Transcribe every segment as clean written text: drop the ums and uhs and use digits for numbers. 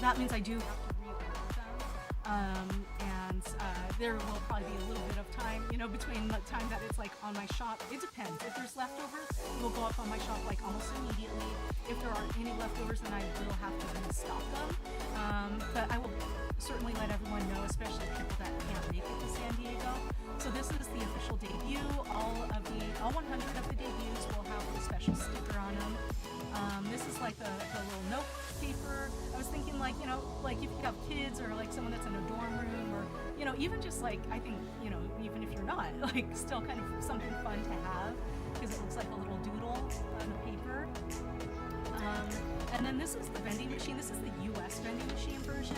that means I do have to reorder them. And there will probably be a little bit of time, you know, between the time that it's like on my shop. It depends. If there's leftovers, it will go up on my shop like almost immediately. If there aren't any leftovers, then I will have to restock them. But I will certainly let everyone know, especially people that can't make it to San Diego. So this is the official debut. All 100 of the debuts will have a special sticker on them. This is like the little note paper. I was thinking, like, you know, like if you have kids or like someone that's in a dorm room, or, you know, even just like, I think, you know, even if you're not, like, still kind of something fun to have, because it looks like a little doodle on the paper. And then this is the vending machine. This is the US vending machine version.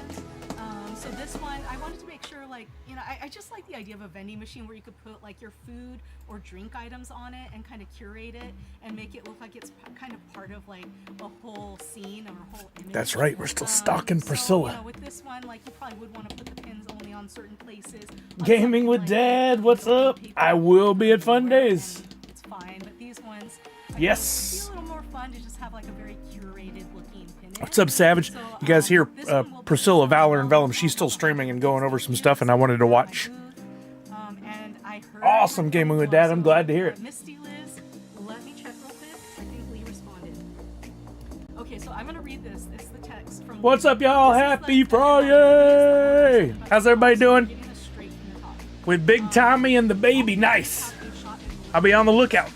So this one, I wanted to make sure, like, you know, I just like the idea of a vending machine where you could put like your food or drink items on it and kind of curate it and make it look like it's kind of part of like a whole scene or a whole image. That's right, we're still stocking Priscilla. So, you know, with this one, like, you probably would want to put the pins only on certain places. Gaming with Dad, what's up? I will be at Fun Days. It's fine, but these ones, yes, a little more fun to just have like a very curated looking pin. What's up, Savage? You guys hear Priscilla, Valor, and Vellum? She's still streaming and going over some stuff, and I wanted to watch. Awesome Gaming with Dad. I'm glad to hear it. Misty Liz, let me check real quick. I think Lee responded. Okay, so I'm gonna read this. It's the text from. What's up, y'all? Happy Friday! How's everybody doing? With Big Tommy and the baby. Nice. I'll be on the lookout.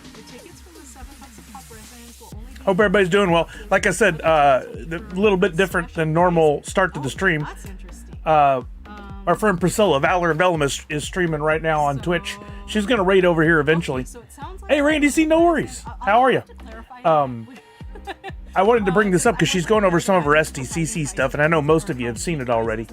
Hope everybody's doing well. Like I said, a little bit different than normal start to the stream. Our friend Priscilla, Valor and Vellum, is streaming right now on Twitch. She's going to raid over here eventually. Hey, Randy C, no worries. How are you? I wanted to bring this up because she's going over some of her SDCC stuff, and I know most of you have seen it already.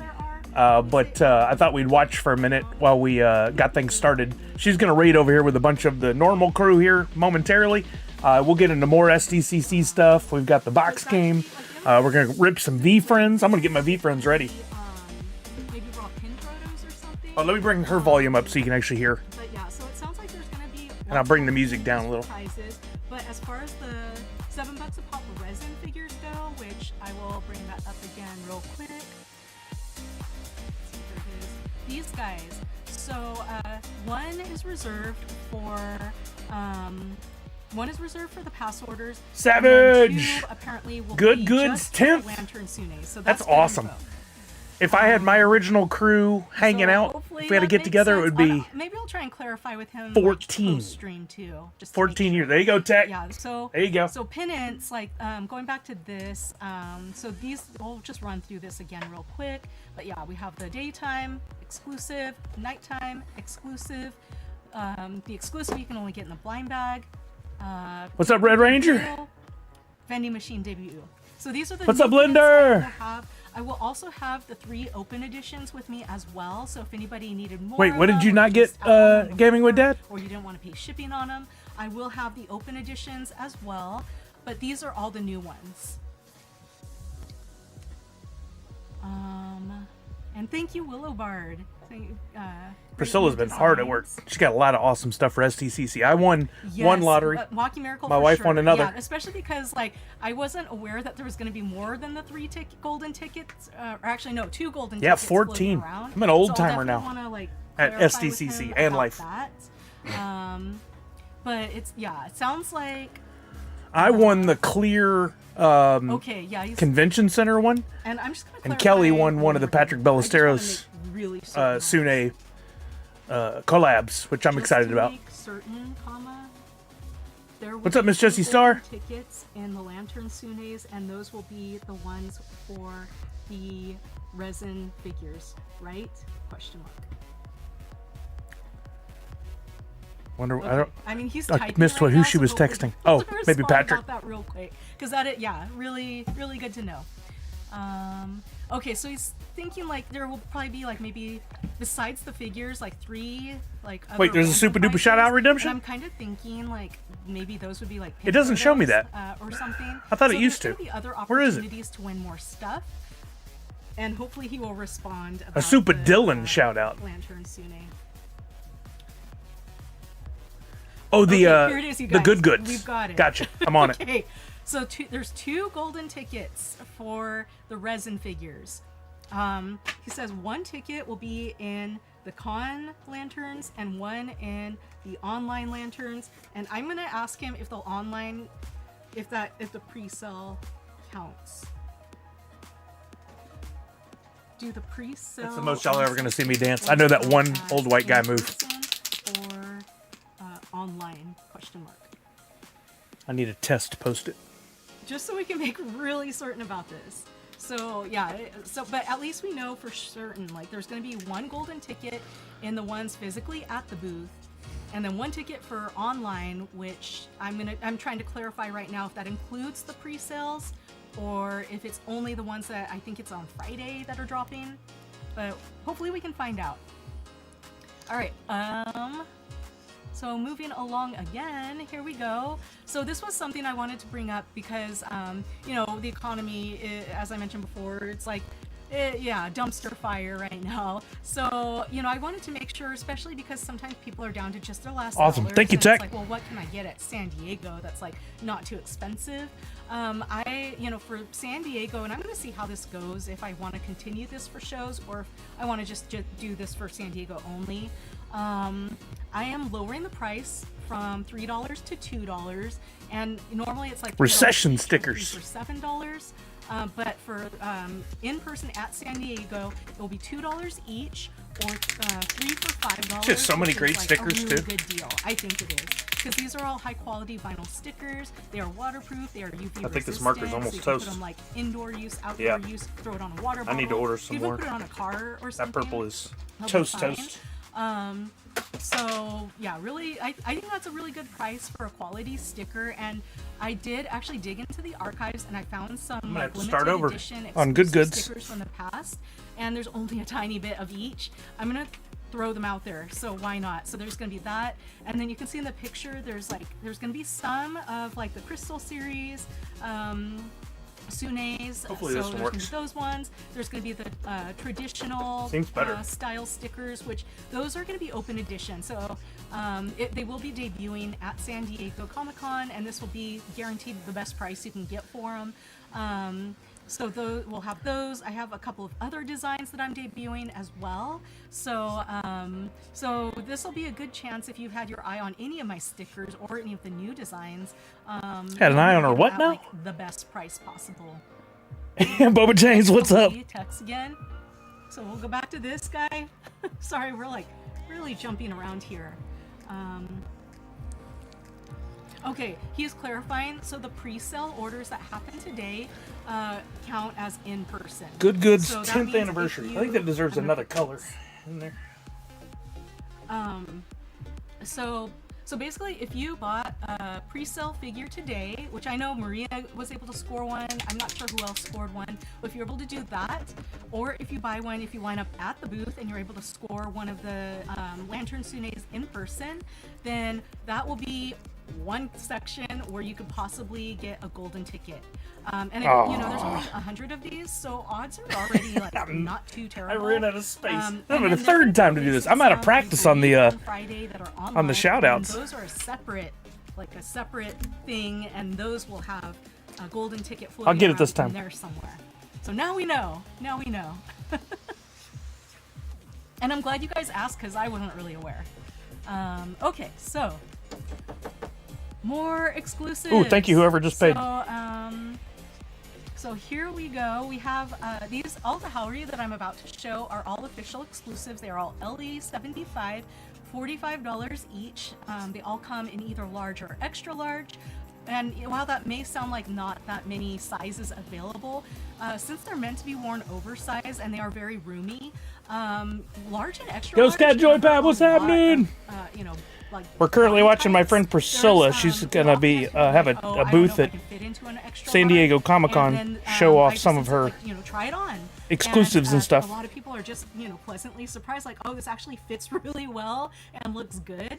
But I thought we'd watch for a minute while we got things started. She's going to raid over here with a bunch of the normal crew here momentarily. We'll get into more SDCC stuff. We've got the box game. We're going to rip some V-Friends. I'm going to get my V-Friends ready. Oh, let me bring her volume up so you can actually hear. But yeah, so it sounds like there's going to be... And I'll bring the music down a little. But as far as the $7 a pop resin figures go, which I will bring that up again real quick. These guys. So one is reserved for the pass orders. Savage. Two, apparently, will Good be goods. 10th. Lantern Sune. So that's awesome. Info. If I had my original crew hanging out, if we had to get together, it would be. Maybe I'll try and clarify with him. 14. Stream too. Just 14 years. There you go, Tech. Yeah. So there you go. So pennants, like going back to this. So these, we'll just run through this again real quick. But yeah, we have the daytime exclusive, nighttime exclusive. The exclusive you can only get in the blind bag. What's up, Red Ranger? Vending machine debut. So these are the. What's up, Blender? I will also have the 3 open editions with me as well. So if anybody needed more. Wait, what did you not get? Gaming with Dad? Or you didn't want to pay shipping on them, I will have the open editions as well. But these are all the new ones. And thank you, Willow Bard. Priscilla's been hard at work. She's got a lot of awesome stuff for SDCC. I won one lottery. Walking Miracle. My wife won another. Yeah, especially because like I wasn't aware that there was going to be more than the 3 golden tickets. Or actually, no, 2 golden tickets. Yeah, 14. I'm an old timer now. Wanna, like, at SDCC and Life. That. But it sounds like. I won the clear. Okay, yeah. Convention Center one. And I'm just gonna. And Kelly won one of the Patrick Ballesteros really Sune collabs, which I'm excited about. Certain, what's up, Miss Jessie Star? Tickets in the Lantern Sunes, and those will be the ones for the resin figures, right? Question mark. Wonder. Okay. I mean, he's I missed who she was texting. Oh, maybe Patrick. About that real quick, because really good to know. Okay, so he's thinking like there will probably be like maybe besides the figures like 3 like. Wait, there's a super duper shout out redemption. And I'm kind of thinking like maybe those would be like. It doesn't show me that. Or something. I thought it used to. Other Where is it? Opportunities to win more stuff, and hopefully he will respond. About a super Dylan shout out. Lantern Sune. Oh, the here it is, you guys. the good goods. We've got it. Gotcha. I'm on it. So there's 2 golden tickets for the resin figures. He says 1 ticket will be in the con lanterns and 1 in the online lanterns. And I'm gonna ask him if the online, if the pre-sale counts. Do the pre-sale? That's the most y'all are ever gonna see me dance. I know that one old white guy move. Or online? Question mark. I need a test post-it. Just so we can make really certain about this. So yeah, but at least we know for certain, like there's going to be 1 golden ticket in the ones physically at the booth, and then 1 ticket for online, which I'm trying to clarify right now if that includes the pre-sales or if it's only the ones that I think it's on Friday that are dropping, but hopefully we can find out. All right, so moving along again, here we go. So this was something I wanted to bring up because, you know, the economy, as I mentioned before, it's like, yeah, dumpster fire right now. So, you know, I wanted to make sure, especially because sometimes people are down to just their last Awesome. dollars, Thank you, and Tech. it's like, well, what can I get at San Diego that's like not too expensive? You know, for San Diego, and I'm going to see how this goes, if I want to continue this for shows or if I want to just do this for San Diego only. I am lowering the price from $3 to $2, and normally it's like Recession $3 stickers. for $7. But for in person at San Diego, it will be $2 each, or 3 for $5. Just so many which great is, like, stickers, a really too. good deal. I think it is, because these are all high quality vinyl stickers. They are waterproof. They are UV I think this resistant, marker's so almost you can toast. Put them like indoor use, outdoor Yeah. use. Throw it on a water I bottle. need to order some even more. put it on a car or That something. purple is They'll be toast fine. toast. So yeah, really, I think that's a really good price for a quality sticker. And I did actually dig into the archives and I found some gonna have like to start limited over edition on Good exclusive Goods. stickers from the past, and there's only a tiny bit of each. I'm gonna throw them out there, so why not? So there's gonna be that, and then you can see in the picture there's gonna be some of like the Crystal series, Sune's. Hopefully so this there's gonna works. be those ones. There's going to be the traditional Seems better. style stickers, which those are going to be open edition. So they will be debuting at San Diego Comic-Con, and this will be guaranteed the best price you can get for them. So we'll have those. I have a couple of other designs that I'm debuting as well. So so this will be a good chance if you've had your eye on any of my stickers or any of the new designs. Had an eye on her what at, now? like, the best price possible. Boba James, what's up? Text again. So we'll go back to this guy. Sorry, we're like really jumping around here. Okay, he is clarifying. So the pre-sale orders that happen today count as in person. Good Goods So that 10th means if anniversary. I you- think that deserves I'm gonna another put color this. in there. So basically, if you bought a pre-sale figure today, which I know Maria was able to score one, I'm not sure who else scored one, but if you're able to do that, or if you buy one, if you line up at the booth and you're able to score one of the Lantern Sunes in person, then that will be one section where you could possibly get a golden ticket. And you know, there's only 100 of these, so odds are already like not too I terrible. ran out of space. And I'm then the there third are time to do this. I'm out of some practice on the on Friday that are online, and shout-outs. Those are a separate thing, and those will have a golden ticket floating I'll get it this around in time. there somewhere. So now we know. Now we know. And I'm glad you guys asked because I wasn't really aware. Okay, so more exclusives. Ooh, thank you, whoever just paid. So here we go. We have all the Howry that I'm about to show are all official exclusives. They are all LE75, $45 each. They all come in either large or extra large. And while that may sound like not that many sizes available, since they're meant to be worn oversized and they are very roomy, large and extra Yo, large Scat Joy cover Pab, what's a lot happening? of, you know, like We're currently body watching my types. friend Priscilla. There's, She's they're gonna be often like, have a I don't know booth if I at can fit into an extra San large. Diego Comic-Con, And then, show off I just some of said, her like, you know, try it on. exclusives and stuff. A lot of people are just, you know, pleasantly surprised, like, oh, this actually fits really well and looks good.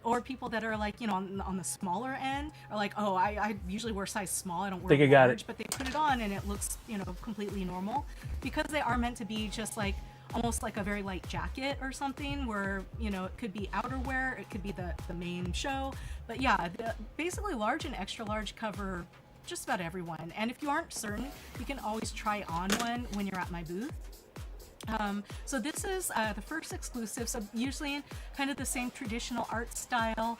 Or people that are like, you know, on the smaller end are like, oh, I usually wear size small. I don't wear Think I got large, it. but they put it on and it looks, you know, completely normal because they are meant to be just like almost like a very light jacket or something where, you know, it could be outerwear, it could be the main show. But yeah, basically large and extra large cover just about everyone. And if you aren't certain, you can always try on one when you're at my booth. So this is the first exclusive, so usually in kind of the same traditional art style.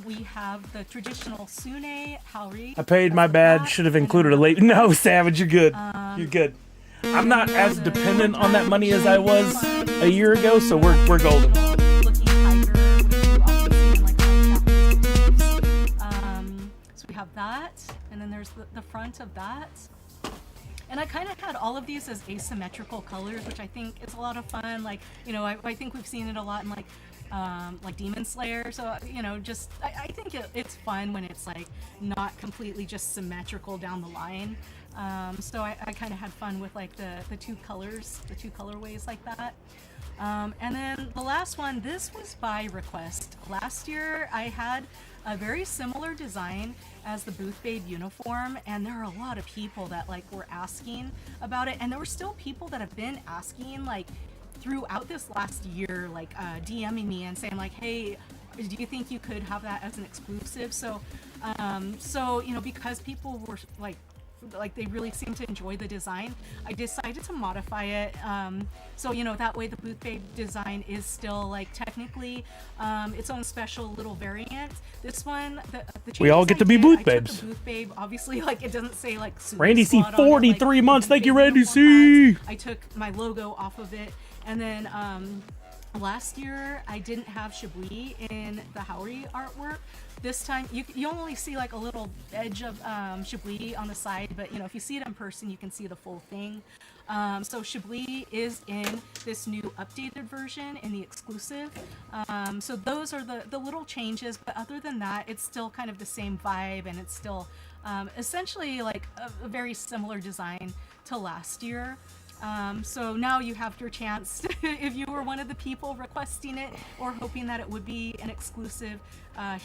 We have the traditional Sune Haori. I paid my bad. Should have included a late. No, Savage, you're good. You're good. I'm not as dependent on that money as I was a year ago, so we're golden. Looking tiger, which you often see in like Japanese movies. So we have that, and then there's the front of that. And I kind of had all of these as asymmetrical colors, which I think is a lot of fun. Like, you know, I think we've seen it a lot in like Demon Slayer. So, you know, just I think it's fun when it's like not completely just symmetrical down the line. So I kind of had fun with like the two colors, the two colorways like that. And then the last one, this was by request. Last year I had a very similar design as the Booth Babe uniform, and there are a lot of people that like were asking about it, and there were still people that have been asking like throughout this last year, like DMing me and saying like, hey, do you think you could have that as an exclusive? So you know, because people were like they really seem to enjoy the design, I decided to modify it. So, you know, that way the Booth Babe design is still like technically its own special little variant. This one, the we all get to be Booth Babes. Babes. Booth Babe, obviously, like it doesn't say like Randy C, slot on it, 43 like, months. the Thank you, big Randy uniform C. has. I took my logo off of it, and then last year I didn't have Shibui in the Haori artwork. This time you only see like a little edge of Shibui on the side, but you know, if you see it in person, you can see the full thing. So Shibui is in this new updated version in the exclusive. So those are the little changes, but other than that, it's still kind of the same vibe, and it's still essentially like a very similar design to last year. So now you have your chance if you were one of the people requesting it or hoping that it would be an exclusive.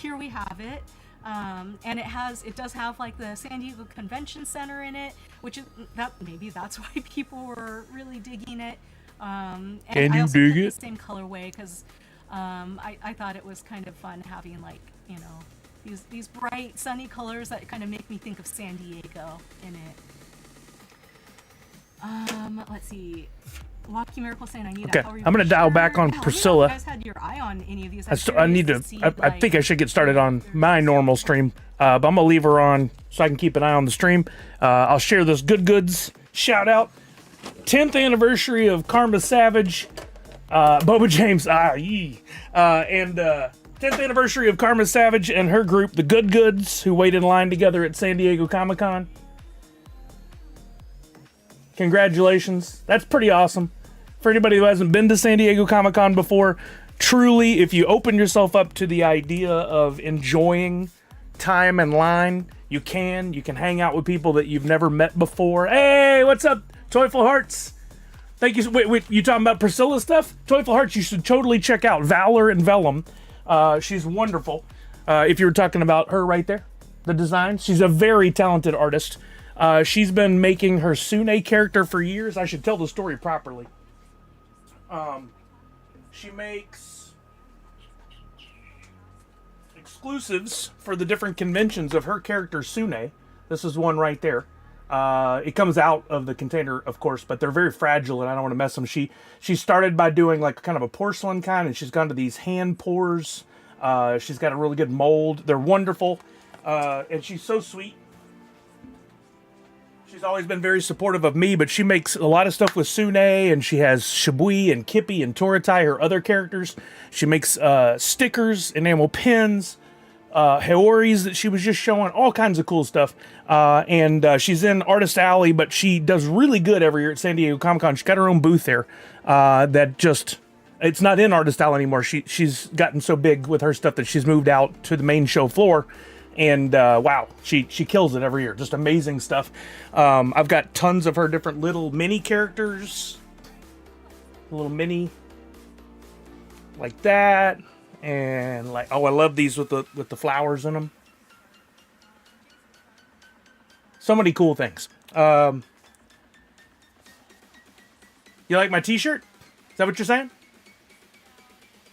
Here we have it. And it does have like the San Diego Convention Center in it, which is maybe that's why people were really digging it. And Can I you also dig picked it? the same colorway because I thought it was kind of fun having like, you know, these bright sunny colors that kind of make me think of San Diego in it. Let's see. Walkie Miracle saying I need Okay, a Haori I'm gonna dial back on shirt. Yeah, Priscilla. Let me know if you guys had your eye on any of these. I need to. I think I should get started on my normal stream, but I'm gonna leave her on so I can keep an eye on the stream. I'll share this good goods shout out. 10th anniversary of Karma Savage, Boba James, and 10th anniversary of Karma Savage and her group, the Good Goods, who waited in line together at San Diego Comic-Con. Congratulations. That's pretty awesome. For anybody who hasn't been to San Diego Comic-Con before, truly, if you open yourself up to the idea of enjoying time in line, you can hang out with people that you've never met before. Hey, what's up, Toyful Hearts? Thank you. Wait, you talking about Priscilla stuff? Toyful Hearts, you should totally check out Valor and Vellum. She's wonderful. If you were talking about her right there, the design, she's a very talented artist. She's been making her Sune character for years. I should tell the story properly. She makes exclusives for the different conventions of her character Sune. This is one right there. It comes out of the container, of course, but they're very fragile and I don't want to mess them. She started by doing like kind of a porcelain kind, and she's gone to these hand pours. She's got a really good mold. They're wonderful. And she's so sweet. She's always been very supportive of me, but she makes a lot of stuff with Sune, and she has Shibui and Kippy and Toratai, her other characters. She makes stickers, enamel pins, Haoris that she was just showing, all kinds of cool stuff. And she's in Artist Alley, but she does really good every year at San Diego Comic-Con. She's got her own booth there it's not in Artist Alley anymore. She's gotten so big with her stuff that she's moved out to the main show floor. And wow, she kills it every year. Just amazing stuff. I've got tons of her different little mini characters. A little mini like that. And like, oh, I love these with the flowers in them. So many cool things. You like my t-shirt? Is that what you're saying?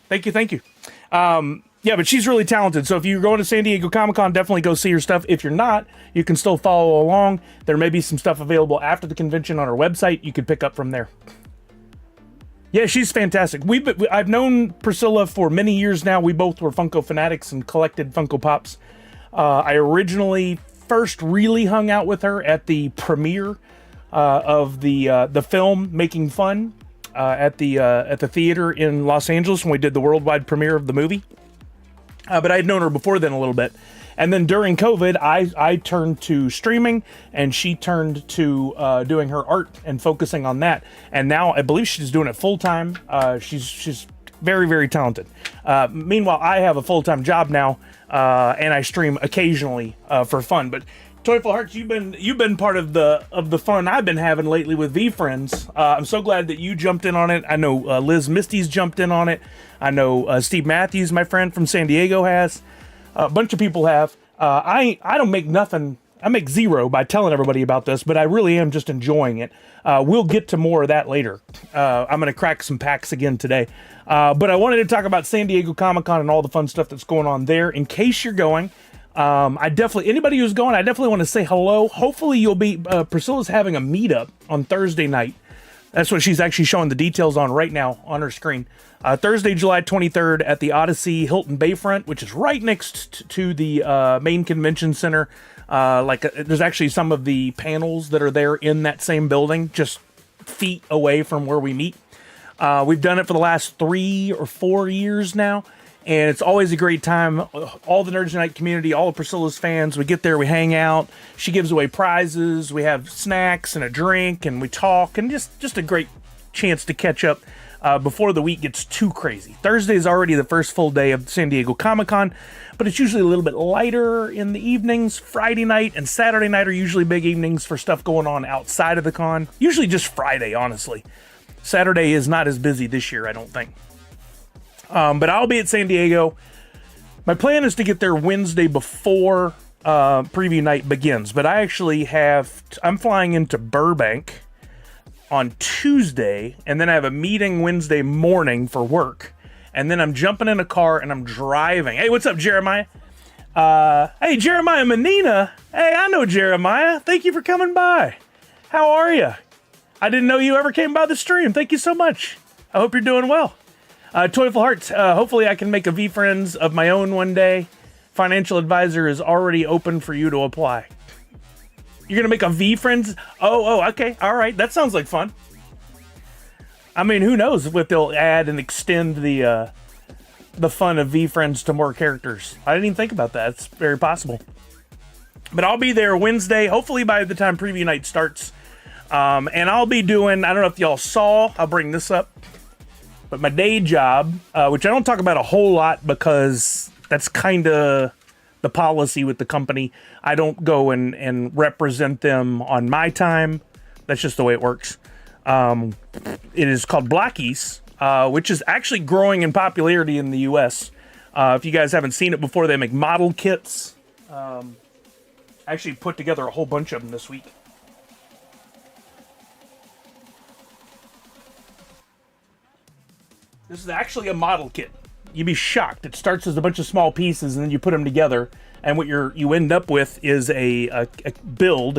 Thank you. Yeah, but she's really talented. So if you're going to San Diego Comic-Con, definitely go see her stuff. If you're not, you can still follow along. There may be some stuff available after the convention on her website. You could pick up from there. Yeah, she's fantastic. I've known Priscilla for many years now. We both were Funko fanatics and collected Funko Pops. I originally first really hung out with her at the premiere of the film Making Fun at the theater in Los Angeles when we did the worldwide premiere of the movie. But I had known her before then a little bit. And then during COVID, I turned to streaming, and she turned to doing her art and focusing on that. And now I believe she's doing it full time. She's very, very talented. Meanwhile, I have a full-time job now, and I stream occasionally for fun. But Toyful Hearts, you've been part of the fun I've been having lately with V-Friends. I'm so glad that you jumped in on it. I know Liz Misty's jumped in on it. I know Steve Matthews, my friend from San Diego, has. A bunch of people have. I don't make nothing. I make zero by telling everybody about this, but I really am just enjoying it. We'll get to more of that later. I'm going to crack some packs again today. But I wanted to talk about San Diego Comic-Con and all the fun stuff that's going on there. In case you're going, anybody who's going, I definitely want to say hello. Hopefully you'll be, Priscilla's having a meetup on Thursday night. That's what she's actually showing the details on right now on her screen. Thursday, July 23rd at the Odyssey Hilton Bayfront, which is right next to the main convention center. There's actually some of the panels that are there in that same building, just feet away from where we meet. We've done it for the last 3 or 4 years now, and it's always a great time. All the Nerds Unite community, all of Priscilla's fans, we get there, we hang out. She gives away prizes. We have snacks and a drink, and we talk, and just a great chance to catch up before the week gets too crazy. Thursday is already the first full day of San Diego Comic-Con, but it's usually a little bit lighter in the evenings. Friday night and Saturday night are usually big evenings for stuff going on outside of the con. Usually just Friday, honestly. Saturday is not as busy this year, I don't think. But I'll be at San Diego. My plan is to get there Wednesday before preview night begins, but I'm flying into Burbank on Tuesday, and then I have a meeting Wednesday morning for work, and then I'm jumping in a car and I'm driving. Hey, what's up, Jeremiah? Hey, Jeremiah Menina. Hey, I know Jeremiah. Thank you for coming by. How are you? I didn't know you ever came by the stream. Thank you so much. I hope you're doing well. Toyful Hearts, hopefully I can make a V-Friends of my own one day. Financial advisor is already open for you to apply. You're going to make a V-Friends? Oh, okay. All right. That sounds like fun. I mean, who knows if they'll add and extend the fun of V-Friends to more characters. I didn't even think about that. It's very possible. But I'll be there Wednesday, hopefully by the time preview night starts. And I'll be doing, I don't know if y'all saw, I'll bring this up, but my day job, which I don't talk about a whole lot because that's kind of the policy with the company. I don't go and represent them on my time. That's just the way it works. It is called Blackies, which is actually growing in popularity in the US. If you guys haven't seen it before, they make model kits. I actually put together a whole bunch of them this week. This is actually a model kit. You'd be shocked. It starts as a bunch of small pieces, and then you put them together, and what you end up with is a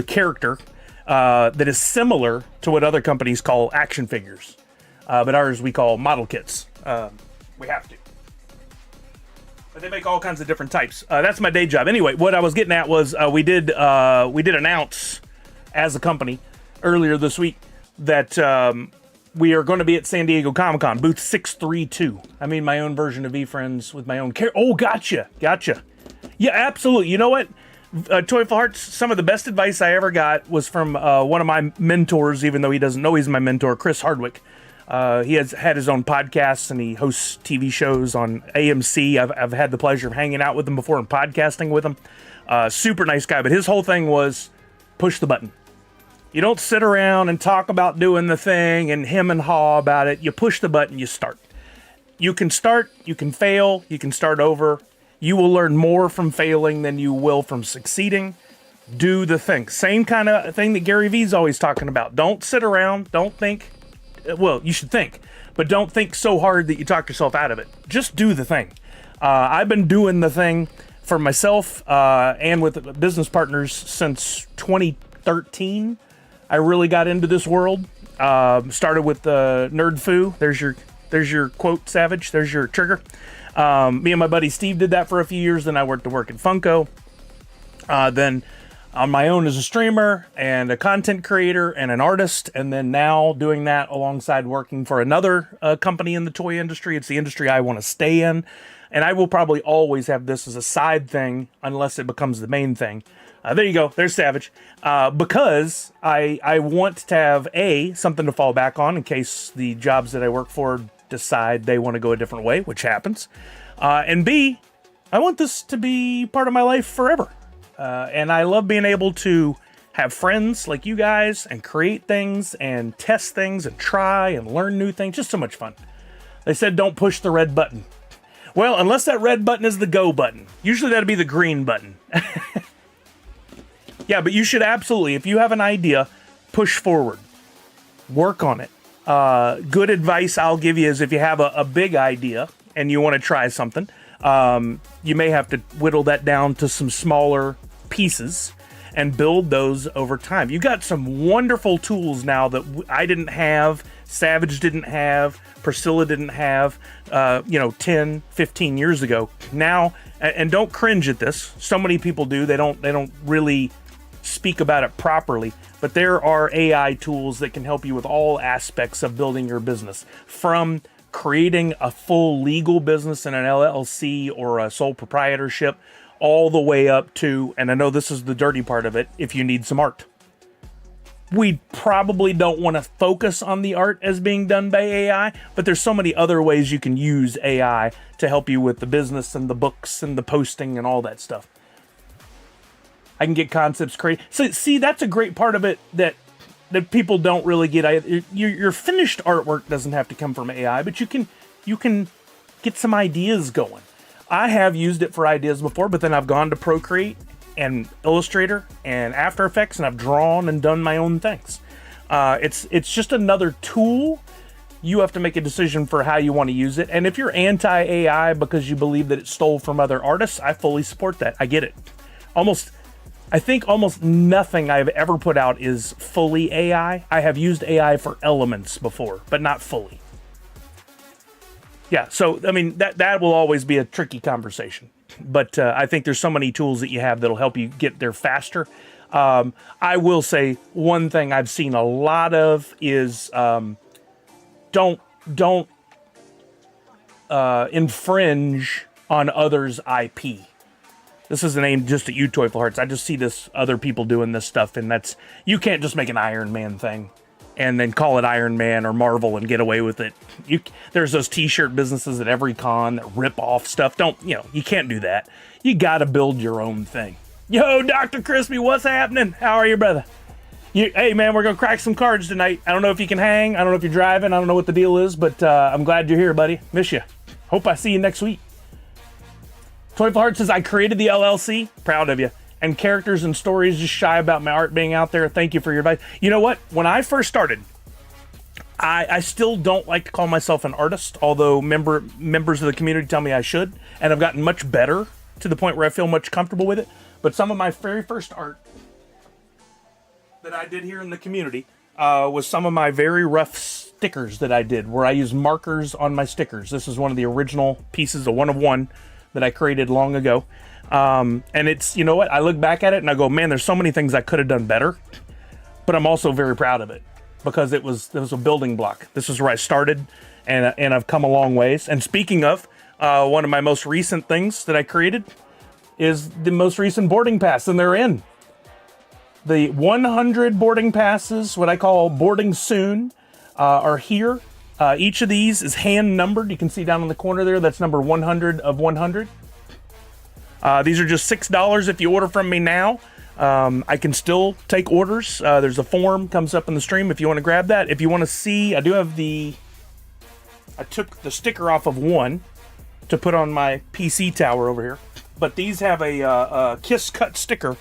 character that is similar to what other companies call action figures, but ours we call model kits. We have to. But they make all kinds of different types. That's my day job. Anyway, what I was getting at was we did announce as a company earlier this week that we are going to be at San Diego Comic-Con, booth 632. I mean, my own version of V-Friends with my own character. Oh, gotcha. Yeah, absolutely. You know what? Toyful Hearts, some of the best advice I ever got was from one of my mentors, even though he doesn't know he's my mentor, Chris Hardwick. He has had his own podcasts, and he hosts TV shows on AMC. I've had the pleasure of hanging out with him before and podcasting with him. Super nice guy, but his whole thing was push the button. You don't sit around and talk about doing the thing and hem and haw about it. You push the button, you start. You can start, you can fail, you can start over. You will learn more from failing than you will from succeeding. Do the thing. Same kind of thing that Gary Vee's always talking about. Don't sit around, don't think. Well, you should think, but don't think so hard that you talk yourself out of it. Just do the thing. I've been doing the thing for myself and with business partners since 2013. I really got into this world. Started with Nerd Foo. There's your quote, Savage. There's your trigger. Me and my buddy Steve did that for a few years. Then I went to work at Funko. Then on my own as a streamer and a content creator and an artist. And then now doing that alongside working for another company in the toy industry. It's the industry I want to stay in. And I will probably always have this as a side thing unless it becomes the main thing. There you go. There's Savage. Because I want to have, something to fall back on in case the jobs that I work for decide they want to go a different way, which happens. And B, I want this to be part of my life forever. And I love being able to have friends like you guys and create things and test things and try and learn new things. Just so much fun. They said don't push the red button. Well, unless that red button is the go button. Usually that'd be the green button. Yeah, but you should absolutely, if you have an idea, push forward. Work on it. Good advice I'll give you is if you have a big idea and you want to try something, you may have to whittle that down to some smaller pieces and build those over time. You got some wonderful tools now that I didn't have, Savage didn't have, Priscilla didn't have, 10, 15 years ago. Now, and don't cringe at this. So many people do. They don't really speak about it properly, but there are AI tools that can help you with all aspects of building your business, from creating a full legal business in an LLC or a sole proprietorship, all the way up to, and I know this is the dirty part of it, if you need some art. We probably don't want to focus on the art as being done by AI, but there's so many other ways you can use AI to help you with the business and the books and the posting and all that stuff. I can get concepts created. So see, that's a great part of it that people don't really get. Your finished artwork doesn't have to come from AI, but you can get some ideas going. I have used it for ideas before, but then I've gone to Procreate and Illustrator and After Effects, and I've drawn and done my own things. It's just another tool. You have to make a decision for how you want to use it. And if you're anti-AI because you believe that it stole from other artists, I fully support that. I get it. I think almost nothing I've ever put out is fully AI. I have used AI for elements before, but not fully. Yeah, so, I mean, that will always be a tricky conversation. But I think there's so many tools that you have that'll help you get there faster. I will say one thing I've seen a lot of is don't infringe on others' IP. This isn't aimed just at you, Toyful Hearts. I just see this other people doing this stuff, and you can't just make an Iron Man thing and then call it Iron Man or Marvel and get away with it. There's those t-shirt businesses at every con that rip off stuff. You can't do that. You got to build your own thing. Yo, Dr. Crispy, what's happening? How are you, brother? Hey, man, we're going to crack some cards tonight. I don't know if you can hang. I don't know if you're driving. I don't know what the deal is, but I'm glad you're here, buddy. Miss you. Hope I see you next week. Toyful Heart says, I created the LLC. Proud of you. And characters and stories just shy about my art being out there. Thank you for your advice. You know what? When I first started, I still don't like to call myself an artist, although members of the community tell me I should. And I've gotten much better to the point where I feel much comfortable with it. But some of my very first art that I did here in the community was some of my very rough stickers that I did, where I used markers on my stickers. This is one of the original pieces, a one of one, that I created long ago. And it's, you know what? I look back at it and I go, man, there's so many things I could have done better. But I'm also very proud of it because it was a building block. This is where I started, and I've come a long ways. And speaking of, one of my most recent things that I created is the most recent boarding pass, and they're in. The 100 boarding passes, what I call boarding soon, are here. Each of these is hand numbered. You can see down in the corner there, that's number 100 of 100. These are just $6 if you order from me now. I can still take orders. There's a form comes up in the stream if you want to grab that. If you want to see, I took the sticker off of one to put on my PC tower over here. But these have a Kiss Cut sticker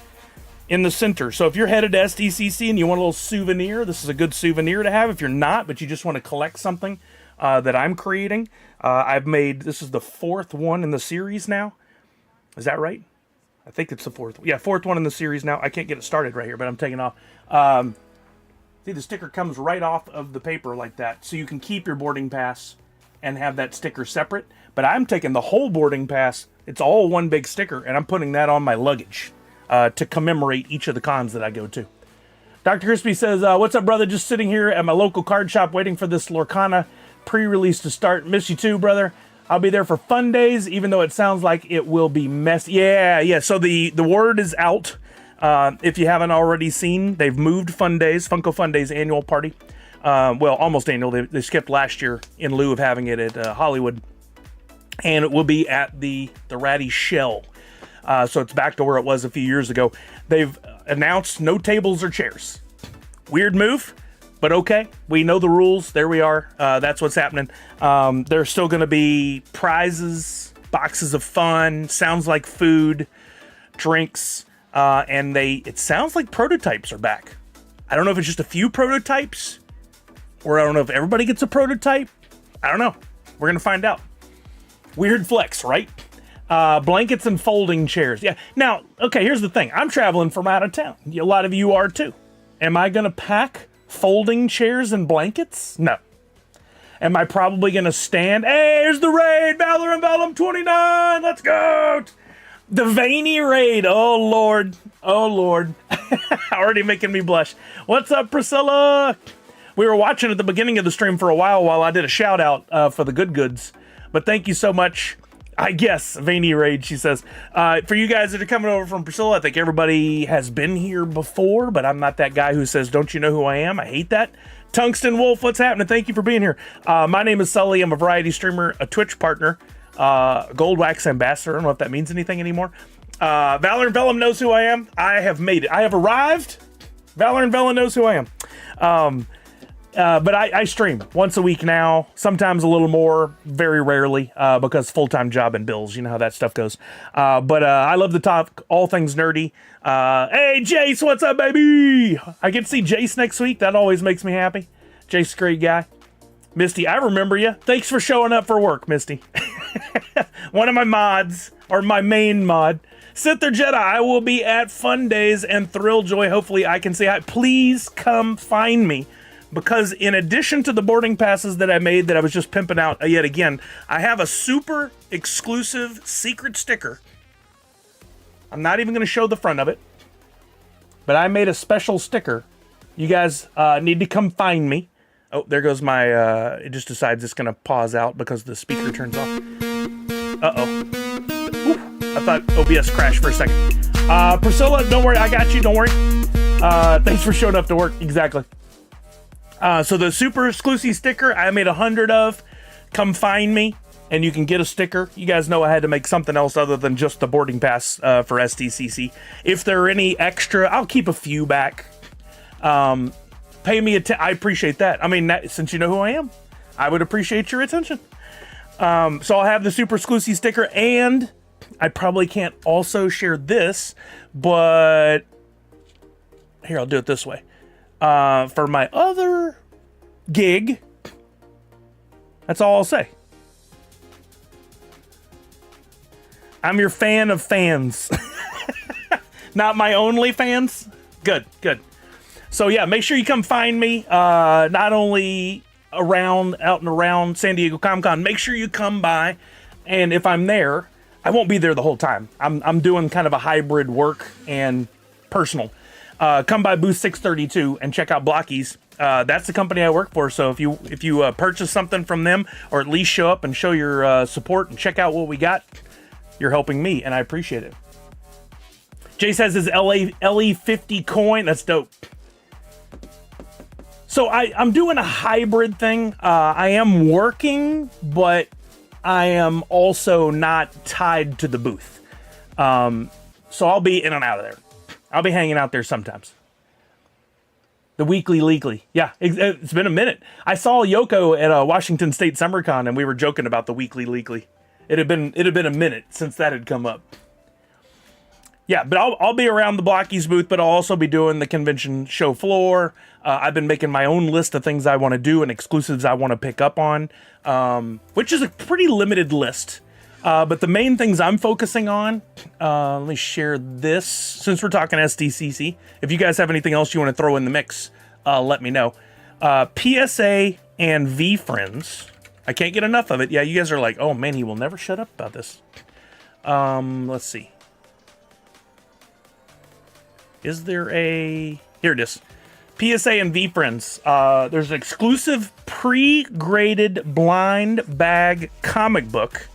in the center. So if you're headed to SDCC and you want a little souvenir, this is a good souvenir to have. If you're not, but you just want to collect something, that I'm creating. I've made, this is the fourth one in the series now. Is that right? I think it's the fourth. Yeah, fourth one in the series now. I can't get it started right here, but I'm taking off. See, the sticker comes right off of the paper like that. So you can keep your boarding pass and have that sticker separate. But I'm taking the whole boarding pass. It's all one big sticker, and I'm putting that on my luggage to commemorate each of the cons that I go to. Dr. Crispy says, what's up, brother? Just sitting here at my local card shop waiting for this Lorcana pre-release to start. Miss you too, brother. I'll be there for Fun Days, even though it sounds like it will be messy. Yeah. So the word is out. If you haven't already seen, they've moved Fun Days, Funko Fun Days annual party. Well, almost annual. They skipped last year in lieu of having it at Hollywood. And it will be at the Ratty Shell. So it's back to where it was a few years ago. They've announced no tables or chairs. Weird move, but okay. We know the rules. There we are. That's what's happening. There's still going to be prizes, boxes of fun, sounds like food, drinks, and it sounds like prototypes are back. I don't know if it's just a few prototypes, or I don't know if everybody gets a prototype. I don't know. We're going to find out. Weird flex, right? Blankets and folding chairs. Yeah. Now, okay, here's the thing. I'm traveling from out of town. A lot of you are too. Am I going to pack folding chairs and blankets? No. Am I probably going to stand? Hey, here's the raid. Valor and Vellum 29. Let's go. The Veiny raid. Oh, Lord. Oh, Lord. Already making me blush. What's up, Priscilla? We were watching at the beginning of the stream for a while I did a shout out for the good goods. But thank you so much. I guess, Veiny Raid, she says. For you guys that are coming over from Priscilla, I think everybody has been here before, but I'm not that guy who says, don't you know who I am? I hate that. Tungsten Wolf, what's happening? Thank you for being here. My name is Sully. I'm a variety streamer, a Twitch partner, Gold Wax Ambassador. I don't know if that means anything anymore. Valor and Vellum knows who I am. I have made it. I have arrived. Valor and Vellum knows who I am. But I stream once a week now, sometimes a little more, very rarely, because full-time job and bills, you know how that stuff goes. But I love to talk all things nerdy. Hey, Jace, what's up, baby? I get to see Jace next week. That always makes me happy. Jace, great guy. Misty, I remember you. Thanks for showing up for work, Misty. One of my mods, or my main mod. Sith or Jedi, I will be at Fun Days and Thrill Joy. Hopefully I can say hi. Please come find me. Because in addition to the boarding passes that I made that I was just pimping out yet again, I have a super exclusive secret sticker. I'm not even going to show the front of it. But I made a special sticker. You guys need to come find me. Oh, there goes my... it just decides it's going to pause out because the speaker turns off. Uh-oh. Whew. I thought OBS crashed for a second. Priscilla, don't worry. I got you. Don't worry. Thanks for showing up to work. Exactly. So the super exclusive sticker, I made 100 of. Come find me, and you can get a sticker. You guys know I had to make something else other than just the boarding pass for STCC. If there are any extra, I'll keep a few back. Pay me I appreciate that. I mean, since you know who I am, I would appreciate your attention. So I'll have the super exclusive sticker, and I probably can't also share this, but here, I'll do it this way. For my other gig, that's all I'll say. I'm your fan of fans. Not my only fans. Good. So yeah, make sure you come find me. Not only out and around San Diego Comic-Con, make sure you come by. And if I'm there, I won't be there the whole time. I'm doing kind of a hybrid work and personal. Come by booth 632 and check out Blockies. That's the company I work for. So if you purchase something from them, or at least show up and show your support and check out what we got, you're helping me, and I appreciate it. Jay says his LE50 coin. That's dope. So I'm doing a hybrid thing. I am working, but I am also not tied to the booth. So I'll be in and out of there. I'll be hanging out there sometimes. The weekly leakly. Yeah, it's been a minute. I saw Yoko at Washington State SummerCon, and we were joking about the weekly leakly. It had been a minute since that had come up. Yeah, but I'll be around the Blockies booth, but I'll also be doing the convention show floor. I've been making my own list of things I want to do and exclusives I want to pick up on, which is a pretty limited list. But the main things I'm focusing on, let me share this since we're talking SDCC. If you guys have anything else you want to throw in the mix, let me know. PSA and VFriends. I can't get enough of it. Yeah, you guys are like, oh man, he will never shut up about this. Let's see. Is there a... Here it is. PSA and VFriends. There's an exclusive pre-graded blind bag comic book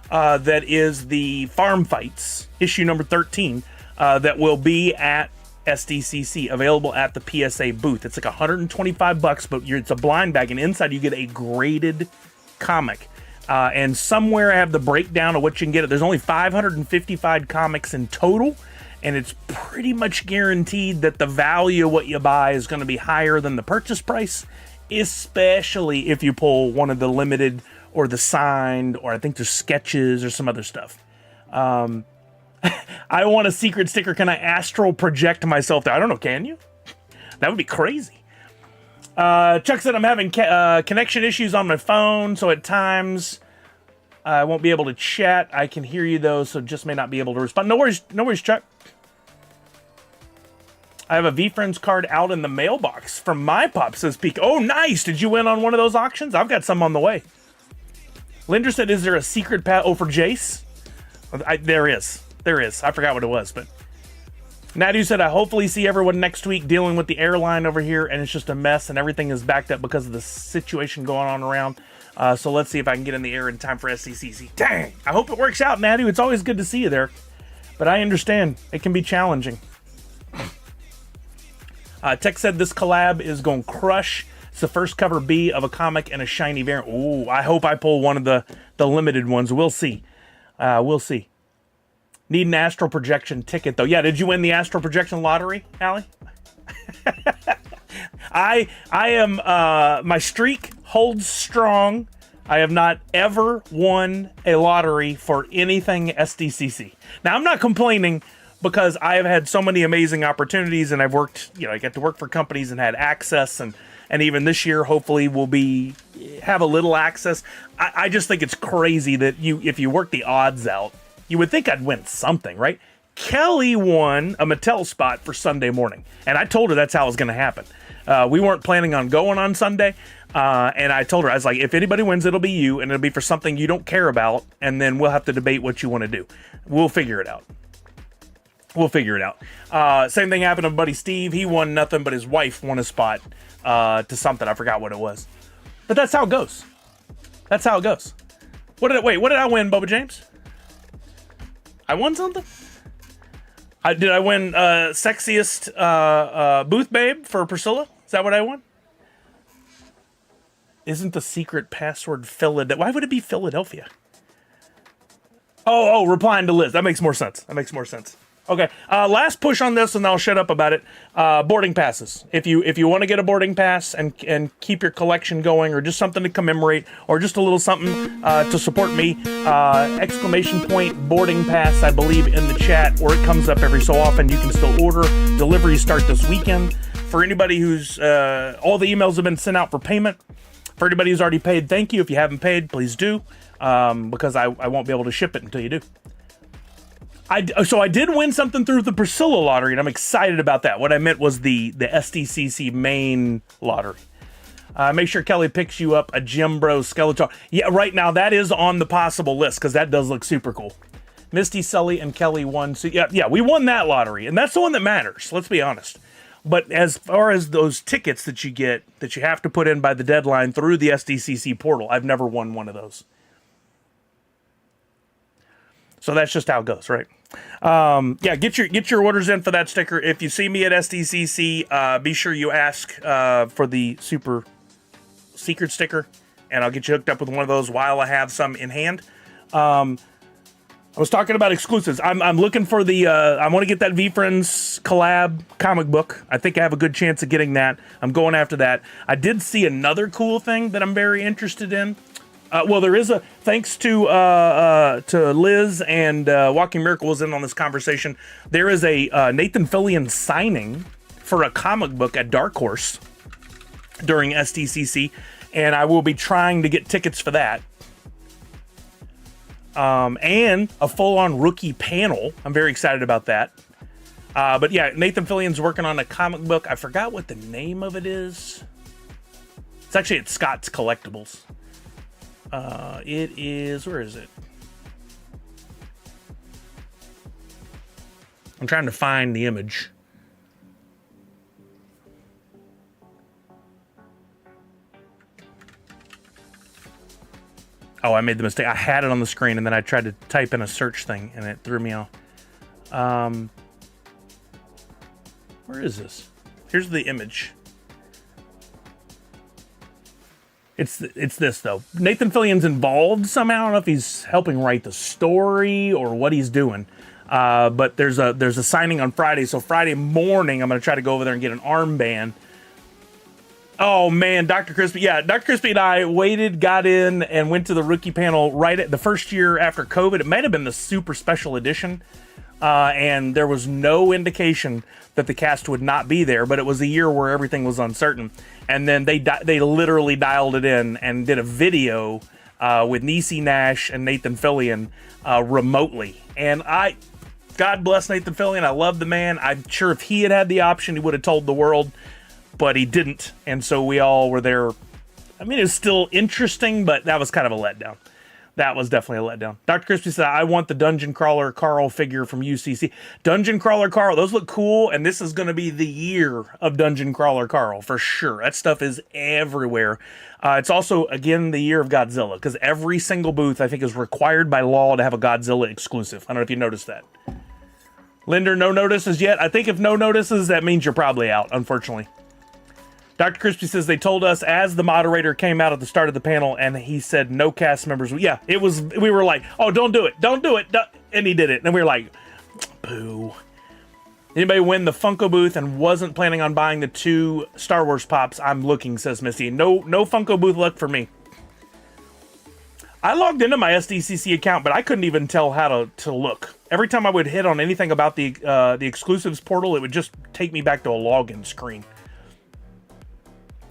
that is the Farm Fights, issue number 13, that will be at SDCC, available at the PSA booth. It's like $125, but it's a blind bag, and inside you get a graded comic. And somewhere I have the breakdown of what you can get. There's only 555 comics in total, and it's pretty much guaranteed that the value of what you buy is going to be higher than the purchase price, especially if you pull one of the limited or the signed, or I think there's sketches or some other stuff. I want a secret sticker. Can I astral project myself there? I don't know. Can you? That would be crazy. Chuck said I'm having connection issues on my phone, so at times I won't be able to chat. I can hear you though, so just may not be able to respond. No worries, Chuck. I have a VFriends card out in the mailbox from my pop, says Peak. Oh, nice. Did you win on one of those auctions? I've got some on the way. Linder said, is there a secret path? Oh, for Jace? There is. There is. I forgot what it was, but... Nadu said, I hopefully see everyone next week dealing with the airline over here, and it's just a mess, and everything is backed up because of the situation going on around. So let's see if I can get in the air in time for SCCC. Dang! I hope it works out, Nadu. It's always good to see you there. But I understand. It can be challenging. Tech said this collab is going to crush. It's the first cover B of a comic and a shiny variant. Ooh, I hope I pull one of the limited ones. We'll see. We'll see. Need an astral projection ticket, though. Yeah, did you win the astral projection lottery, Allie? I am, my streak holds strong. I have not ever won a lottery for anything SDCC. Now, I'm not complaining because I have had so many amazing opportunities, and I've worked, I get to work for companies and had access, and even this year, hopefully, we'll have a little access. I just think it's crazy that if you work the odds out, you would think I'd win something, right? Kelly won a Mattel spot for Sunday morning, and I told her that's how it was going to happen. We weren't planning on going on Sunday, and I told her, I was like, if anybody wins, it'll be you, and it'll be for something you don't care about, and then we'll have to debate what you want to do. We'll figure it out. Same thing happened to buddy Steve. He won nothing, but his wife won a spot to something. I forgot what it was. But that's how it goes. What did I win, Bubba James? I won something? Did I win sexiest booth babe for Priscilla? Is that what I won? Isn't the secret password Philadelphia? Why would it be Philadelphia? Oh, replying to Liz. That makes more sense. Okay, last push on this, and I'll shut up about it. Boarding passes. If you want to get a boarding pass and keep your collection going, or just something to commemorate, or just a little something to support me, exclamation point boarding pass, I believe, in the chat, or it comes up every so often. You can still order. Deliveries start this weekend. For anybody who's all the emails have been sent out for payment. For anybody who's already paid, thank you. If you haven't paid, please do, because I won't be able to ship it until you do. So I did win something through the Priscilla lottery, and I'm excited about that. What I meant was the SDCC main lottery. Make sure Kelly picks you up a Jim Bro Skeletor. Yeah, right now that is on the possible list because that does look super cool. Misty, Sully, and Kelly won. So yeah, we won that lottery, and that's the one that matters. Let's be honest. But as far as those tickets that you get that you have to put in by the deadline through the SDCC portal, I've never won one of those. So that's just how it goes, right? Yeah, get your orders in for that sticker. If you see me at SDCC, be sure you ask for the super secret sticker, and I'll get you hooked up with one of those while I have some in hand. I was talking about exclusives. I'm looking for the. I want to get that VFriends collab comic book. I think I have a good chance of getting that. I'm going after that. I did see another cool thing that I'm very interested in. Well, there is a thanks to Liz and Walking Miracle was in on this conversation. There is a Nathan Fillion signing for a comic book at Dark Horse during SDCC, and I will be trying to get tickets for that. And a full-on rookie panel. I'm very excited about that. But yeah, Nathan Fillion's working on a comic book. I forgot what the name of it is. It's actually at Scott's Collectibles. It is, where is it? I'm trying to find the image. Oh, I made the mistake. I had it on the screen and then I tried to type in a search thing and it threw me off. Where is this? Here's the image. It's this though. Nathan Fillion's involved somehow. I don't know if he's helping write the story or what he's doing. But there's a signing on Friday. So Friday morning, I'm gonna try to go over there and get an armband. Oh man, Dr. Crispy. Yeah, Dr. Crispy and I waited, got in, and went to the rookie panel right at the first year after COVID. It might have been the super special edition. And there was no indication that the cast would not be there, but it was a year where everything was uncertain. And then they literally dialed it in and did a video with Niecy Nash and Nathan Fillion remotely. And God bless Nathan Fillion. I love the man. I'm sure if he had had the option, he would have told the world, but he didn't. And so we all were there. I mean, it was still interesting, but that was kind of a letdown. That was definitely a letdown. Dr. Crispy said, I want the Dungeon Crawler Carl figure from UCC. Dungeon Crawler Carl, those look cool, and this is going to be the year of Dungeon Crawler Carl, for sure. That stuff is everywhere. It's also, again, the year of Godzilla, because every single booth, I think, is required by law to have a Godzilla exclusive. I don't know if you noticed that. Linder, no notices yet? I think if no notices, that means you're probably out, unfortunately. Dr. Crispy says they told us as the moderator came out at the start of the panel and he said no cast members. Yeah, it was, we were like, oh, don't do it. And he did it. And we were like, boo. Anybody win the Funko booth and wasn't planning on buying the 2 Star Wars pops? I'm looking, says Misty. No Funko booth luck for me. I logged into my SDCC account, but I couldn't even tell how to look. Every time I would hit on anything about the exclusives portal, it would just take me back to a login screen.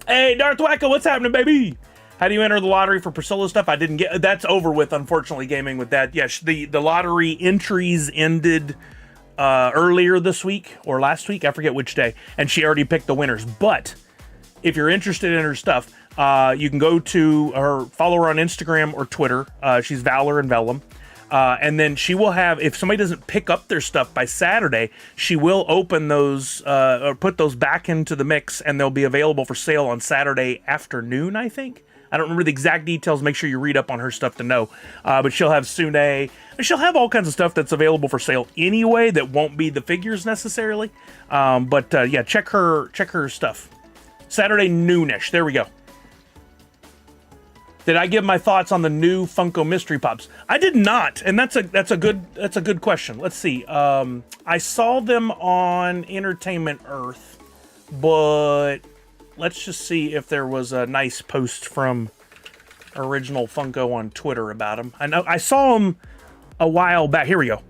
Hey, Darth Wacko, what's happening, baby? How do you enter the lottery for Priscilla stuff? I didn't get... That's over with, unfortunately, gaming with that. Yes, the lottery entries ended earlier this week or last week. I forget which day. And she already picked the winners. But if you're interested in her stuff, you can go to her... Follow her on Instagram or Twitter. She's Valor and Vellum. And then she will have, if somebody doesn't pick up their stuff by Saturday, she will open those, or put those back into the mix, and they'll be available for sale on Saturday afternoon, I think. I don't remember the exact details. Make sure you read up on her stuff to know. But she'll have Sune, and she'll have all kinds of stuff that's available for sale anyway that won't be the figures necessarily. Yeah, check her stuff. Saturday noonish. There we go. Did I give my thoughts on the new Funko Mystery Pops? I did not, and that's a good question. Let's see. I saw them on Entertainment Earth, but let's just see if there was a nice post from Original Funko on Twitter about them. I know I saw them a while back. Here we go.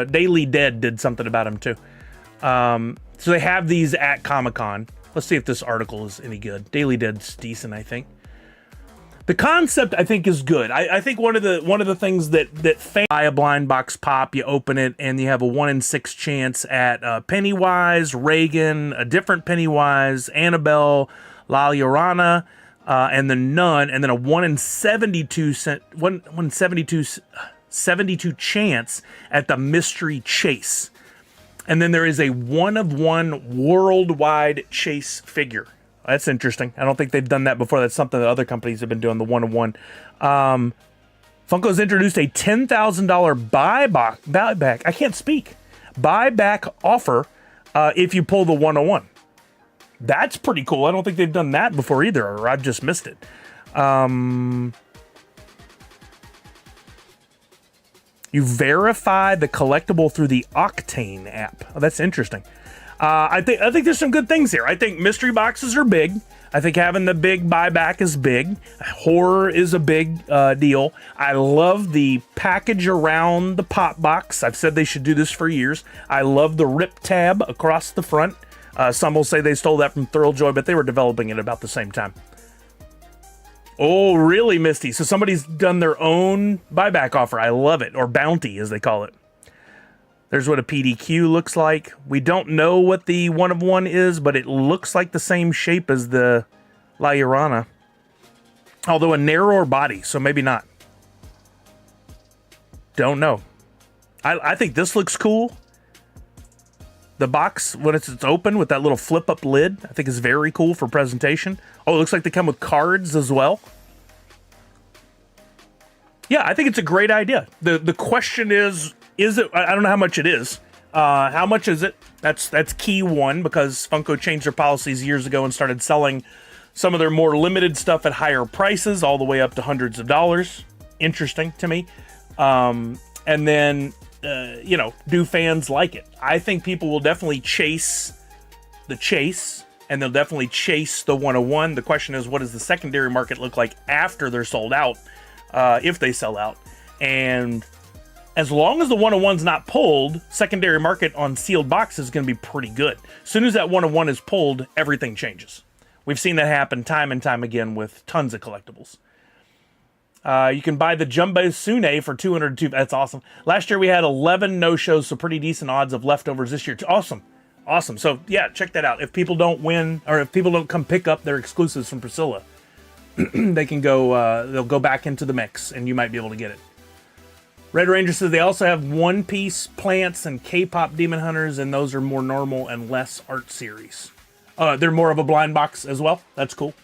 Daily Dead did something about them too. So they have these at Comic-Con. Let's see if this article is any good. Daily Dead's decent, I think. The concept, I think, is good. I think one of the things that buy a blind box pop, you open it, and you have a 1 in 6 chance at Pennywise, Reagan, a different Pennywise, Annabelle, La Llorona, and the Nun, and then a 1 in 72 chance at the Mystery Chase. And then there is a 1 of 1 worldwide chase figure. That's interesting. I don't think they've done that before. That's something that other companies have been doing, the 1 of 1. Funko's introduced a $10,000 buyback. I can't speak. Buyback offer if you pull the 1 of 1. That's pretty cool. I don't think they've done that before either, or I've just missed it. You verify the collectible through the Octane app. Oh, that's interesting. I think there's some good things here. I think mystery boxes are big. I think having the big buyback is big. Horror is a big deal. I love the package around the pop box. I've said they should do this for years. I love the rip tab across the front. Some will say they stole that from Thrilljoy, but they were developing it about the same time. Oh, really, Misty? So somebody's done their own buyback offer. I love it, or bounty, as they call it. There's what a PDQ looks like. We don't know what the 1 of 1 is, but it looks like the same shape as the La Llorona. Although a narrower body, so maybe not. Don't know. I think this looks cool. The box, when it's open with that little flip-up lid, I think is very cool for presentation. Oh, it looks like they come with cards as well. Yeah, I think it's a great idea. The question is it, I don't know how much it is. How much is it? That's key one, because Funko changed their policies years ago and started selling some of their more limited stuff at higher prices, all the way up to hundreds of dollars. Interesting to me. And then, do fans like it? I think people will definitely chase the chase, and they'll definitely chase the 101. The question is, what does the secondary market look like after they're sold out, if they sell out? And as long as the 101's not pulled, secondary market on sealed boxes is going to be pretty good. As soon as that 101 is pulled, everything changes. We've seen that happen time and time again with tons of collectibles. You can buy the Jumbo Sune for $202. That's awesome. Last year we had 11 no-shows, so pretty decent odds of leftovers this year. Awesome. Awesome. So, yeah, check that out. If people don't win, or if people don't come pick up their exclusives from Priscilla, they can go, they'll go back into the mix, and you might be able to get it. Red Ranger says they also have One Piece, Plants, and K-pop Demon Hunters, and those are more normal and less art series. They're more of a blind box as well. That's cool.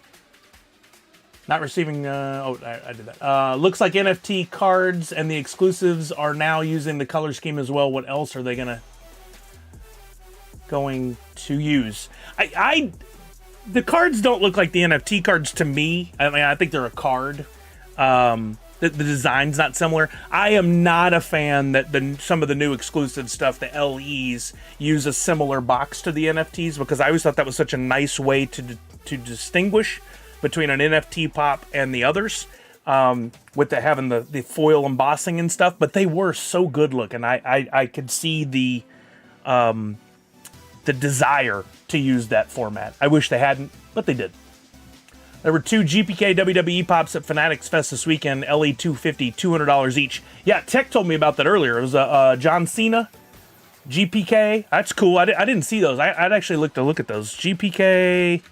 Not receiving... I did that. Looks like NFT cards and the exclusives are now using the color scheme as well. What else are they going to use? The cards don't look like the NFT cards to me. I mean, I think they're a card. The design's not similar. I am not a fan that some of the new exclusive stuff, the LEs, use a similar box to the NFTs, because I always thought that was such a nice way to distinguish between an NFT pop and the others, with having the foil embossing and stuff. But they were so good looking. I could see the desire to use that format. I wish they hadn't, but they did. There were 2 GPK WWE pops at Fanatics Fest this weekend. LE 250, $200 each. Yeah, Tech told me about that earlier. It was a John Cena GPK. That's cool. I didn't see those. I'd actually look at those. GPK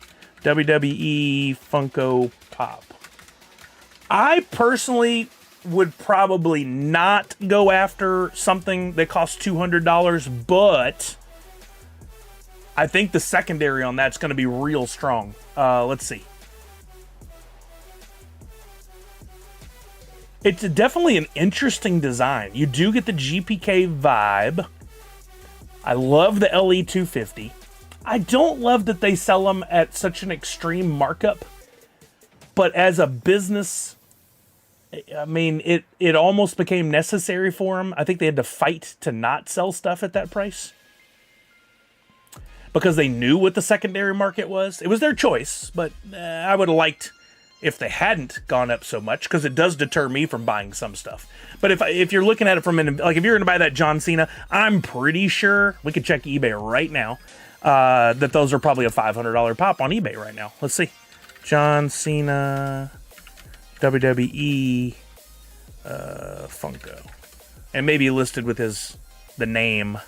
WWE Funko Pop. I personally would probably not go after something that costs $200, but I think the secondary on that's going to be real strong. Let's see. It's definitely an interesting design. You do get the GPK vibe. I love the LE 250. I don't love that they sell them at such an extreme markup. But as a business, I mean, it almost became necessary for them. I think they had to fight to not sell stuff at that price, because they knew what the secondary market was. It was their choice, but I would have liked if they hadn't gone up so much, because it does deter me from buying some stuff. But if you're looking at it from like if you're going to buy that John Cena, I'm pretty sure, we could check eBay right now, that those are probably a $500 pop on eBay right now. Let's see. John Cena WWE Funko, and maybe listed with the name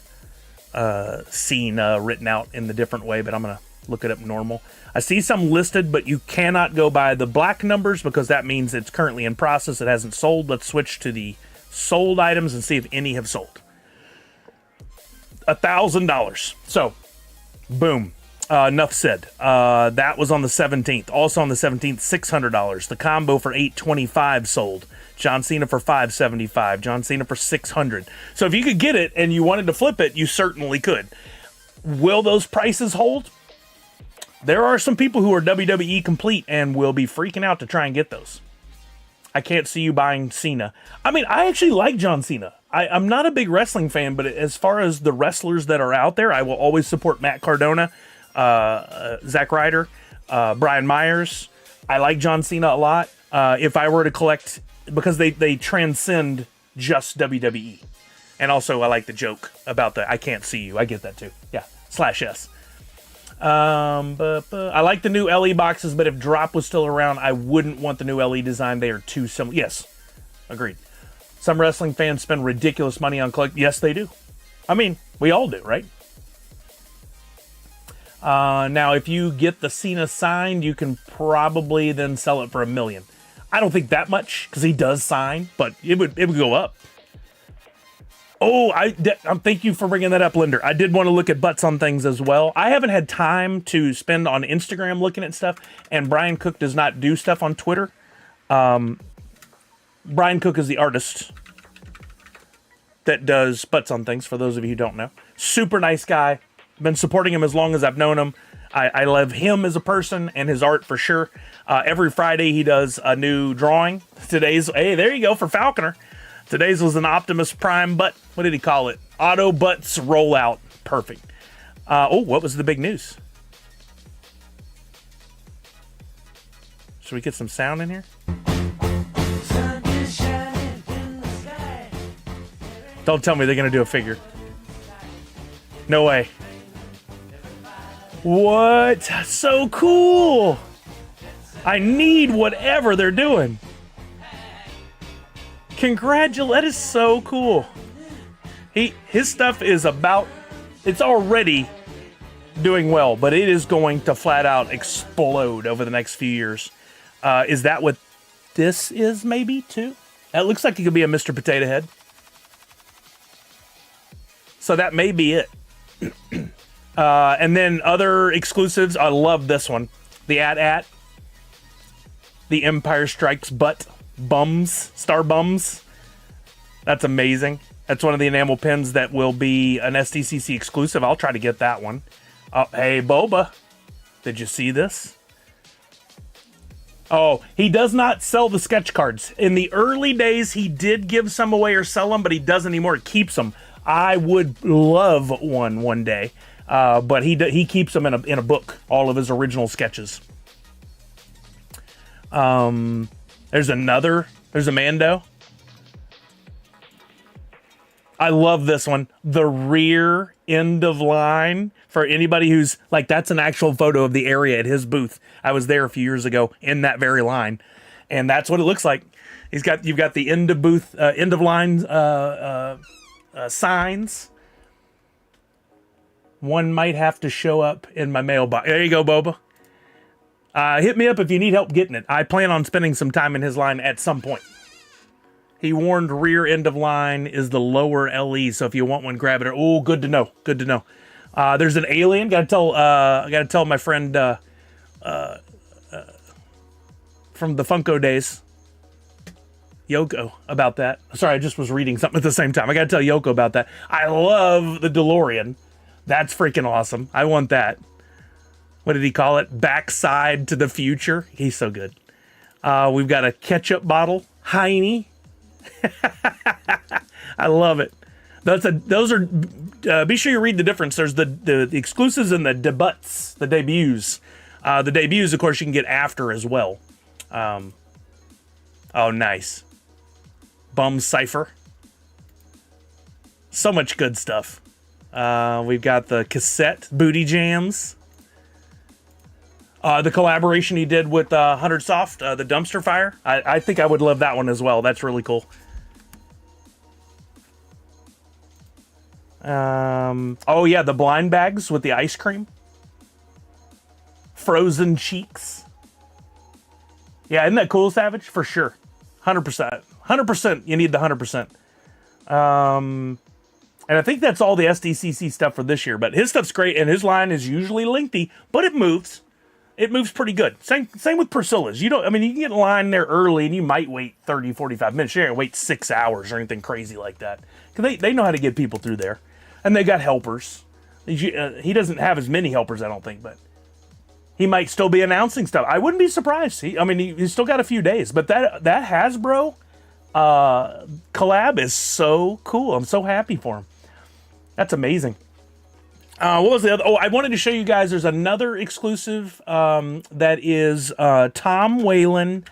Cena written out in the different way, but I'm gonna look it up normal. I see some listed, but you cannot go by the black numbers, because that means it's currently in process. It hasn't sold. Let's switch to the sold items and see if any have sold. $1,000. So, boom. Enough said. That was on the 17th. Also on the 17th, $600. The combo for $825 sold. John Cena for $575. John Cena for $600. So if you could get it and you wanted to flip it, you certainly could. Will those prices hold? There are some people who are WWE complete and will be freaking out to try and get those. I can't see you buying Cena. I mean, I actually like John Cena. I'm not a big wrestling fan, but as far as the wrestlers that are out there, I will always support Matt Cardona, Zack Ryder. Brian Myers. I like John Cena a lot. If I were to collect, because they transcend just WWE. And also, I like the joke about the I can't see you. I get that too. Yeah, /S. I like the new LE boxes, but if Drop was still around, I wouldn't want the new LE design. They are too similar. Yes, agreed. Some wrestling fans spend ridiculous money on collect. Yes, they do. I mean, we all do, right? Now, if you get the Cena signed, you can probably then sell it for $1 million. I don't think that much because he does sign, but it would go up. Oh, thank you for bringing that up, Linder. I did want to look at butts on things as well. I haven't had time to spend on Instagram looking at stuff, and Brian Cook does not do stuff on Twitter. Brian Cook is the artist that does butts on things, for those of you who don't know. Super nice guy. Been supporting him as long as I've known him. I love him as a person and his art for sure. Every Friday he does a new drawing. Hey, there you go for Falconer. Today's was an Optimus Prime butt. What did he call it? Auto Butts Rollout. Perfect. What was the big news? Should we get some sound in here? Don't tell me they're going to do a figure. No way. What? So cool. I need whatever they're doing. That is so cool. His stuff is it's already doing well, but it is going to flat out explode over the next few years. Is that what this is maybe too? It looks like it could be a Mr. Potato Head. So that may be it. And then other exclusives. I love this one. The AT-AT. The Empire Strikes Butt. Star Bums. That's amazing. That's one of the enamel pins that will be an SDCC exclusive. I'll try to get that one. Hey, Boba. Did you see this? Oh, he does not sell the sketch cards. In the early days, he did give some away or sell them, but he doesn't anymore. He keeps them. I would love one day. But he keeps them in a book. All of his original sketches. There's a Mando. I love this one. The rear end of line. For anybody who's like, that's an actual photo of the area at his booth. I was there a few years ago in that very line. And that's what it looks like. You've got the end of booth, end of line signs. One might have to show up in my mailbox. There you go, Boba. Hit me up if you need help getting it. I plan on spending some time in his line at some point. He warned rear end of line is the lower LE, so if you want one, grab it. Oh, good to know. Good to know. There's an alien. I gotta tell my friend from the Funko days, Yoko, about that. Sorry, I just was reading something at the same time. I gotta tell Yoko about that. I love the DeLorean. That's freaking awesome. I want that. What did he call it? Backside to the Future. He's so good. We've got a ketchup bottle. Heine. I love it. Those are. Be sure you read the difference. There's the exclusives and the debuts, the debuts. The debuts, of course, you can get after as well. Oh, nice. Bum Cypher. So much good stuff. We've got the cassette Booty Jams. The collaboration he did with 100 Soft, the Dumpster Fire. I think I would love that one as well. That's really cool. Oh yeah, the blind bags with the ice cream. Frozen cheeks. Yeah, isn't that cool, Savage? For sure. 100%. 100%. You need the 100%. And I think that's all the SDCC stuff for this year. But his stuff's great, and his line is usually lengthy, but it moves. It moves pretty good. Same with Priscilla's. You can get in line there early, and you might wait 30, 45 minutes. You don't wait 6 hours or anything crazy like that. Because they know how to get people through there. And they got helpers. He doesn't have as many helpers, I don't think, but he might still be announcing stuff. I wouldn't be surprised. He's still got a few days. But that Hasbro collab is so cool. I'm so happy for him. That's amazing. What was the other? Oh, I wanted to show you guys. There's another exclusive that is Tom Whalen,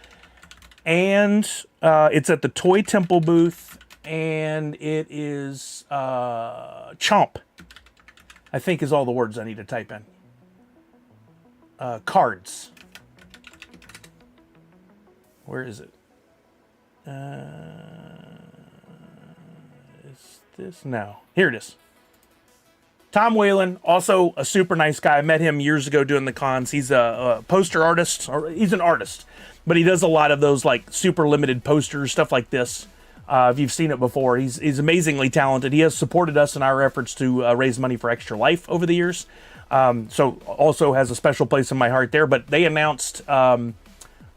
and it's at the Toy Temple booth, and it is Chomp. I think is all the words I need to type in. Cards. Where is it? Is this? No. Here it is. Tom Whalen, also a super nice guy. I met him years ago doing the cons. He's a poster artist, or he's an artist, but he does a lot of those like super limited posters, stuff like this. If you've seen it before, he's amazingly talented. He has supported us in our efforts to raise money for Extra Life over the years. So also has a special place in my heart there. But they announced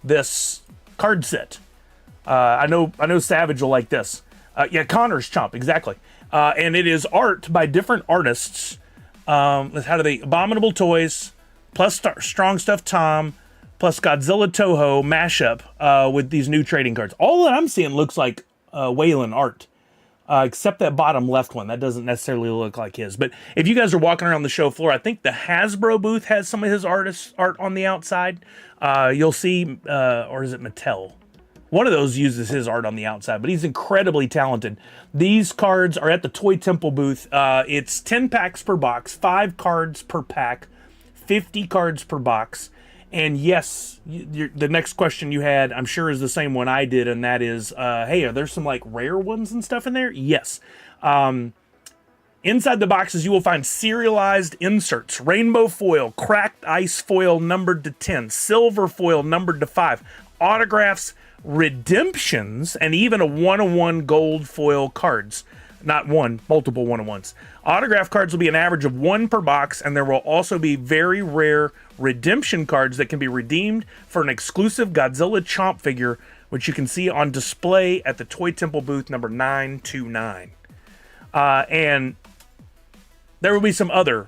this card set. I know Savage will like this. Yeah, Connor's Chomp, exactly. And it is art by different artists. How do they? Abominable Toys, plus Strong Stuff Tom, plus Godzilla Toho mashup with these new trading cards. All that I'm seeing looks like Whalen art, except that bottom left one. That doesn't necessarily look like his. But if you guys are walking around the show floor, I think the Hasbro booth has some of his art on the outside. You'll see, or is it Mattel? One of those uses his art on the outside, but he's incredibly talented. These cards are at the Toy Temple booth. It's 10 packs per box, 5 cards per pack, 50 cards per box. And yes, the next question you had, I'm sure, is the same one I did, and that is, hey, are there some like rare ones and stuff in there? Yes. Inside the boxes, you will find serialized inserts, rainbow foil, cracked ice foil numbered to 10, silver foil numbered to 5, autographs, redemptions, and even a 1-of-1 gold foil cards. Not one, multiple 1-of-1s. Autograph cards will be an average of 1 per box, and there will also be very rare redemption cards that can be redeemed for an exclusive Godzilla Chomp figure, which you can see on display at the Toy Temple booth number 929. And there will be some other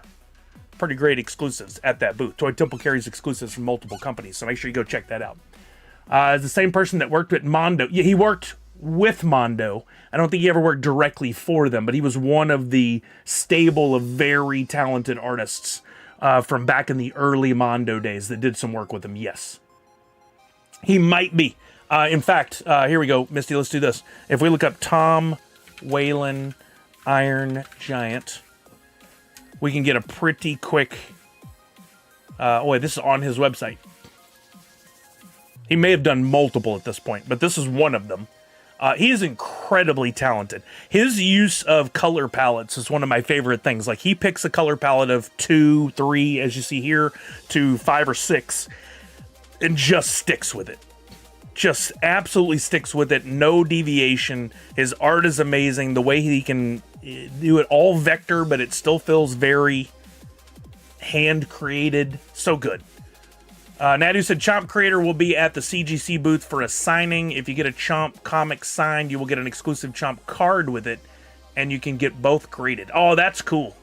pretty great exclusives at that booth. Toy Temple carries exclusives from multiple companies, so make sure you go check that out. It's the same person that worked at Mondo. Yeah, he worked with Mondo. I don't think he ever worked directly for them, but he was one of the stable of very talented artists from back in the early Mondo days that did some work with him. Yes. He might be. In fact, here we go, Misty, let's do this. If we look up Tom Whalen Iron Giant, we can get a pretty quick... wait, this is on his website. He may have done multiple at this point, but this is one of them. He is incredibly talented. His use of color palettes is one of my favorite things. Like, he picks a color palette of 2, 3, as you see here, to 5 or 6, and just sticks with it. Just absolutely sticks with it. No deviation. His art is amazing. The way he can do it all vector, but it still feels very hand-created. So good. Nadu said Chomp Creator will be at the CGC booth for a signing. If you get a Chomp comic signed, you will get an exclusive Chomp card with it, and you can get both graded. Oh, that's cool.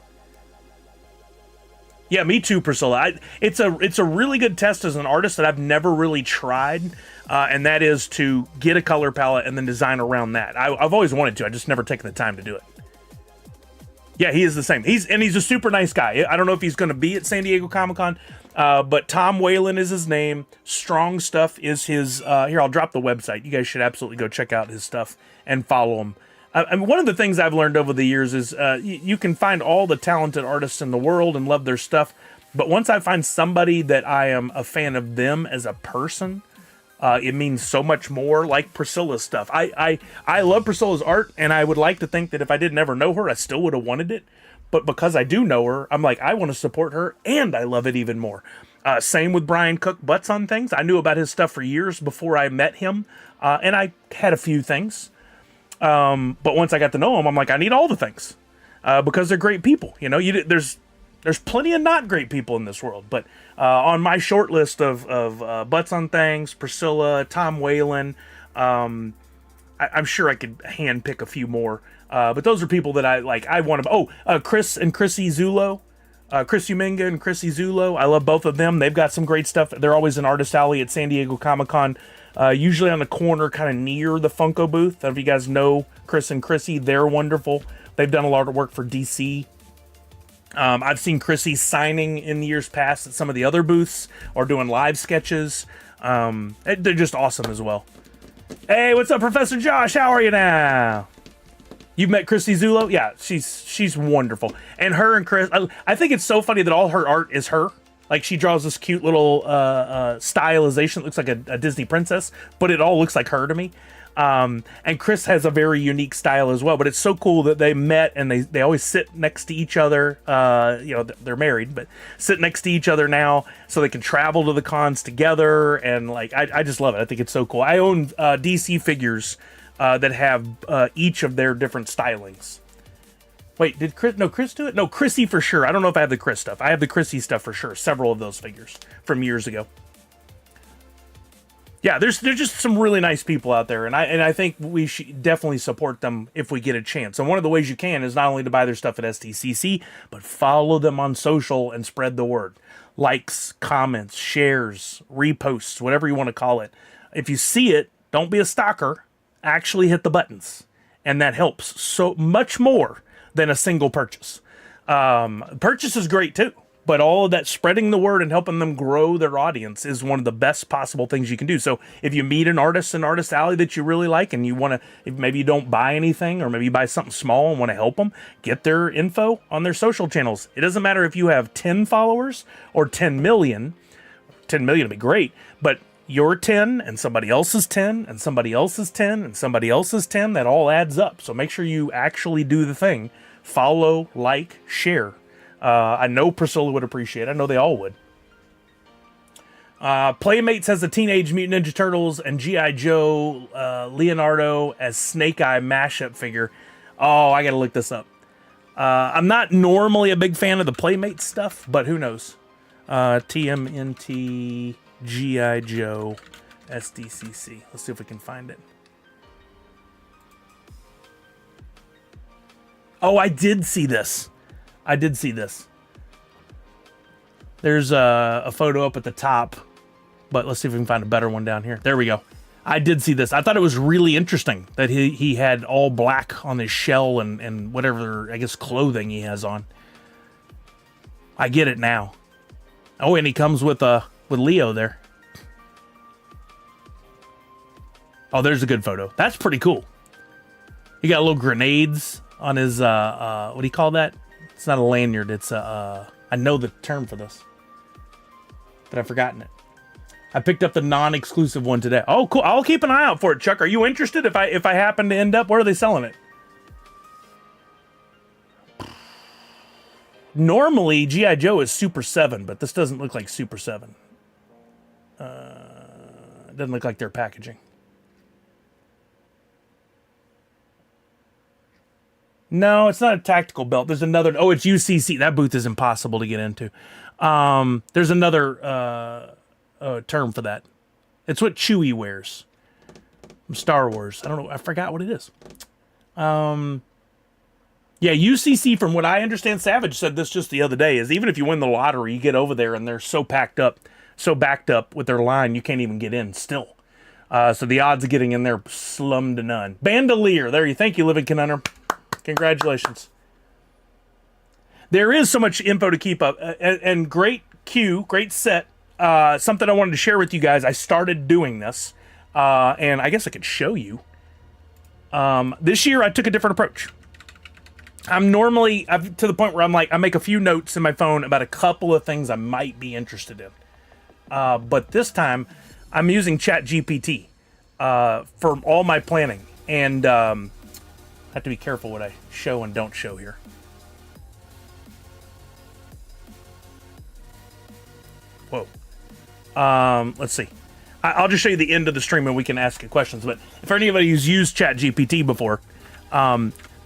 Yeah, me too, Priscilla. It's a really good test as an artist that I've never really tried, and that is to get a color palette and then design around that. I've always wanted to. I just never taken the time to do it. Yeah, he is the same. He's a super nice guy. I don't know if he's going to be at San Diego Comic-Con, but Tom Whalen is his name. Strong Stuff is his... here, I'll drop the website. You guys should absolutely go check out his stuff and follow him. One of the things I've learned over the years is you can find all the talented artists in the world and love their stuff, but once I find somebody that I am a fan of them as a person, it means so much more. Like Priscilla's stuff. I love Priscilla's art, and I would like to think that if I didn't ever know her, I still would have wanted it. But because I do know her, I'm like, I want to support her, and I love it even more. Same with Brian Cook Butts on Things. I knew about his stuff for years before I met him, and I had a few things. But once I got to know him, I'm like, I need all the things because they're great people. You know, there's plenty of not great people in this world. But on my short list of Butts on Things, Priscilla, Tom Whalen, I'm sure I could hand pick a few more. But those are people that I like. I want to. Oh, Chris and Chrissy Zulo. Chris Uminga and Chrissy Zulo. I love both of them. They've got some great stuff. They're always in Artist Alley at San Diego Comic-Con. Usually on the corner, kind of near the Funko booth. I don't know if you guys know Chris and Chrissy. They're wonderful. They've done a lot of work for DC. I've seen Chrissy signing in years past at some of the other booths or doing live sketches. They're just awesome as well. Hey, what's up, Professor Josh? How are you now? You've met Christy Zulo? Yeah, she's wonderful. And her and Chris, I think it's so funny that all her art is her. Like, she draws this cute little stylization that looks like a Disney princess, but it all looks like her to me. And Chris has a very unique style as well, but it's so cool that they met and they always sit next to each other. They're married, but sit next to each other now so they can travel to the cons together. And like, I just love it. I think it's so cool. I own DC figures that have each of their different stylings. Wait, did Chris do it? No, Chrissy for sure. I don't know if I have the Chris stuff. I have the Chrissy stuff for sure. Several of those figures from years ago. Yeah, there's just some really nice people out there, and I think we should definitely support them if we get a chance. And one of the ways you can is not only to buy their stuff at STCC, but follow them on social and spread the word. Likes, comments, shares, reposts, whatever you want to call it. If you see it, don't be a stalker. Actually hit the buttons, and that helps so much more than a single purchase. Purchase is great too. But all of that spreading the word and helping them grow their audience is one of the best possible things you can do. So if you meet an artist in Artist Alley that you really like and you want to, if maybe you don't buy anything or maybe you buy something small and want to help them, get their info on their social channels. It doesn't matter if you have 10 followers or 10 million. 10 million would be great, but your 10 and somebody else's 10 and somebody else's 10 and somebody else's 10, that all adds up. So make sure you actually do the thing. Follow, like, share. I know Priscilla would appreciate it. I know they all would. Playmates has the Teenage Mutant Ninja Turtles and G.I. Joe Leonardo as Snake Eye mashup figure. Oh, I gotta look this up. I'm not normally a big fan of the Playmates stuff, but who knows? TMNT G.I. Joe SDCC. Let's see if we can find it. Oh, I did see this. There's a photo up at the top, but let's see if we can find a better one down here. There we go. I did see this. I thought it was really interesting that he had all black on his shell and whatever, I guess, clothing he has on. I get it now. Oh, and he comes with Leo there. Oh, there's a good photo. That's pretty cool. He got little grenades on his, what do you call that? It's not a lanyard. It's I know the term for this, but I've forgotten it. I picked up the non-exclusive one today. Oh, cool. I'll keep an eye out for it, Chuck. Are you interested if I happen to end up? Where are they selling it? Normally, G.I. Joe is Super 7, but this doesn't look like Super 7. It doesn't look like their packaging. No, it's not a tactical belt. There's another. Oh, it's UCC. That booth is impossible to get into. There's another term for that. It's what Chewie wears from Star Wars. I don't know. I forgot what it is. Yeah, UCC, from what I understand, Savage said this just the other day, is even if you win the lottery, you get over there and they're so backed up with their line, you can't even get in still. So the odds of getting in there slum to none. Bandolier. There you thank you, Living Conundrum. Congratulations. There is so much info to keep up, and great queue, great set. Something I wanted to share with you guys. I started doing this, and I guess I could show you. This year I took a different approach. I'm to the point where I'm like, I make a few notes in my phone about a couple of things I might be interested in. But this time I'm using ChatGPT for all my planning, and I have to be careful what I show and don't show here. Whoa. Let's see. I'll just show you the end of the stream and we can ask you questions. But for anybody who's used ChatGPT before,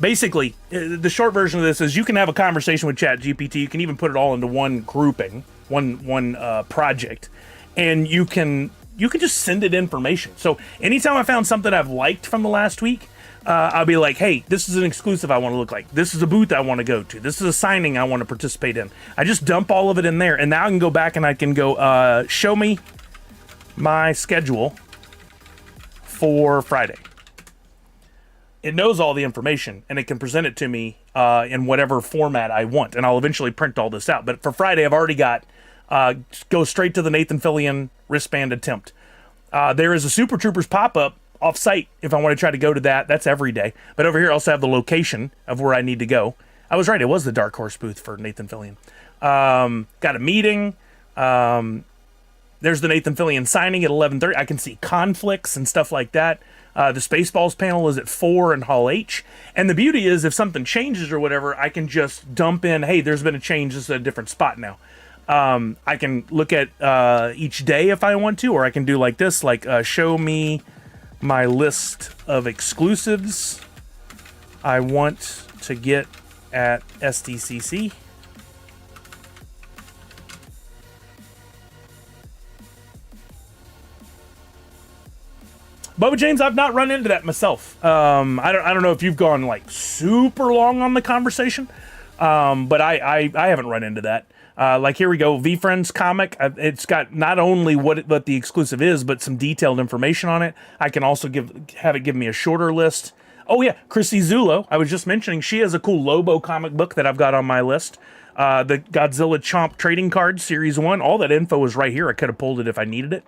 basically, the short version of this is you can have a conversation with ChatGPT. You can even put it all into one grouping, one project, and you can just send it information. So anytime I found something I've liked from the last week, I'll be like, hey, this is an exclusive I want to look like. This is a booth I want to go to. This is a signing I want to participate in. I just dump all of it in there, and now I can go back and I can go, show me my schedule for Friday. it knows all the information and it can present it to me in whatever format I want. And I'll eventually print all this out. But for Friday, I've already got go straight to the Nathan Fillion wristband attempt. There is a Super Troopers pop-up off-site if I want to try to go to that. That's every day. But over here, I also have the location of where I need to go. I was right. It was the Dark Horse booth for Nathan Fillion. Got a meeting. There's the Nathan Fillion signing at 11:30. I can see conflicts and stuff like that. The Spaceballs panel is at 4 in Hall H. And the beauty is, if something changes or whatever, I can just dump in, hey, there's been a change. This is a different spot now. I can look at each day if I want to, or I can do like this, like show me my list of exclusives I want to get at SDCC. Bubba James, I've not run into that myself. I don't know if you've gone like super long on the conversation, but I haven't run into that. Like here we go, V-Friends comic. It's got not only what the exclusive is, but some detailed information on it. I can also have it give me a shorter list. Oh yeah, Chrissy Zulo. I was just mentioning she has a cool Lobo comic book that I've got on my list. The Godzilla Chomp trading cards, Series 1. All that info is right here. I could have pulled it if I needed it.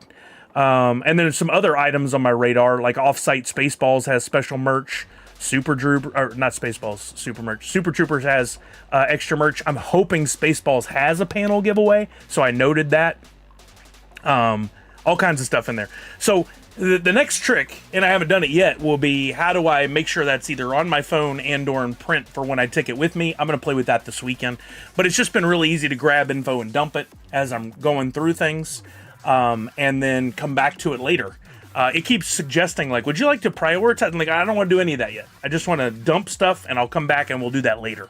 And then there's some other items on my radar, like Offsite Spaceballs has special merch. Super Trooper, or not Spaceballs, Super merch. Super Troopers has extra merch. I'm hoping Spaceballs has a panel giveaway, so I noted that. All kinds of stuff in there. So the next trick, and I haven't done it yet, will be how do I make sure that's either on my phone and or in print for when I take it with me. I'm going to play with that this weekend. But it's just been really easy to grab info and dump it as I'm going through things, and then come back to it later. It keeps suggesting, like, would you like to prioritize? I'm like, I don't want to do any of that yet. I just want to dump stuff, and I'll come back and we'll do that later.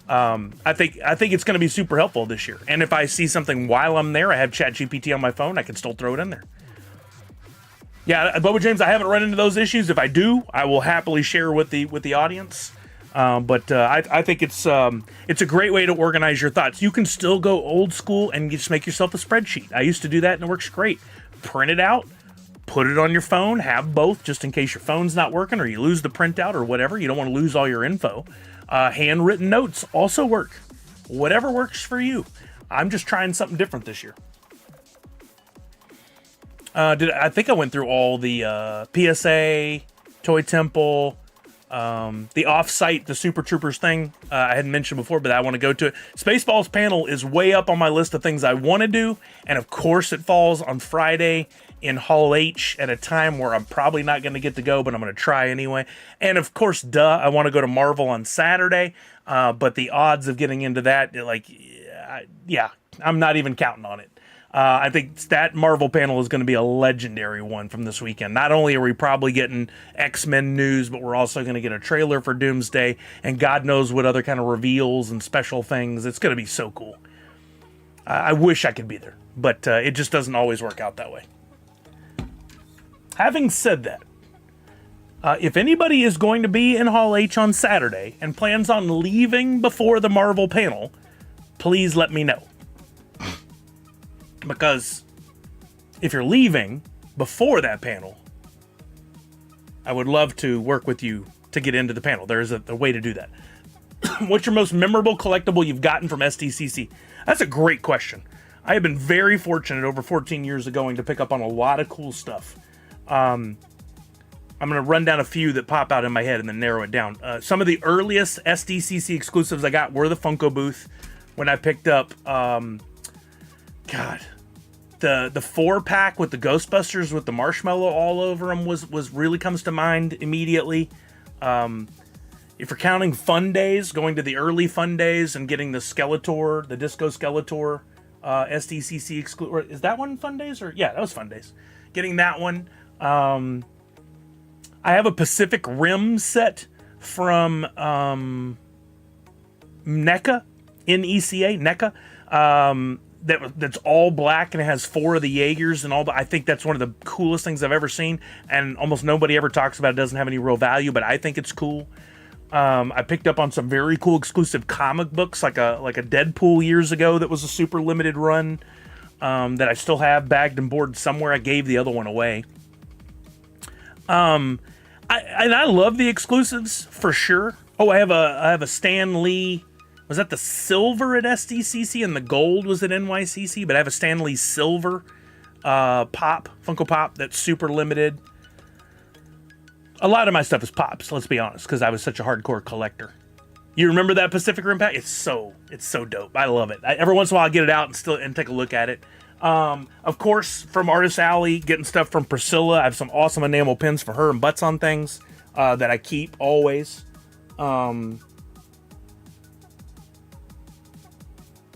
I think it's going to be super helpful this year. And if I see something while I'm there, I have ChatGPT on my phone, I can still throw it in there. Yeah, Bubba James, I haven't run into those issues. If I do, I will happily share with the audience. But I think it's a great way to organize your thoughts. You can still go old school and just make yourself a spreadsheet. I used to do that, and it works great. Print it out. Put it on your phone, have both, just in case your phone's not working or you lose the printout or whatever. You don't want to lose all your info. Handwritten notes also work. Whatever works for you. I'm just trying something different this year. I think I went through all the PSA, Toy Temple, the Offsite, the Super Troopers thing. I hadn't mentioned before, but I want to go to it. Spaceballs panel is way up on my list of things I want to do. And of course it falls on Friday in Hall H at a time where I'm probably not going to get to go, but I'm going to try anyway. And of course, I want to go to Marvel on Saturday, but the odds of getting into that, like, yeah, I'm not even counting on it. I think that Marvel panel is going to be a legendary one from this weekend. Not only are we probably getting X-Men news, but we're also going to get a trailer for Doomsday, and God knows what other kind of reveals and special things. It's going to be so cool. I wish I could be there, but it just doesn't always work out that way. Having said that, if anybody is going to be in Hall H on Saturday and plans on leaving before the Marvel panel, please let me know. Because if you're leaving before that panel, I would love to work with you to get into the panel. There is a way to do that. What's your most memorable collectible you've gotten from SDCC? That's a great question. I have been very fortunate over 14 years of going to pick up on a lot of cool stuff. I'm going to run down a few that pop out in my head and then narrow it down. Some of the earliest SDCC exclusives I got were the Funko booth. When I picked up, the 4-pack with the Ghostbusters with the marshmallow all over them was really comes to mind immediately. If you're counting Fun Days, going to the early Fun Days and getting the Skeletor, the Disco Skeletor, SDCC exclusive. Is that one Fun Days? Or yeah, that was Fun Days. Getting that one. I have a Pacific Rim set from NECA, N-E-C-A, NECA. That's all black and it has 4 of the Jaegers and all. I think that's one of the coolest things I've ever seen, and almost nobody ever talks about it. It doesn't have any real value, but I think it's cool. I picked up on some very cool exclusive comic books, like a Deadpool years ago that was a super limited run, that I still have bagged and boarded somewhere. I gave the other one away. I love the exclusives for sure. Oh, I have a Stan Lee. Was that the silver at SDCC and the gold was at NYCC? But I have a Stan Lee silver Funko Pop that's super limited. A lot of my stuff is Pops, let's be honest, because I was such a hardcore collector. You remember that Pacific Rim pack? It's so dope. I love it. Every once in a while I get it out and take a look at it. Of course, from Artist Alley, getting stuff from Priscilla. I have some awesome enamel pins for her and butts on things that I keep always.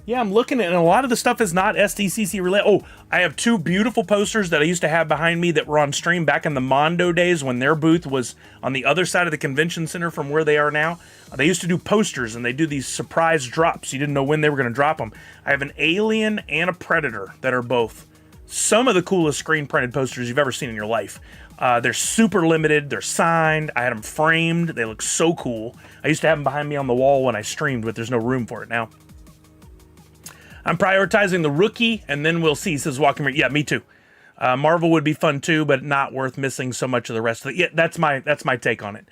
Yeah, I'm looking at, and a lot of the stuff is not SDCC related. Oh, I have two beautiful posters that I used to have behind me that were on stream back in the Mondo days when their booth was on the other side of the convention center from where they are now. They used to do posters, and they do these surprise drops. You didn't know when they were going to drop them. I have an Alien and a Predator that are both some of the coolest screen printed posters you've ever seen in your life. They're super limited. They're signed. I had them framed. They look so cool. I used to have them behind me on the wall when I streamed, but there's no room for it now. I'm prioritizing the Rookie, and then we'll see, says Walking. Yeah, me too. Marvel would be fun too, but not worth missing so much of the rest of it. Yeah, that's my take on it.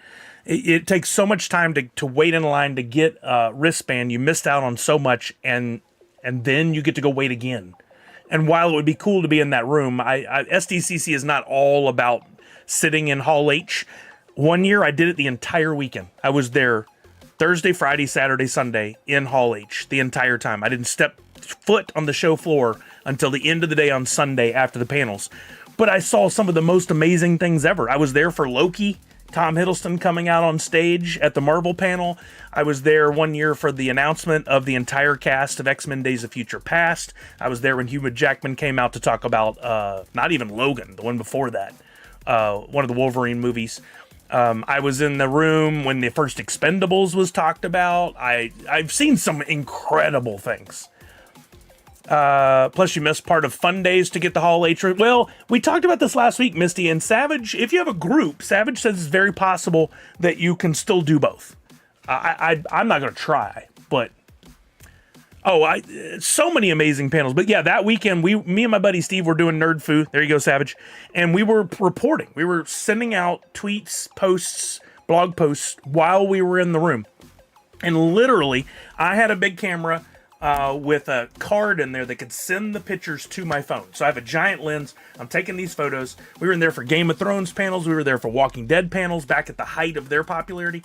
It takes so much time to wait in line to get a wristband. You missed out on so much, and then you get to go wait again. And while it would be cool to be in that room, SDCC is not all about sitting in Hall H. One year I did it the entire weekend. I was there Thursday, Friday, Saturday, Sunday in Hall H the entire time. I didn't step foot on the show floor until the end of the day on Sunday after the panels. But I saw some of the most amazing things ever. I was there for Loki, Tom Hiddleston coming out on stage at the Marvel panel. I was there one year for the announcement of the entire cast of X-Men Days of Future Past. I was there when Hugh Jackman came out to talk about, not even Logan, the one before that, one of the Wolverine movies. I was in the room when the first Expendables was talked about. I've seen some incredible things. Plus you missed part of Fun Days to get the Hall H. Well, we talked about this last week, Misty, and Savage, if you have a group, Savage says it's very possible that you can still do both. I'm not going to try, but so many amazing panels. But yeah, that weekend, me and my buddy Steve were doing Nerd Foo. There you go, Savage. And we were reporting. We were sending out tweets, posts, blog posts while we were in the room. And literally, I had a big camera with a card in there that could send the pictures to my phone. So I have a giant lens. I'm taking these photos. We were in there for Game of Thrones panels. We were there for Walking Dead panels back at the height of their popularity.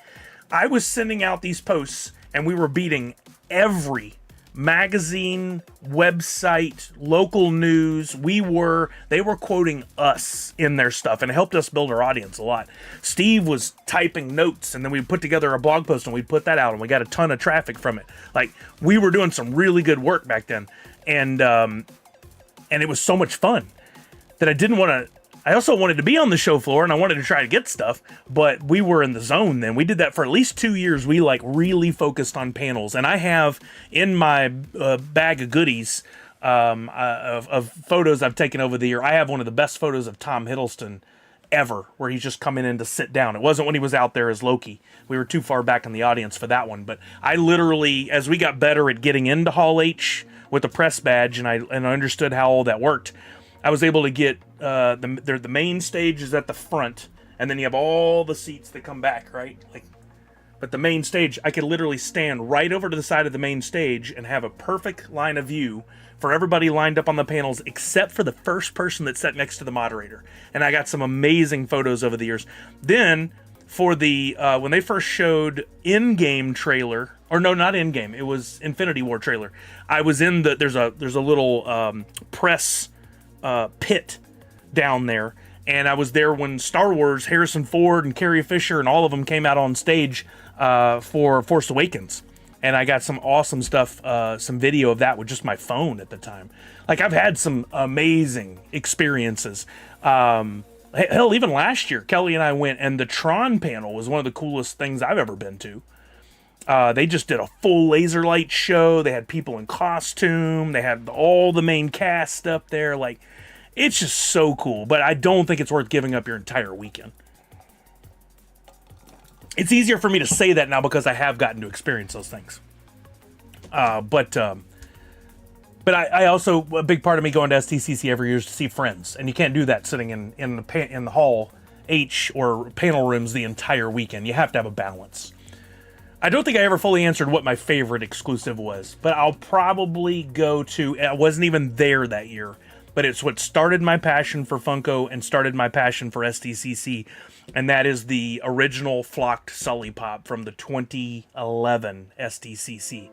I was sending out these posts, and we were beating every magazine, website, local news. They were quoting us in their stuff, and it helped us build our audience a lot. Steve was typing notes, and then we put together a blog post and we put that out, and we got a ton of traffic from it. Like, we were doing some really good work back then, and it was so much fun that I also wanted to be on the show floor, and I wanted to try to get stuff, but we were in the zone then. We did that for at least 2 years. We really focused on panels, and I have in my bag of goodies of photos I've taken over the year. I have one of the best photos of Tom Hiddleston ever, where he's just coming in to sit down. It wasn't when he was out there as Loki. We were too far back in the audience for that one, but I literally, as we got better at getting into Hall H with the press badge, and I understood how all that worked, I was able to get the main stage is at the front, and then you have all the seats that come back, right? But the main stage, I could literally stand right over to the side of the main stage and have a perfect line of view for everybody lined up on the panels, except for the first person that sat next to the moderator. And I got some amazing photos over the years. Then, for the when they first showed in-game trailer, or no, not in-game, it was Infinity War trailer. I was in there's a little press pit down there, and I was there when Star Wars, Harrison Ford and Carrie Fisher and all of them came out on stage for Force Awakens, and I got some awesome stuff, some video of that with just my phone at the time. Like, I've had some amazing experiences. Hell, even last year, Kelly and I went, and the Tron panel was one of the coolest things I've ever been to. They just did a full laser light show. They had people in costume. They had all the main cast up there. Like, it's just so cool. But I don't think it's worth giving up your entire weekend. It's easier for me to say that now because I have gotten to experience those things. But I also, a big part of me going to STCC every year is to see friends. And you can't do that sitting in the hall H or panel rooms the entire weekend. You have to have a balance. I don't think I ever fully answered what my favorite exclusive was, but I'll probably go to, I wasn't even there that year, but it's what started my passion for Funko and started my passion for SDCC, and that is the original flocked Sully Pop from the 2011 SDCC.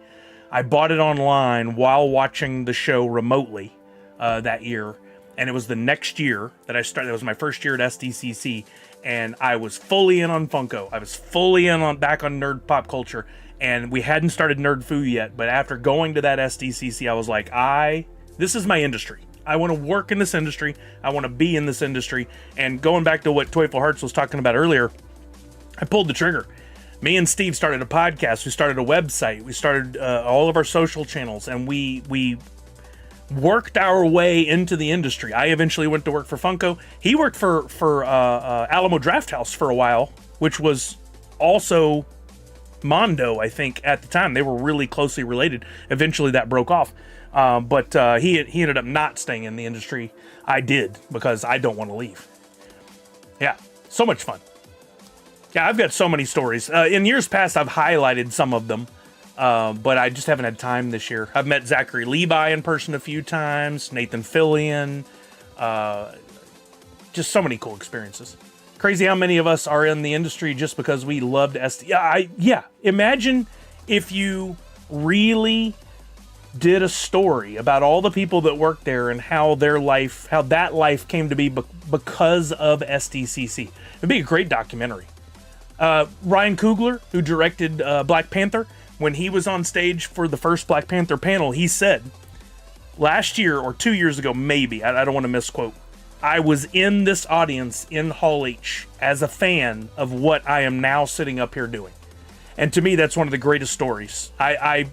I bought it online while watching the show remotely that year, and it was the next year that I started. It was my first year at SDCC, and I was fully in on Funko. I was fully in on back on nerd pop culture, and we hadn't started Nerd Foo yet. But after going to that SDCC, I was like, this is my industry. I want to work in this industry. I want to be in this industry. And going back to what Toyful Hearts was talking about earlier, I pulled the trigger. Me and Steve started a podcast. We started a website. We started all of our social channels, and we worked our way into the industry. I eventually went to work for Funko. He worked for Alamo Drafthouse for a while, which was also Mondo, I think, at the time. They were really closely related. Eventually that broke off. But he ended up not staying in the industry. I did, because I don't want to leave. Yeah, so much fun. Yeah, I've got so many stories. In years past, I've highlighted some of them. But I just haven't had time this year. I've met Zachary Levi in person a few times, Nathan Fillion, just so many cool experiences. Crazy how many of us are in the industry just because we loved SD. Yeah, imagine if you really did a story about all the people that worked there and how that life came to be because of SDCC. It'd be a great documentary. Ryan Coogler, who directed Black Panther, when he was on stage for the first Black Panther panel, he said, last year or 2 years ago, maybe, I don't want to misquote, I was in this audience in Hall H as a fan of what I am now sitting up here doing. And to me, that's one of the greatest stories. I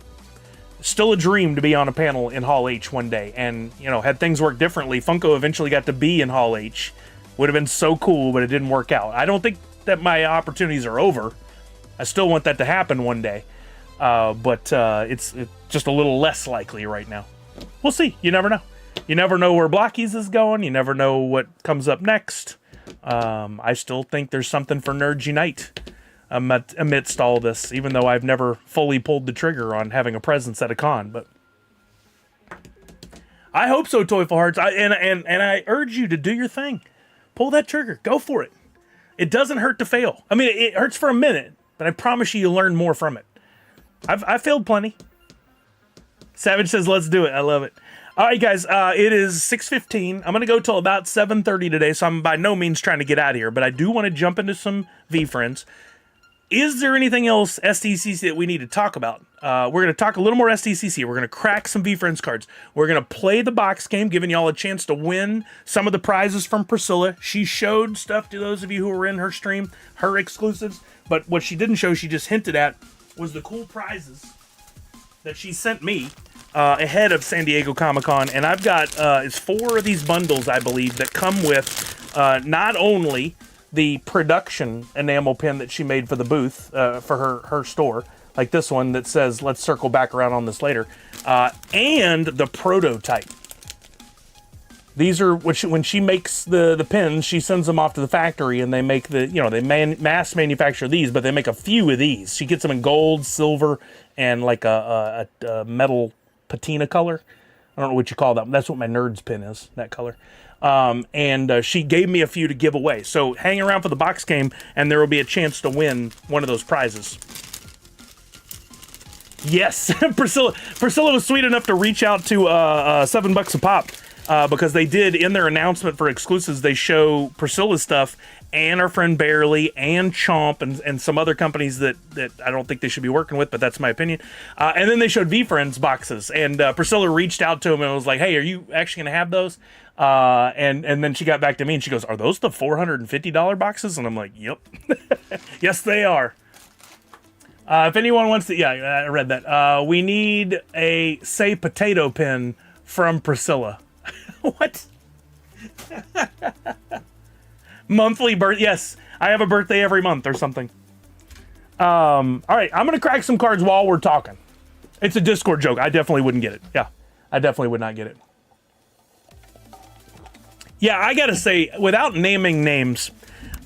still a dream to be on a panel in Hall H one day. And, had things worked differently, Funko eventually got to be in Hall H. Would have been so cool, but it didn't work out. I don't think that my opportunities are over. I still want that to happen one day. But it's just a little less likely right now. We'll see. You never know. You never know where Blockies is going. You never know what comes up next. I still think there's something for Nerds Unite amidst all this, even though I've never fully pulled the trigger on having a presence at a con. But I hope so, Toyful Hearts. And I urge you to do your thing. Pull that trigger. Go for it. It doesn't hurt to fail. I mean, it hurts for a minute, but I promise you'll learn more from it. I've failed plenty. Savage says, let's do it. I love it. All right, guys, it is 6:15. I'm going to go till about 7:30 today, so I'm by no means trying to get out of here, but I do want to jump into some V-Friends. Is there anything else SDCC that we need to talk about? We're going to talk a little more SDCC. We're going to crack some V-Friends cards. We're going to play the box game, giving y'all a chance to win some of the prizes from Priscilla. She showed stuff to those of you who were in her stream, her exclusives, but what she didn't show, she just hinted at, was the cool prizes that she sent me ahead of San Diego Comic-Con. And I've got, it's 4 of these bundles, I believe, that come with not only the production enamel pin that she made for the booth, for her store, like this one that says, let's circle back around on this later, and the prototype. These are when she makes the pins, she sends them off to the factory, and they make they mass manufacture these, but they make a few of these. She gets them in gold, silver, and like a metal patina color. I don't know what you call that. That's what my Nerds pin is, that color. And she gave me a few to give away. So hang around for the box game, and there will be a chance to win one of those prizes. Yes, Priscilla was sweet enough to reach out to $7 a pop. Because they did, in their announcement for exclusives, they show Priscilla's stuff and our friend Barely and Chomp and some other companies that I don't think they should be working with, but that's my opinion. And then they showed V-Friends boxes, and Priscilla reached out to him and was like, hey, are you actually going to have those? And then she got back to me and she goes, are those the $450 boxes? And I'm like, yep. Yes, they are. If anyone wants to, yeah, I read that. We need a Say Potato pin from Priscilla. What? Monthly birth? Yes, I have a birthday every month or something. All right, I'm gonna crack some cards while we're talking. It's a Discord joke. I definitely wouldn't get it. Yeah, I definitely would not get it. Yeah, I gotta say, without naming names,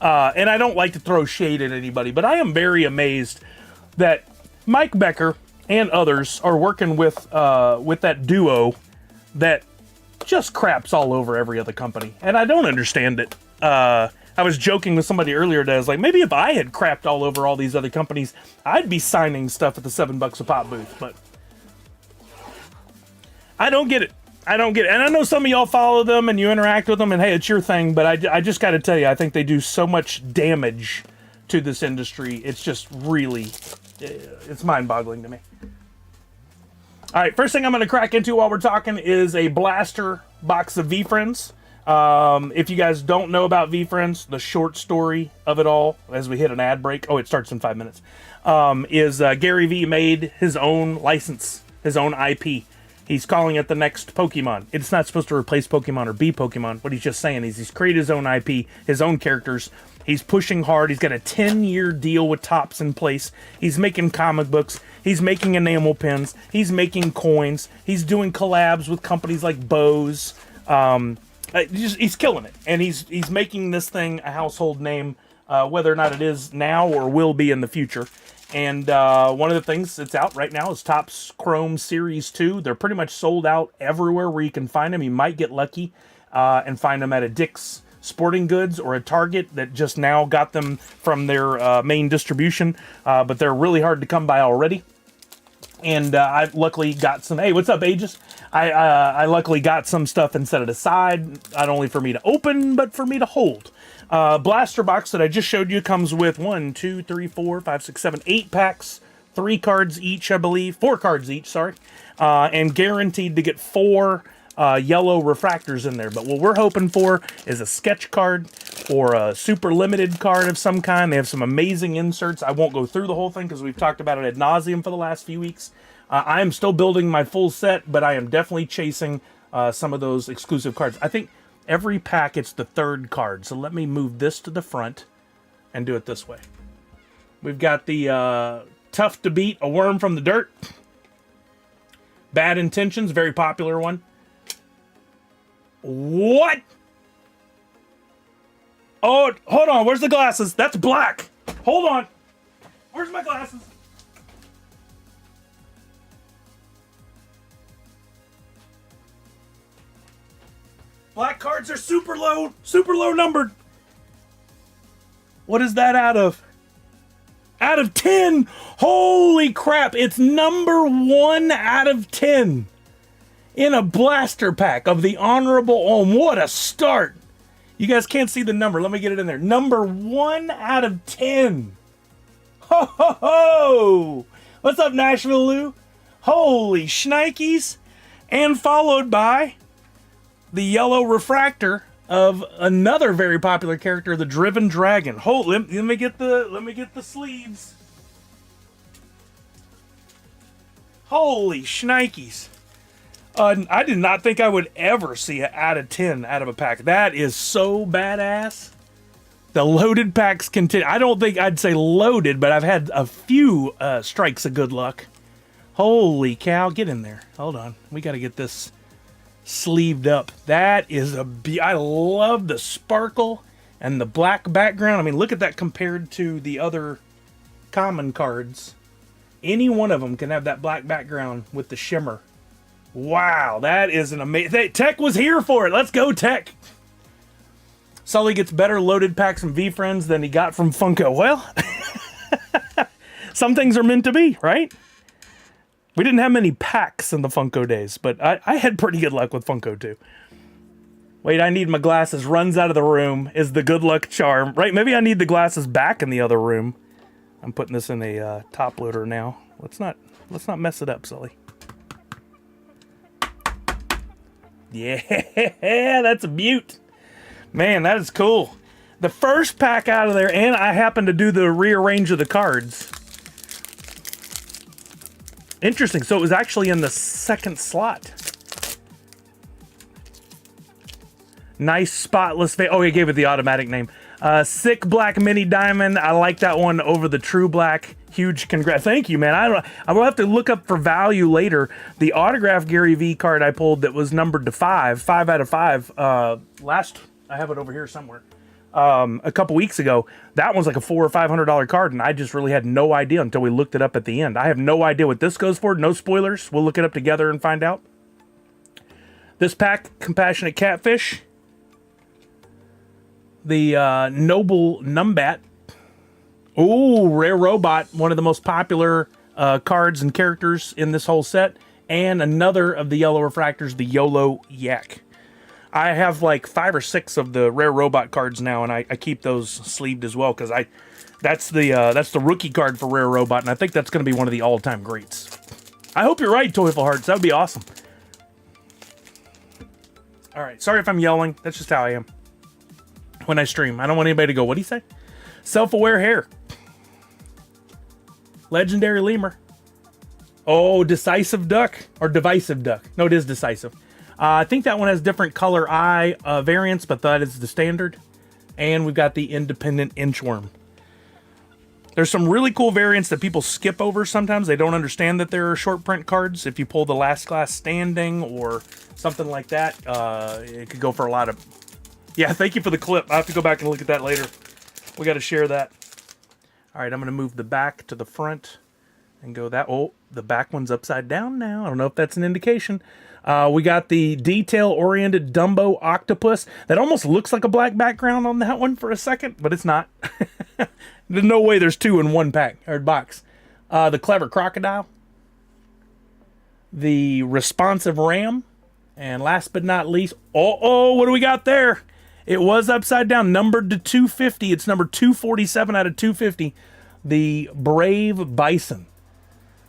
And I don't like to throw shade at anybody, but I am very amazed that Mike Becker and others are working with that duo that just craps all over every other company. And I don't understand it. I was joking with somebody earlier today. I was like, maybe if I had crapped all over all these other companies, I'd be signing stuff at the $7 a pop booth. But I don't get it. I don't get it. And I know some of y'all follow them and you interact with them, and hey, it's your thing. But I just got to tell you, I think they do so much damage to this industry. It's just really, it's mind-boggling to me. All right, first thing I'm going to crack into while we're talking is a blaster box of VeeFriends. If you guys don't know about VeeFriends, the short story of it all, as we hit an ad break, it starts in 5 minutes, is Gary Vee made his own license, his own IP. He's calling it the next Pokemon. It's not supposed to replace Pokemon or be Pokemon. What he's just saying is he's created his own IP, his own characters. He's pushing hard. He's got a 10-year deal with Topps in place. He's making comic books. He's making enamel pins. He's making coins. He's doing collabs with companies like Bose. He's killing it. And he's making this thing a household name, whether or not it is now or will be in the future. And one of the things that's out right now is Topps Chrome Series 2. They're pretty much sold out everywhere where you can find them. You might get lucky and find them at a Dick's Sporting Goods or a Target that just now got them from their main distribution. But they're really hard to come by already. And I've luckily got some... Hey, what's up, Aegis? I luckily got some stuff and set it aside, not only for me to open, but for me to hold. Blaster box that I just showed you comes with 1, 2, 3, 4, 5, 6, 7, 8 packs, 3 cards each, I believe, 4 cards each, sorry, and guaranteed to get 4 yellow refractors in there. But what we're hoping for is a sketch card or a super limited card of some kind. They have some amazing inserts. I won't go through the whole thing because we've talked about it ad nauseum for the last few weeks. I am still building my full set, but I am definitely chasing some of those exclusive cards. I think every pack, it's the 3rd card. So let me move this to the front and do it this way. We've got the Tough to Beat, A Worm from the Dirt. Bad Intentions, very popular one. What? Oh, hold on. Where's the glasses? That's black. Hold on. Where's my glasses? Black cards are super low numbered. What is that out of? Out of 10. Holy crap. It's number 1 out of 10 in a blaster pack of the Honorable Ohm. What a start. You guys can't see the number. Let me get it in there. Number 1 out of 10. Ho, ho, ho. What's up, Nashville Lou? Holy shnikes. And followed by the yellow refractor of another very popular character, the Driven Dragon. Hold, let me get the sleeves. Holy shnikes. I did not think I would ever see an out of 10 out of a pack. That is so badass. The loaded packs continue. I don't think I'd say loaded, but I've had a few strikes of good luck. Holy cow, get in there. Hold on. We got to get this sleeved up. That is I love the sparkle and the black background. I mean, look at that compared to the other common cards. Any one of them can have that black background with the shimmer. Wow, that is an amazing... Tech was here for it. Let's go, Tech. Sully gets better loaded packs from VeeFriends than he got from Funko. Well, some things are meant to be, right? We didn't have many packs in the Funko days, but I had pretty good luck with Funko too. Wait, I need my glasses. Runs out of the room is the good luck charm. Right, maybe I need the glasses back in the other room. I'm putting this in a top loader now. Let's not mess it up, Sully. Yeah, that's a beaut. Man, that is cool. The first pack out of there, and I happen to do the rearrange of the cards. Interesting. So it was actually in the second slot. Nice spotless face. Oh, he gave it the automatic name. Sick Black Mini Diamond. I like that one over the True Black. Huge congrats. Thank you, man. I will have to look up for value later. The autographed Gary Vee card I pulled that was numbered to 5 out of 5. I have it over here somewhere. a couple weeks ago. That one's like a $400 or $500 card, and I just really had no idea until we looked it up at the end. I have no idea what this goes for. No spoilers. We'll look it up together and find out. This pack, Compassionate Catfish. The Noble Numbat. Ooh, Rare Robot, one of the most popular cards and characters in this whole set. And another of the yellow refractors, the YOLO Yak. I have like 5 or 6 of the Rare Robot cards now, and I keep those sleeved as well, because that's the rookie card for Rare Robot, and I think that's going to be one of the all-time greats. I hope you're right, Toyful Hearts. That would be awesome. All right, sorry if I'm yelling. That's just how I am when I stream. I don't want anybody to go, what do you say? Self-Aware Hair. Legendary Lemur. Oh, Decisive Duck. Or Divisive Duck. No, it is Decisive. I think that one has different color eye variants, but that is the standard. And we've got the Independent Inchworm. There's some really cool variants that people skip over sometimes. They don't understand that there are short print cards. If you pull the Last Class Standing or something like that, it could go for a lot of... Yeah, thank you for the clip. I have to go back and look at that later. We got to share that. All right, I'm going to move the back to the front and go that... Oh, the back one's upside down now. I don't know if that's an indication. We got the detail-oriented Dumbo Octopus. That almost looks like a black background on that one for a second, but it's not. There's no way there's 2 in one pack or box. The Clever Crocodile. The Responsive Ram. And last but not least... Oh, what do we got there? It was upside down, numbered to 250. It's number 247 out of 250. The Brave Bison.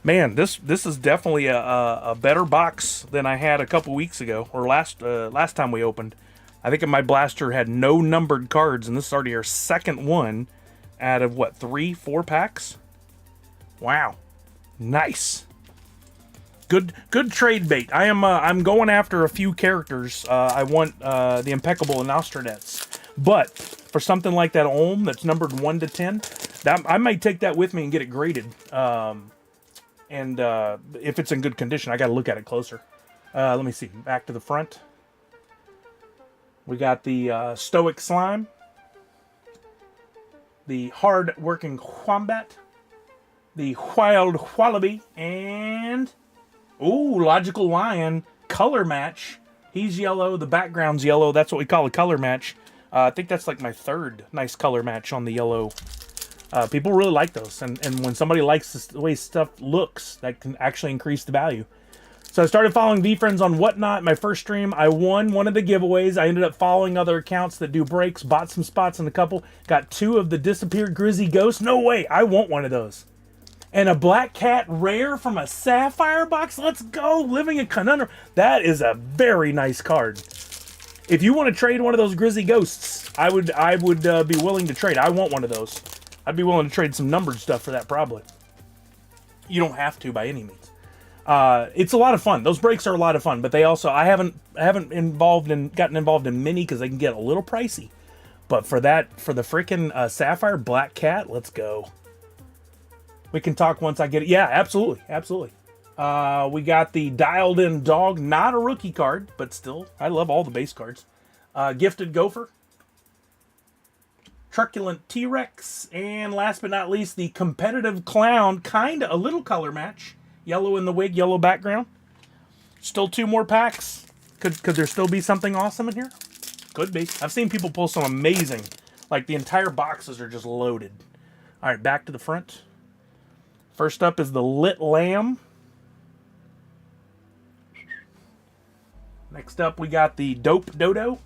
Man, this is definitely a better box than I had a couple weeks ago, or last time we opened. I think my blaster had no numbered cards, and this is already our second one out of, what, 3, 4 packs? Wow. Nice. Good trade bait. I'm going after a few characters. I want the Impeccable and Nostradets. But for something like that Olm that's numbered 1 to 10, that I might take that with me and get it graded. And if it's in good condition, I got to look at it closer. Let me see. Back to the front. We got the Stoic Slime. The Hard Working Wombat. The Wild Wallaby. And... Ooh, Logical Lion. Color match. He's yellow. The background's yellow. That's what we call a color match. I think that's like my 3rd nice color match on the yellow. People really like those. And when somebody likes the way stuff looks, that can actually increase the value. So I started following VeeFriends on Whatnot. My first stream, I won one of the giveaways. I ended up following other accounts that do breaks. Bought some spots in a couple. Got 2 of the Disappeared Grizzy Ghosts. No way. I want one of those. And a Black Cat Rare from a Sapphire box. Let's go. Living a Conundrum. That is a very nice card. If you want to trade one of those Grizzy Ghosts, I would be willing to trade. I want one of those. I'd be willing to trade some numbered stuff for that, probably. You don't have to by any means. It's a lot of fun. Those breaks are a lot of fun, but they also I haven't gotten involved in many because they can get a little pricey. But for the freaking Sapphire Black Cat, let's go. We can talk once I get it. Yeah, absolutely. We got the Dialed In Dog, not a rookie card, but still, I love all the base cards. Gifted Gopher. Truculent T-Rex. And last but not least, the Competitive Clown, kinda a little color match. Yellow in the wig, yellow background. Still 2 more packs. Could there still be something awesome in here? Could be. I've seen people pull some amazing, like the entire boxes are just loaded. All right, back to the front. First up is the Lit Lamb. Next up, we got the Dope Dodo.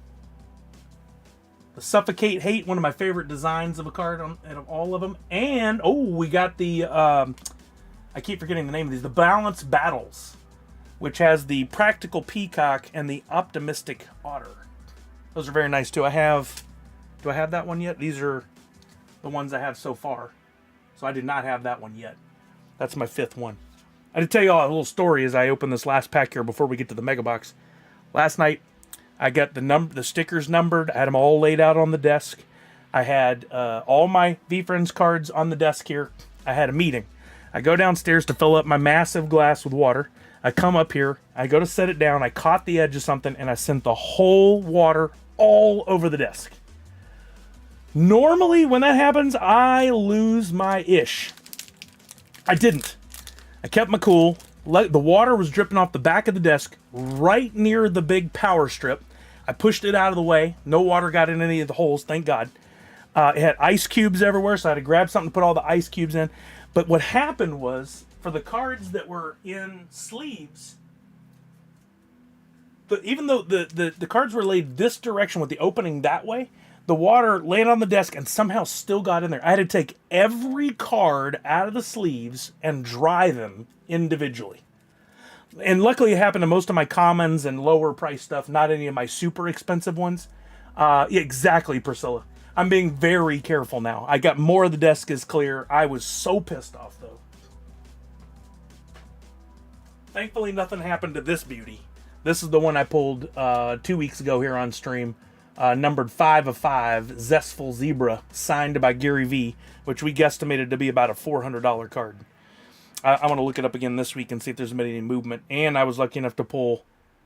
The Suffocate Hate, one of my favorite designs of a card out of all of them. And, we got the, I keep forgetting the name of these, the Balance Battles, which has the Practical Peacock and the Optimistic Otter. Those are very nice, too. Do I have that one yet? These are the ones I have so far. So I did not have that one yet. That's my 5th one. I had to tell you all a little story as I open this last pack here before we get to the Mega Box. Last night, I got the stickers numbered. I had them all laid out on the desk. I had all my VeeFriends cards on the desk here. I had a meeting. I go downstairs to fill up my massive glass with water. I come up here. I go to set it down. I caught the edge of something, and I sent the whole water all over the desk. Normally, when that happens, I lose my ish. I didn't. I kept my cool. The water was dripping off the back of the desk right near the big power strip. I pushed it out of the way. No water got in any of the holes, thank God. It had ice cubes everywhere, so I had to grab something to put all the ice cubes in. But what happened was, for the cards that were in sleeves, even though the cards were laid this direction with the opening that way, the water landed on the desk and somehow still got in there. I had to take every card out of the sleeves and dry them individually. And luckily it happened to most of my commons and lower price stuff, not any of my super expensive ones. Exactly, Priscilla. I'm being very careful now. I got more of the desk is clear. I was so pissed off, though. Thankfully, nothing happened to this beauty. This is the one I pulled 2 weeks ago here on stream. Numbered 5 of 5, Zestful Zebra, signed by Gary V, which we guesstimated to be about a $400 card. I want to look it up again this week and see if there's been any movement. And I was lucky enough to pull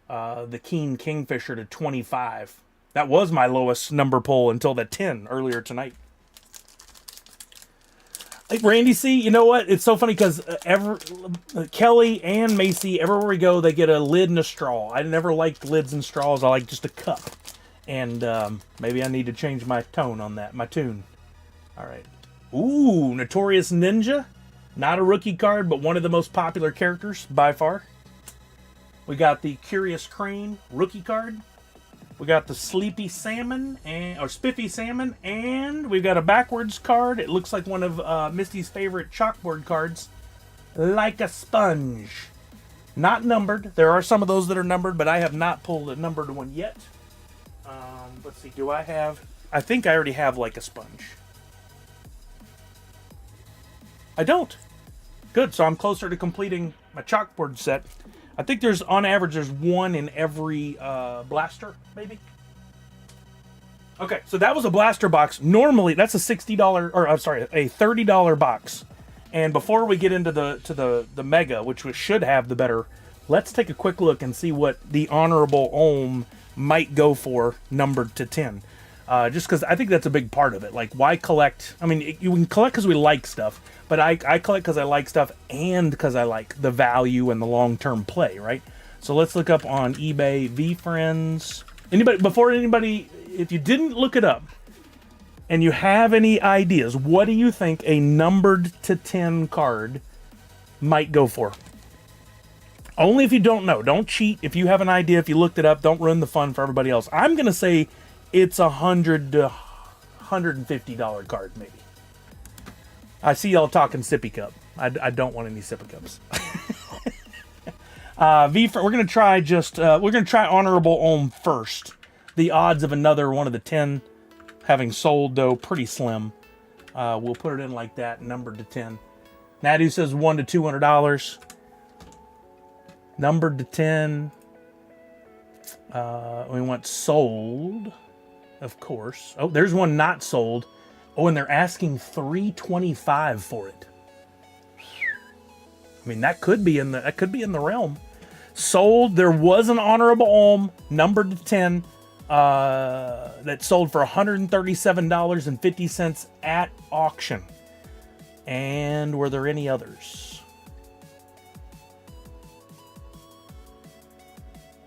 the Keen Kingfisher to 25. That was my lowest number pull until the 10 earlier tonight. Like Randy C, you know what? It's so funny because Kelly and Macy, everywhere we go, they get a lid and a straw. I never liked lids and straws. I like just a cup. And maybe I need to change my tone on that, my tune. All right. Ooh, Notorious Ninja. Not a rookie card, but one of the most popular characters by far. We got the Curious Crane rookie card. We got the Sleepy Salmon, or Spiffy Salmon, and we've got a backwards card. It looks like one of Misty's favorite chalkboard cards. Like a Sponge. Not numbered. There are some of those that are numbered, but I have not pulled a numbered one yet. Let's see, do I have... I think I already have Like a Sponge. I don't. Good, so I'm closer to completing my chalkboard set. I think there's, on average, there's one in every blaster, maybe. Okay, so that was a blaster box. Normally, that's a $60, or I'm sorry, a $30 box. And before we get into the Mega, which we should have the better, let's take a quick look and see what the Honorable Ohm might go for, numbered to 10. Just because I think that's a big part of it. Like, why collect? I mean, you can collect because we like stuff, but I collect because I like stuff and because I like the value and the long-term play, right? So let's look up on eBay, VFriends. Anybody, if you didn't look it up and you have any ideas, what do you think a numbered to 10 card might go for? Only if you don't know. Don't cheat. If you have an idea, if you looked it up, don't ruin the fun for everybody else. I'm going to say it's $100 to $150 card, maybe. I see y'all talking sippy cup. I don't want any sippy cups. We're gonna try Honorable Ohm first. The odds of another one of the 10 having sold, though, pretty slim. We'll put it in like that, numbered to 10. Nadu says $100 to $200. Numbered to 10. We want sold, of course. Oh, there's one not sold. Oh, and they're asking $325 for it. I mean, that could be in the realm. Sold. There was an Honorable Ohm numbered to 10 that sold for $137.50 at auction. And were there any others?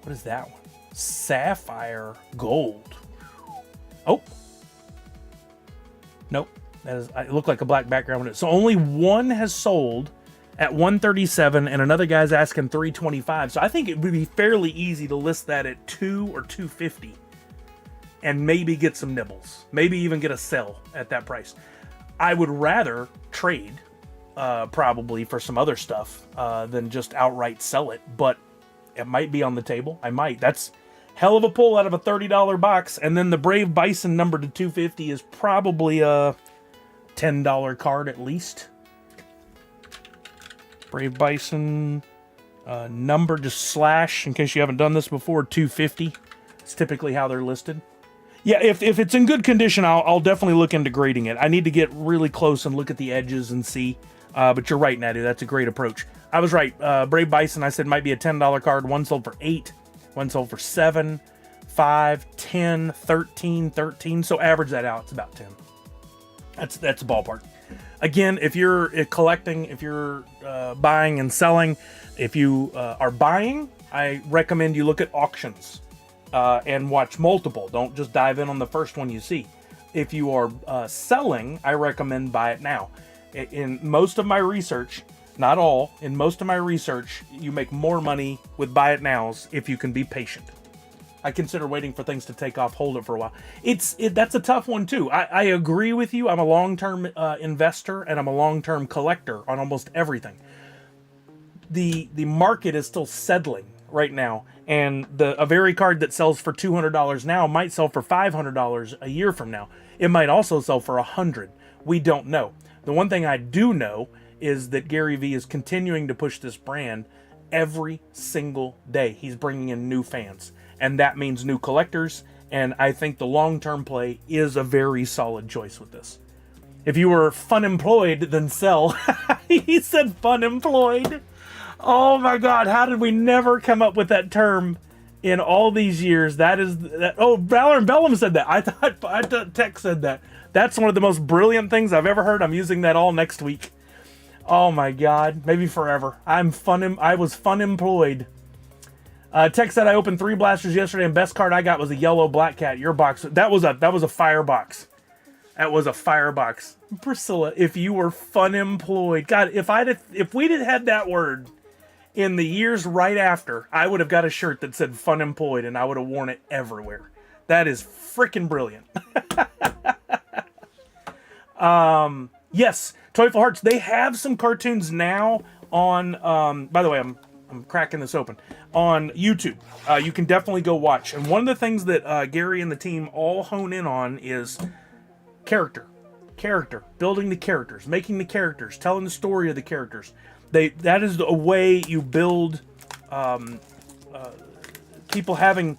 What is that one? Sapphire Gold. Oh. Nope. It looked like a black background. So only one has sold at $137 and another guy's asking $325. So I think it would be fairly easy to list that at $200 or $250 and maybe get some nibbles. Maybe even get a sell at that price. I would rather trade probably for some other stuff than just outright sell it, but it might be on the table. I might. That's hell of a pull out of a $30 box. And then the Brave Bison numbered to $250 is probably a $10 card at least. Brave Bison numbered to slash, in case you haven't done this before, $250. It's typically how they're listed. Yeah, if it's in good condition, I'll definitely look into grading it. I need to get really close and look at the edges and see. But you're right, Nadu. That's a great approach. I was right. Brave Bison, I said, might be a $10 card. One sold for $8. One sold for $7, $5, $10, $13. So average that out. It's about $10. That's a ballpark. Again, if you're collecting, if you're buying and selling, if you are buying, I recommend you look at auctions and watch multiple. Don't just dive in on the first one you see. If you are selling, I recommend buy it now. In most of my research, not all, in most of my research, you make more money with buy it nows if you can be patient. I consider waiting for things to take off, hold it for a while. That's a tough one too. I agree with you. I'm a long-term investor and I'm a long-term collector on almost everything. The market is still settling right now, and a very card that sells for $200 now might sell for $500 a year from now. It might also sell for $100. We don't know. The one thing I do know is that Gary Vee is continuing to push this brand every single day. He's bringing in new fans, and that means new collectors, and I think the long-term play is a very solid choice with this. If you were fun employed, then sell. He said fun employed. Oh my God, how did we never come up with that term in all these years? Oh, Valor and Bellum said that. I thought Tech said that. That's one of the most brilliant things I've ever heard. I'm using that all next week. Oh my God, maybe forever. I was fun employed. Tech said I opened 3 blasters yesterday, and best card I got was a yellow Black Cat. Your box, that was a firebox. That was a firebox. Priscilla, if you were fun employed, God, if we'd had that word in the years right after, I would have got a shirt that said fun employed, and I would have worn it everywhere. That is freaking brilliant. Yes, Toyful Hearts, they have some cartoons now on, by the way, I'm cracking this open, on YouTube. You can definitely go watch. And one of the things that Gary and the team all hone in on is character, building the characters, making the characters, telling the story of the characters. That is a way you build people having,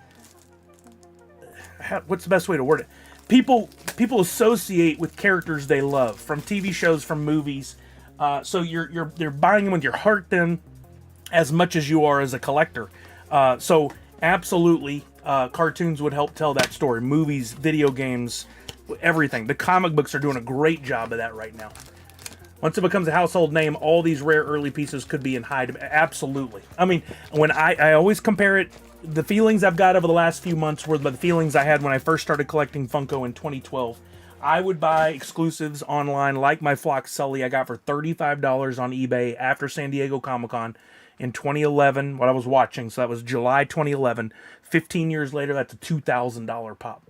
what's the best way to word it? People associate with characters they love from TV shows, from movies. So you're buying them with your heart then, as much as you are as a collector. So absolutely, cartoons would help tell that story. Movies, video games, everything. The comic books are doing a great job of that right now. Once it becomes a household name, all these rare early pieces could be in high demand. Absolutely. I mean, when I always compare it, the feelings I've got over the last few months were the feelings I had when I first started collecting Funko in 2012. I would buy exclusives online, like my Flock Sully I got for $35 on eBay after San Diego Comic-Con in 2011, what I was watching. So that was July 2011. 15 years later, that's a $2,000 pop.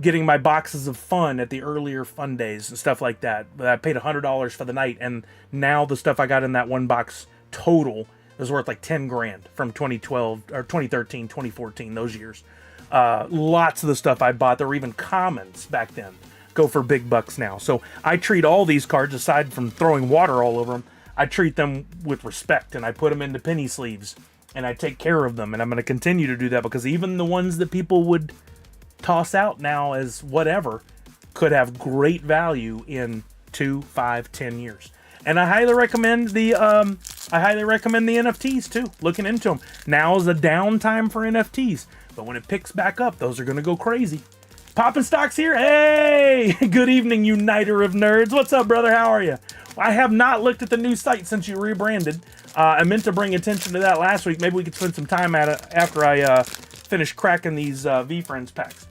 Getting my boxes of Fun at the earlier Fun days and stuff like that. But I paid $100 for the night, and now the stuff I got in that one box total is worth like 10 grand from 2012 or 2013, 2014, those years. Lots of the stuff I bought, there were even commons back then, go for big bucks now. So I treat all these cards, aside from throwing water all over them, I treat them with respect, and I put them into penny sleeves, and I take care of them, and I'm going to continue to do that, because even the ones that people would toss out now as whatever could have great value in 2, 5, 10 years. And I highly recommend the NFTs too. Looking into them. Now is a downtime for NFTs, but when it picks back up, those are going to go crazy. Poppin' Stocks here. Hey, good evening, uniter of nerds. What's up, brother? How are you? I have not looked at the new site since you rebranded. I meant to bring attention to that last week. Maybe we could spend some time at it after I finish cracking these VeeFriends packs.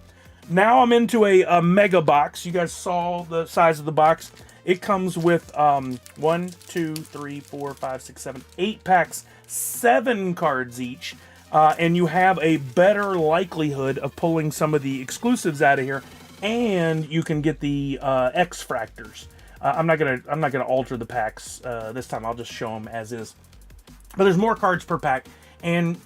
Now I'm into a mega box. You guys saw the size of the box. It comes with 1, 2, 3, 4, 5, 6, 7, 8 packs, 7 cards each. And you have a better likelihood of pulling some of the exclusives out of here, and you can get the X Fractors. I'm not gonna alter the packs this time. I'll just show them as is. But there's more cards per pack, and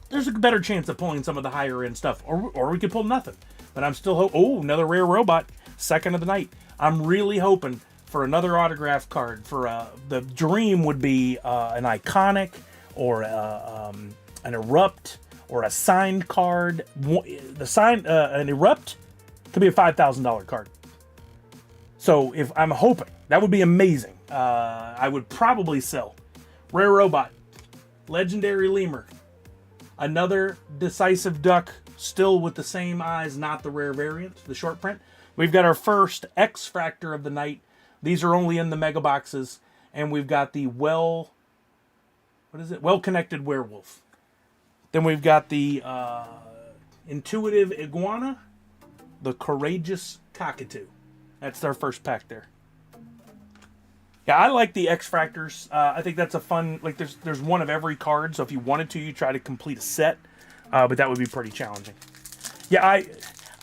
there's a better chance of pulling some of the higher end stuff, or we could pull nothing. But I'm still another rare robot, second of the night. I'm really hoping for another autograph card. For the dream would be an iconic, or an erupt, or a signed card. An erupt could be a $5,000 card. So if I'm hoping, that would be amazing. I would probably sell rare robot, legendary lemur, another decisive duck, still with the same eyes, not the rare variant, the short print. We've got our first X-Fractor of the night. These are only in the mega boxes. And we've got the Well-Connected Werewolf. Then we've got the Intuitive Iguana, the Courageous Cockatoo. That's our first pack there. Yeah, I like the X-Fractors. I think that's a fun, like there's one of every card, so if you wanted to, you try to complete a set, but that would be pretty challenging. Yeah,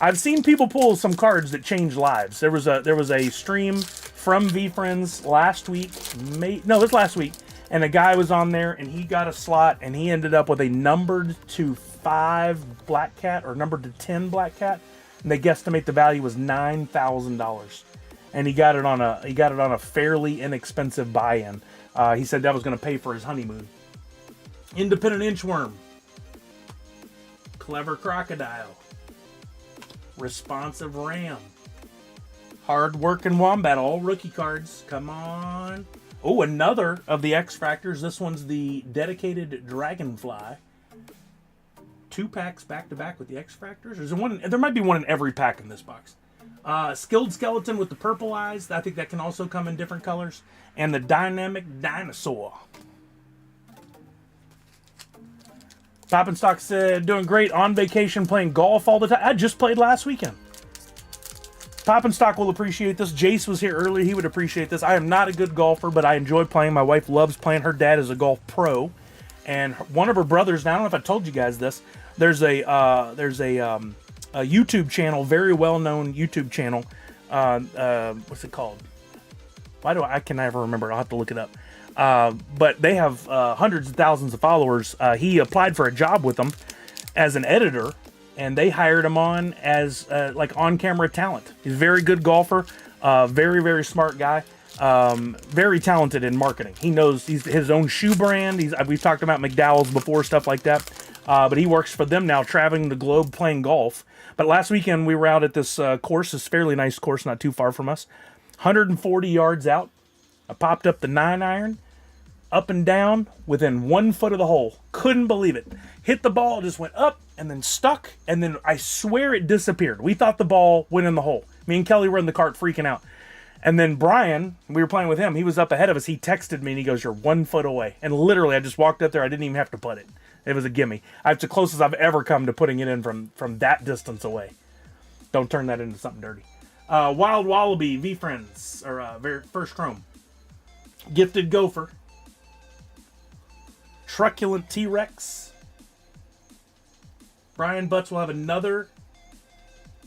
I've seen people pull some cards that change lives. There was a stream from VFriends last week, it was last week, and a guy was on there and he got a slot and he ended up with a numbered to 5 Black Cat or numbered to 10 Black Cat, and they guesstimate the value was $9,000. And he got it on a fairly inexpensive buy-in. He said that was going to pay for his honeymoon. Independent Inchworm, Clever Crocodile, Responsive Ram, Hard-Working Wombat, all rookie cards. Come on. Oh, another of the X-Fractors. This one's the Dedicated Dragonfly. 2 packs back-to-back with the X-Fractors. There might be one in every pack in this box. Skilled Skeleton with the purple eyes. I think that can also come in different colors. And the Dynamic Dinosaur. Poppin' Stock said, doing great, on vacation, playing golf all the time. I just played last weekend. Poppin' Stock will appreciate this. Jace was here earlier. He would appreciate this. I am not a good golfer, but I enjoy playing. My wife loves playing. Her dad is a golf pro. And one of her brothers, now I don't know if I told you guys this, there's a YouTube channel, very well-known YouTube channel. What's it called? I can never remember. I'll have to look it up. But they have hundreds of thousands of followers. He applied for a job with them as an editor, and they hired him on as like on-camera talent. He's a very good golfer, very, very smart guy, very talented in marketing. He knows his own shoe brand. We've talked about McDowell's before, stuff like that. But he works for them now, traveling the globe playing golf. But last weekend we were out at this course, this fairly nice course, not too far from us. 140 yards out. I popped up the 9-iron, up and down, within 1 foot of the hole. Couldn't believe it. Hit the ball, just went up, and then stuck, and then I swear it disappeared. We thought the ball went in the hole. Me and Kelly were in the cart freaking out. And then Brian, we were playing with him, he was up ahead of us. He texted me, and he goes, "You're 1 foot away." And literally, I just walked up there. I didn't even have to putt it. It was a gimme. It's the closest I've ever come to putting it in from that distance away. Don't turn that into something dirty. Wild Wallaby, VFriends, or First Chrome. Gifted Gopher. Truculent T-Rex. Brian Butts will have another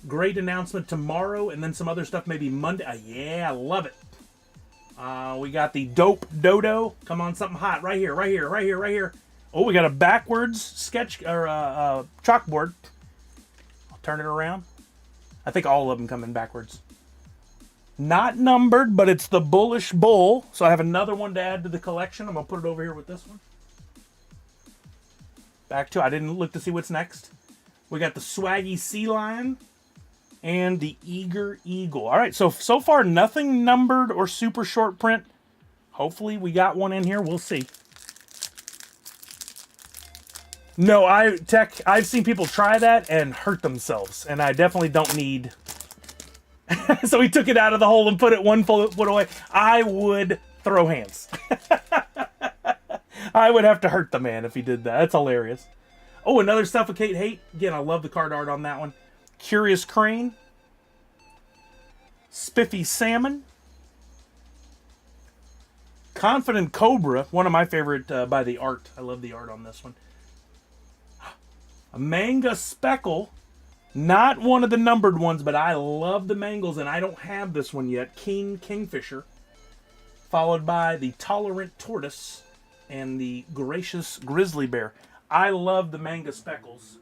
great announcement tomorrow, and then some other stuff maybe Monday. Yeah, I love it. We got the Dope Dodo. Come on, something hot right here, right here, right here, right here. Oh, we got a backwards sketch or chalkboard. I'll turn it around. I think all of them come in backwards. Not numbered, but it's the Bullish Bull. So I have another one to add to the collection. I'm going to put it over here with this one. I didn't look to see what's next. We got the Swaggy Sea Lion and the Eager Eagle. All right, so far nothing numbered or super short print. Hopefully we got one in here. We'll see. No, I've seen people try that and hurt themselves, and I definitely don't need. So he took it out of the hole and put it 1 foot away. I would throw hands. I would have to hurt the man if he did that. That's hilarious. Oh, another Suffocate Hate. Again, I love the card art on that one. Curious Crane. Spiffy Salmon. Confident Cobra. One of my favorite by the art. I love the art on this one. A Manga Speckle. Not one of the numbered ones, but I love the Mangles, and I don't have this one yet. Kingfisher. Followed by the Tolerant Tortoise and the Gracious Grizzly Bear. I love the Manga Speckles.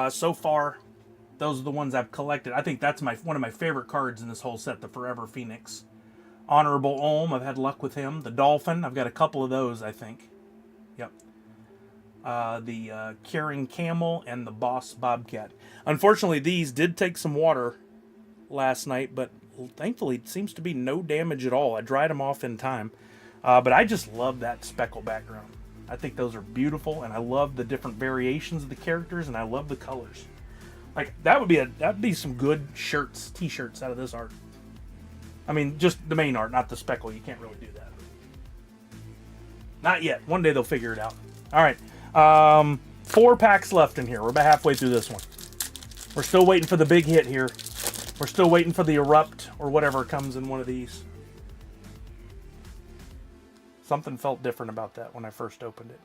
So far, those are the ones I've collected. I think that's one of my favorite cards in this whole set, the Forever Phoenix. Honorable Olm, I've had luck with him. The Dolphin, I've got a couple of those, I think. Yep. The Caring Camel and the Boss Bobcat. Unfortunately, these did take some water last night, but thankfully it seems to be no damage at all. I dried them off in time. But I just love that speckle background. I think those are beautiful, and I love the different variations of the characters, and I love the colors. Like that'd be some good shirts, t-shirts out of this art. I mean, just the main art, not the speckle. You can't really do that. Not yet. One day they'll figure it out. All right. 4 packs left in here. We're about halfway through this one. We're still waiting for the big hit here. We're still waiting for the Erupt or whatever comes in one of these. Something felt different about that when I first opened it.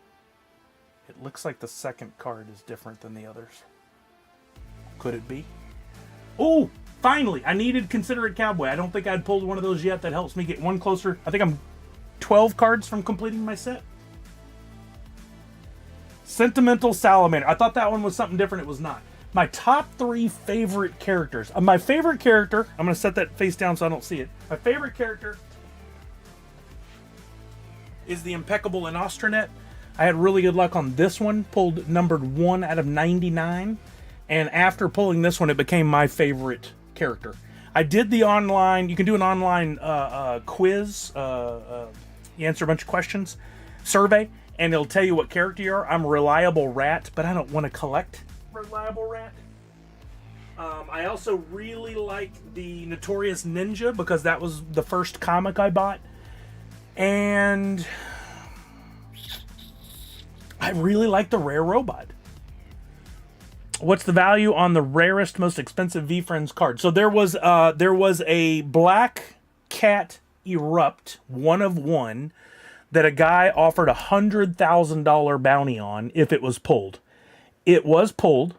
It looks like the second card is different than the others. Could it be? Oh, finally! I needed Considerate Cowboy. I don't think I'd pulled one of those yet. That helps me get one closer. I think I'm 12 cards from completing my set. Sentimental Salamander. I thought that one was something different. It was not. My top 3 favorite characters. My favorite character, I'm going to set that face down so I don't see it. My favorite character is the Impeccable Inostranet. I had really good luck on this one. Pulled numbered 1 out of 99. And after pulling this one, it became my favorite character. I did the online, you can do an online quiz. You answer a bunch of questions, survey, and it'll tell you what character you are. I'm Reliable Rat, but I don't want to collect Reliable Rat. I also really like the Notorious Ninja because that was the first comic I bought. And I really like the Rare Robot. What's the value on the rarest, most expensive VFriends card? So there was a Black Cat Erupt, 1 of 1, that a guy offered a $100,000 bounty on if it was pulled. It was pulled.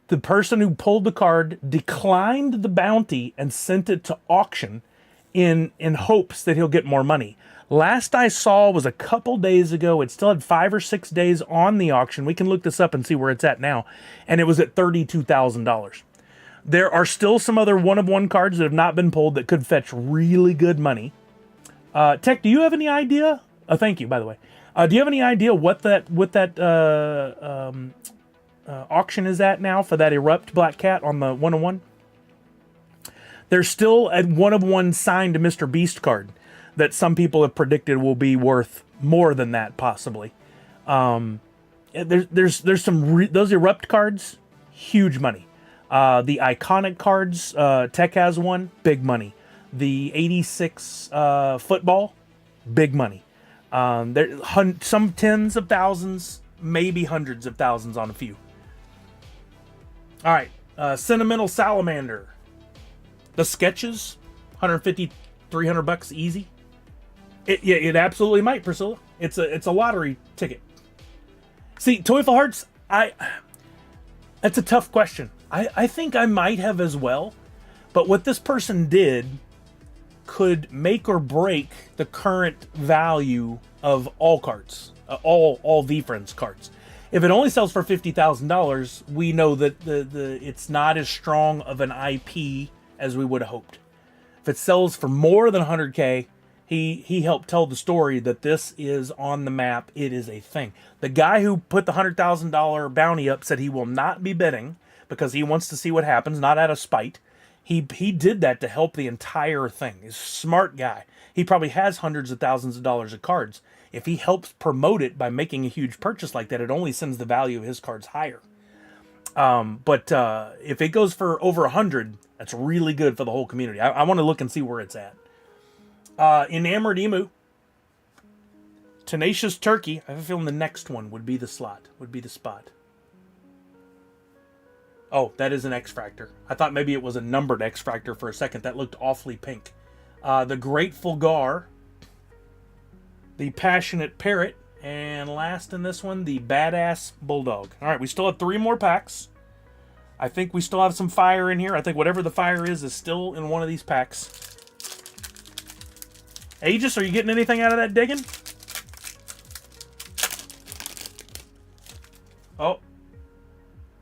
The person who pulled the card declined the bounty and sent it to auction in hopes that he'll get more money. Last I saw was a couple days ago. It still had 5 or 6 days on the auction. We can look this up and see where it's at now. And it was at $32,000. There are still some other 1 of 1 cards that have not been pulled that could fetch really good money. Tech, do you have any idea? Thank you, by the way. Do you have any idea what that auction is at now for that Erupt Black Cat on the 1 of 1? There's still a 1 of 1 signed Mr. Beast card that some people have predicted will be worth more than that, possibly. There's some those Erupt cards, huge money. The iconic cards, Tech has one, big money. The 86 football, big money. Some tens of thousands, maybe hundreds of thousands on a few. All right, Sentimental Salamander. The sketches, 150, 300 bucks easy. It absolutely might, Priscilla. It's a lottery ticket. See, Toyful Hearts, that's a tough question. I think I might have as well, but what this person did could make or break the current value of all cards, all VFriends cards. If it only sells for $50,000, we know that it's not as strong of an IP as we would have hoped. If it sells for more than 100K, he helped tell the story that this is on the map. It is a thing. The guy who put the $100,000 bounty up said he will not be bidding because he wants to see what happens, not out of spite. He did that to help the entire thing. He's a smart guy. He probably has hundreds of thousands of dollars of cards. If he helps promote it by making a huge purchase like that, it only sends the value of his cards higher. But if it goes for over 100, that's really good for the whole community. I want to look and see where it's at. Enamored Emu. Tenacious Turkey. I have a feeling the next one would be the spot. Oh, that is an X-Fractor. I thought maybe it was a numbered X-Fractor for a second. That looked awfully pink. The Grateful Gar. The Passionate Parrot. And last in this one, the Badass Bulldog. All right, we still have 3 more packs. I think we still have some fire in here. I think whatever the fire is still in one of these packs. Aegis, are you getting anything out of that digging? Oh.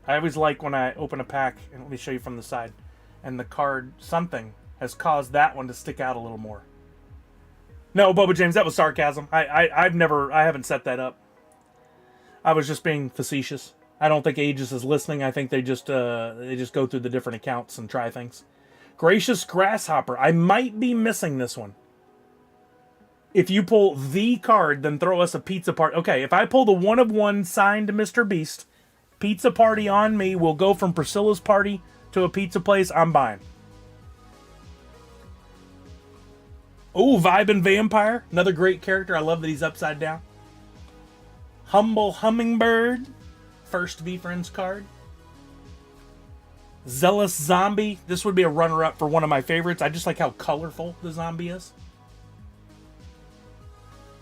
I always like when I open a pack, and let me show you from the side, and the card, something, has caused that one to stick out a little more. No, Bubba James, that was sarcasm. I haven't set that up. I was just being facetious. I don't think Aegis is listening. I think they just go through the different accounts and try things. Gracious Grasshopper. I might be missing this one. If you pull the card, then throw us a pizza party. Okay, if I pull the 1 of 1 signed Mr. Beast, pizza party on me. We'll go from Priscilla's party to a pizza place. I'm buying. Oh, Vibin' Vampire. Another great character. I love that he's upside down. Humble Hummingbird. First V-Friends card. Zealous Zombie. This would be a runner-up for one of my favorites. I just like how colorful the zombie is.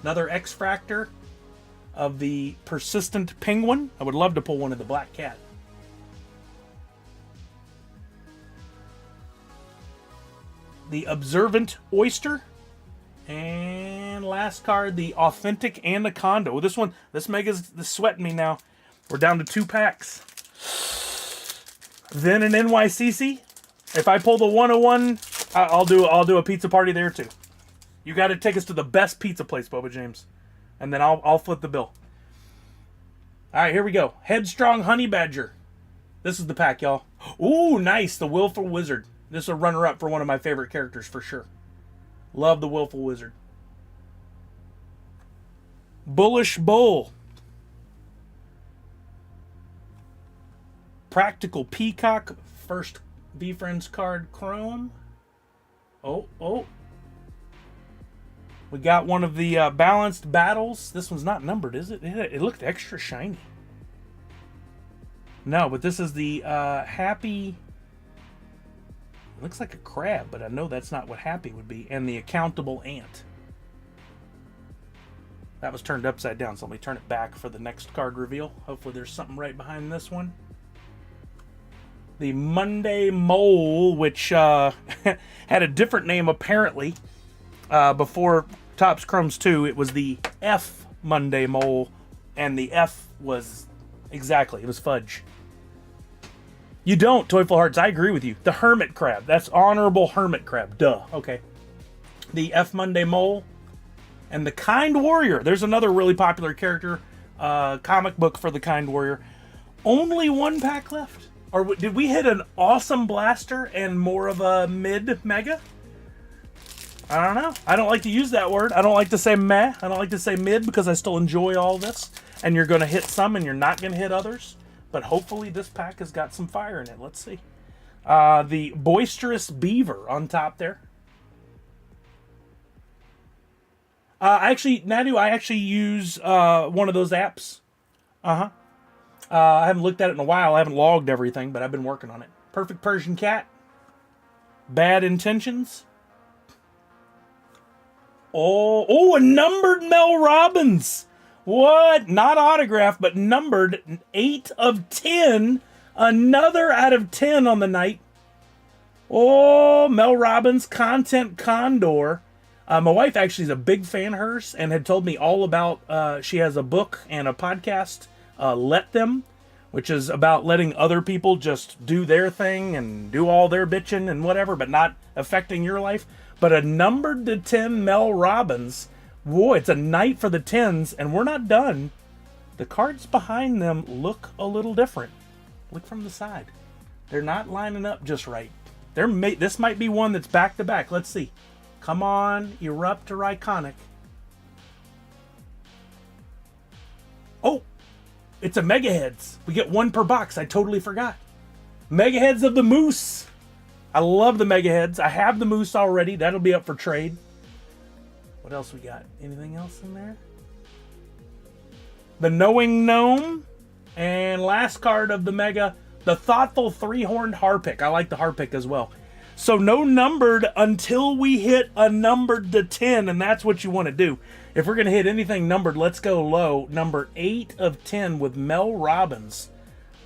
Another X-Fractor of the Persistent Penguin. I would love to pull one of the Black Cat. The Observant Oyster. And last card, the Authentic Anaconda. Oh, this Mega's sweating me now. We're down to 2 packs. Then an NYCC. If I pull the 101, I'll do a pizza party there too. You got to take us to the best pizza place, Boba James. And then I'll flip the bill. All right, here we go. Headstrong Honey Badger. This is the pack, y'all. Ooh, nice. The Willful Wizard. This is a runner-up for one of my favorite characters for sure. Love the Willful Wizard. Bullish Bull. Practical Peacock. First V-Friends card, Chrome. Oh. We got one of the Balanced Battles. This one's not numbered, is it? It looked extra shiny. No, but this is the Happy... It looks like a crab, but I know that's not what Happy would be. And the Accountable Ant. That was turned upside down, so let me turn it back for the next card reveal. Hopefully there's something right behind this one. The Monday Mole, which had a different name apparently. Before Topps Chromes 2, it was the F Monday Mole, and the F was it was fudge. You don't, Toyful Hearts, I agree with you. The Hermit Crab, that's Honorable Hermit Crab, duh, okay. The F Monday Mole, and the Kind Warrior. There's another really popular character, comic book for the Kind Warrior. Only 1 pack left? Or did we hit an awesome blaster and more of a mid-mega? I don't know. I don't like to use that word. I don't like to say meh. I don't like to say mid because I still enjoy all this. And you're going to hit some and you're not going to hit others. But hopefully this pack has got some fire in it. Let's see. The Boisterous Beaver on top there. Nadu, I actually use one of those apps. I haven't looked at it in a while. I haven't logged everything, but I've been working on it. Perfect Persian Cat. Bad Intentions. Oh, a numbered Mel Robbins. What? Not autographed, but numbered. 8 of 10. Another out of 10 on the night. Oh, Mel Robbins, Content Condor. My wife actually is a big fan of hers and had told me all about, she has a book and a podcast, Let Them, which is about letting other people just do their thing and do all their bitching and whatever, but not affecting your life. But a numbered to 10 Mel Robbins. Whoa, it's a night for the 10s, and we're not done. The cards behind them look a little different. Look from the side. They're not lining up just right. This might be one that's back-to-back. Let's see. Come on, Erupt or Iconic. Oh, it's a Mega Heads. We get 1 per box. I totally forgot. Mega Heads of the Moose. I love the Mega Heads. I have the Moose already. That'll be up for trade. What else we got? Anything else in there? The Knowing Gnome. And last card of the Mega, the Thoughtful 3-Horned Harpic. I like the Harpic as well. So no numbered until we hit a numbered to 10, and that's what you want to do. If we're going to hit anything numbered, let's go low. Number 8 of 10 with Mel Robbins.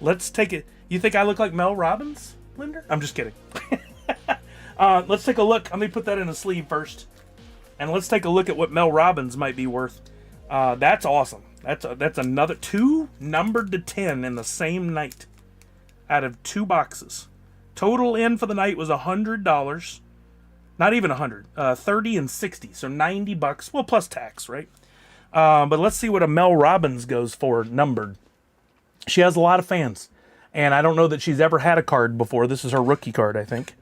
Let's take it. You think I look like Mel Robbins, Linder? I'm just kidding. Let's take a look. Let me put that in a sleeve first. And let's take a look at what Mel Robbins might be worth. That's awesome. That's another 2 numbered to 10 in the same night out of 2 boxes. Total in for the night was $100. Not even 100. 30 and 60. So $90. Well, plus tax, right? But let's see what a Mel Robbins goes for numbered. She has a lot of fans. And I don't know that she's ever had a card before. This is her rookie card, I think.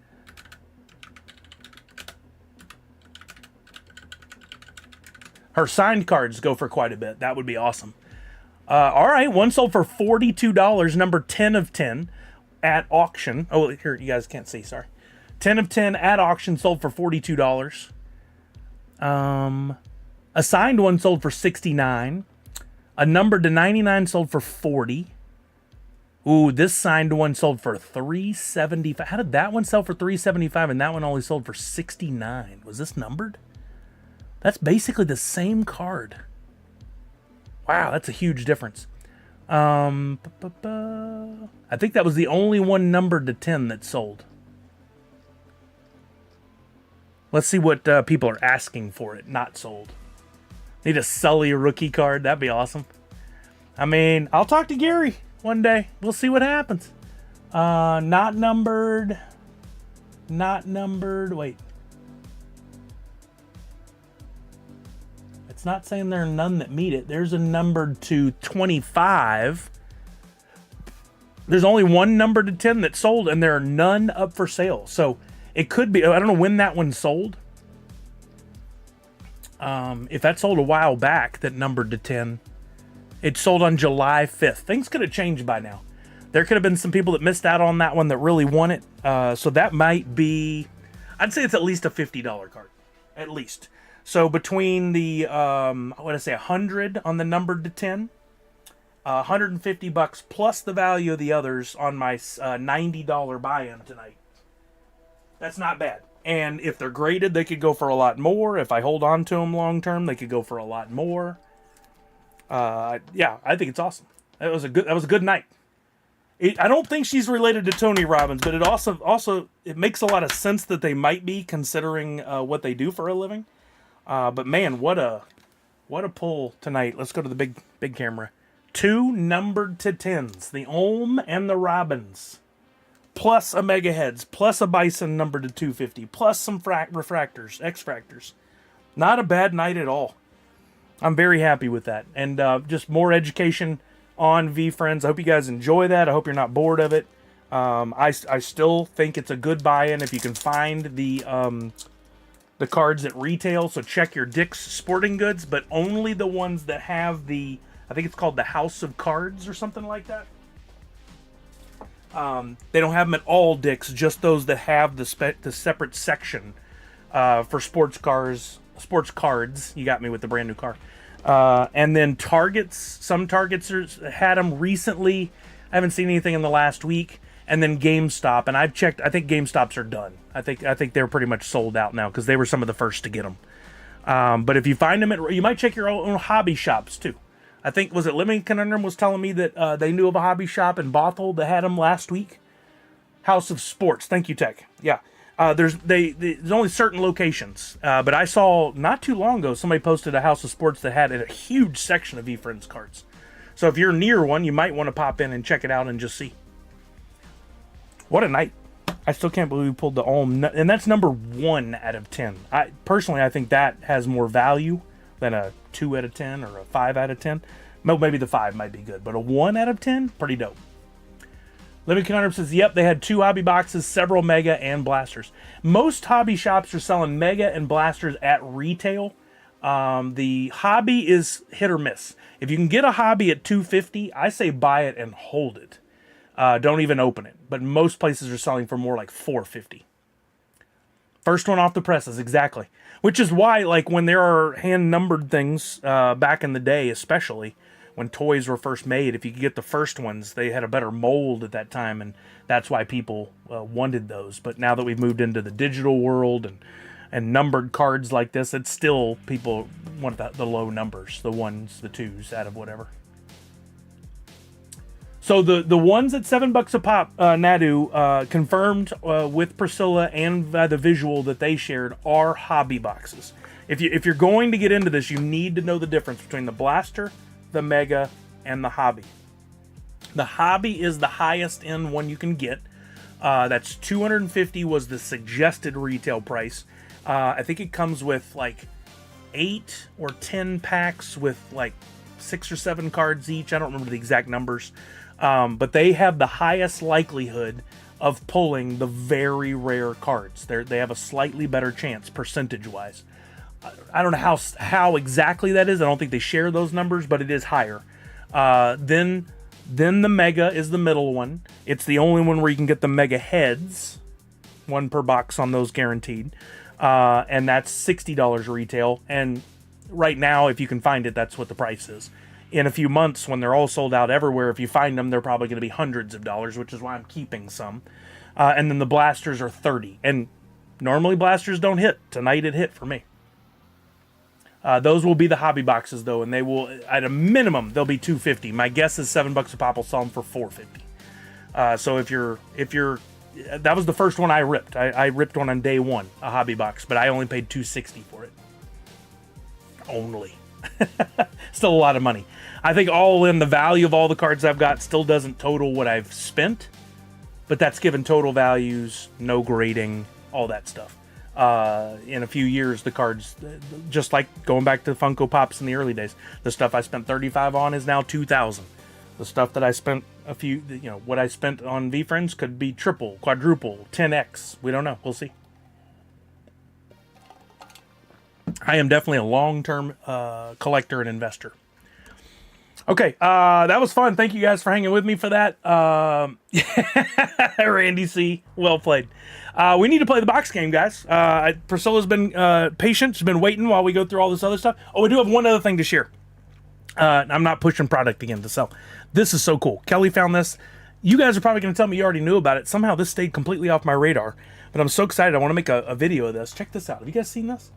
Her signed cards go for quite a bit. That would be awesome. All right, one sold for $42, number 10 of 10 at auction. Oh, here, you guys can't see, sorry. 10 of 10 at auction, sold for $42. A signed one sold for $69. A numbered to 99 sold for $40. Ooh, this signed one sold for $375. How did that one sell for $375 and that one only sold for $69? Was this numbered? That's basically the same card. Wow, that's a huge difference. I think that was the only one numbered to 10 that sold. Let's see what people are asking for it, not sold. Need a Sully rookie card. That'd be awesome. I mean, I'll talk to Gary one day. We'll see what happens. Not numbered. Not numbered. Wait. It's not saying there are none that meet it. There's a numbered to 25. There's only one numbered to 10 that sold, and there are none up for sale. So it could be, I don't know when that one sold. If that sold a while back, that numbered to 10, it sold on July 5th. Things could have changed by now. There could have been some people that missed out on that one that really want it. So that might be, I'd say it's at least a $50 card. At least. So between the, what did I say, 100 on the numbered to 10, $150 plus the value of the others on my $90 buy-in tonight. That's not bad. And if they're graded, they could go for a lot more. If I hold on to them long term, they could go for a lot more. Yeah, I think it's awesome. That was a good night. I don't think she's related to Tony Robbins, but it also it makes a lot of sense that they might be, considering what they do for a living. But man, what a pull tonight. Let's go to the big camera. 2 numbered to 10s, the Ohm and the Robbins, plus a Mega Heads, plus a Bison numbered to 250, plus some refractors, X-Fractors. Not a bad night at all. I'm very happy with that. And just more education on VeeFriends. I hope you guys enjoy that. I hope you're not bored of it. I still think it's a good buy-in if you can find the cards at retail. So check your Dick's Sporting Goods, but only the ones that have the, I think it's called the House of Cards or something like that. They don't have them at all Dick's, just those that have the separate section for sports cards. You got me with the brand new car. And then Targets, some Targets had them recently. I haven't seen anything in the last week. And then GameStop, and I've checked. I think GameStops are done. I think they're pretty much sold out now because they were some of the first to get them. But if you find them you might check your own hobby shops too. I think, was it Lemon Conundrum was telling me that they knew of a hobby shop in Bothell that had them last week. House of Sports. Thank you, Tech. Yeah. There's only certain locations, but I saw not too long ago somebody posted a House of Sports that had a huge section of VeeFriends cards. So if you're near one, you might want to pop in and check it out and just see. What a night! I still can't believe we pulled the Ohm, and that's number 1 out of 10. I think that has more value than a 2 out of 10 or a 5 out of 10. Maybe the 5 might be good, but a 1 out of 10, pretty dope. Living Conundrum says, yep, they had 2 hobby boxes, several Mega and Blasters. Most hobby shops are selling Mega and Blasters at retail. The hobby is hit or miss. If you can get a hobby at $250, I say buy it and hold it. Don't even open it. But most places are selling for more like $450. First one off the presses, exactly. Which is why, like, when there are hand-numbered things, back in the day especially, when toys were first made, if you could get the first ones, they had a better mold at that time, and that's why people wanted those. But now that we've moved into the digital world and numbered cards like this, it's still, people want the low numbers, the 1s, the 2s, out of whatever. So the ones at $7 a pop, Nadu, confirmed with Priscilla and the visual that they shared, are hobby boxes. If you're going to get into this, you need to know the difference between the Blaster, the Mega, and the hobby. The hobby is the highest end one you can get. That's $250 was the suggested retail price. I think it comes with like 8 or 10 packs with like 6 or 7 cards each. I don't remember the exact numbers. But they have the highest likelihood of pulling the very rare cards. They have a slightly better chance percentage-wise. I don't know how exactly that is. I don't think they share those numbers, but it is higher. Then the Mega is the middle one. It's the only one where you can get the Mega heads, one per box on those guaranteed, and that's $60 retail. And right now, if you can find it, that's what the price is. In a few months, when they're all sold out everywhere, if you find them, they're probably going to be hundreds of dollars, which is why I'm keeping some. And then the blasters are $30, and normally blasters don't hit. Tonight it hit for me. Those will be the hobby boxes though, and they will, at a minimum, they'll be $250. My guess is $7 a pop. I'll sell them for $450. So if you're, that was the first one I ripped. I ripped one on day one, a hobby box, but I only paid $260 for it. Only. Still a lot of money. I think all in, the value of all the cards I've got still doesn't total what I've spent, but that's given total values, no grading, all that stuff. In a few years, the cards, just like going back to Funko Pops in the early days, the stuff I spent $35 on is now $2,000. The stuff that I spent what I spent on VeeFriends could be triple, quadruple, 10x. We don't know. We'll see. I am definitely a long-term collector and investor. Okay, that was fun. Thank you guys for hanging with me for that. Randy C., well played. We need to play the box game, guys. Priscilla's been patient. She's been waiting while we go through all this other stuff. Oh, we do have one other thing to share. I'm not pushing product again to sell. This is so cool. Kelly found this. You guys are probably going to tell me you already knew about it. Somehow this stayed completely off my radar. But I'm so excited. I want to make a video of this. Check this out. Have you guys seen this?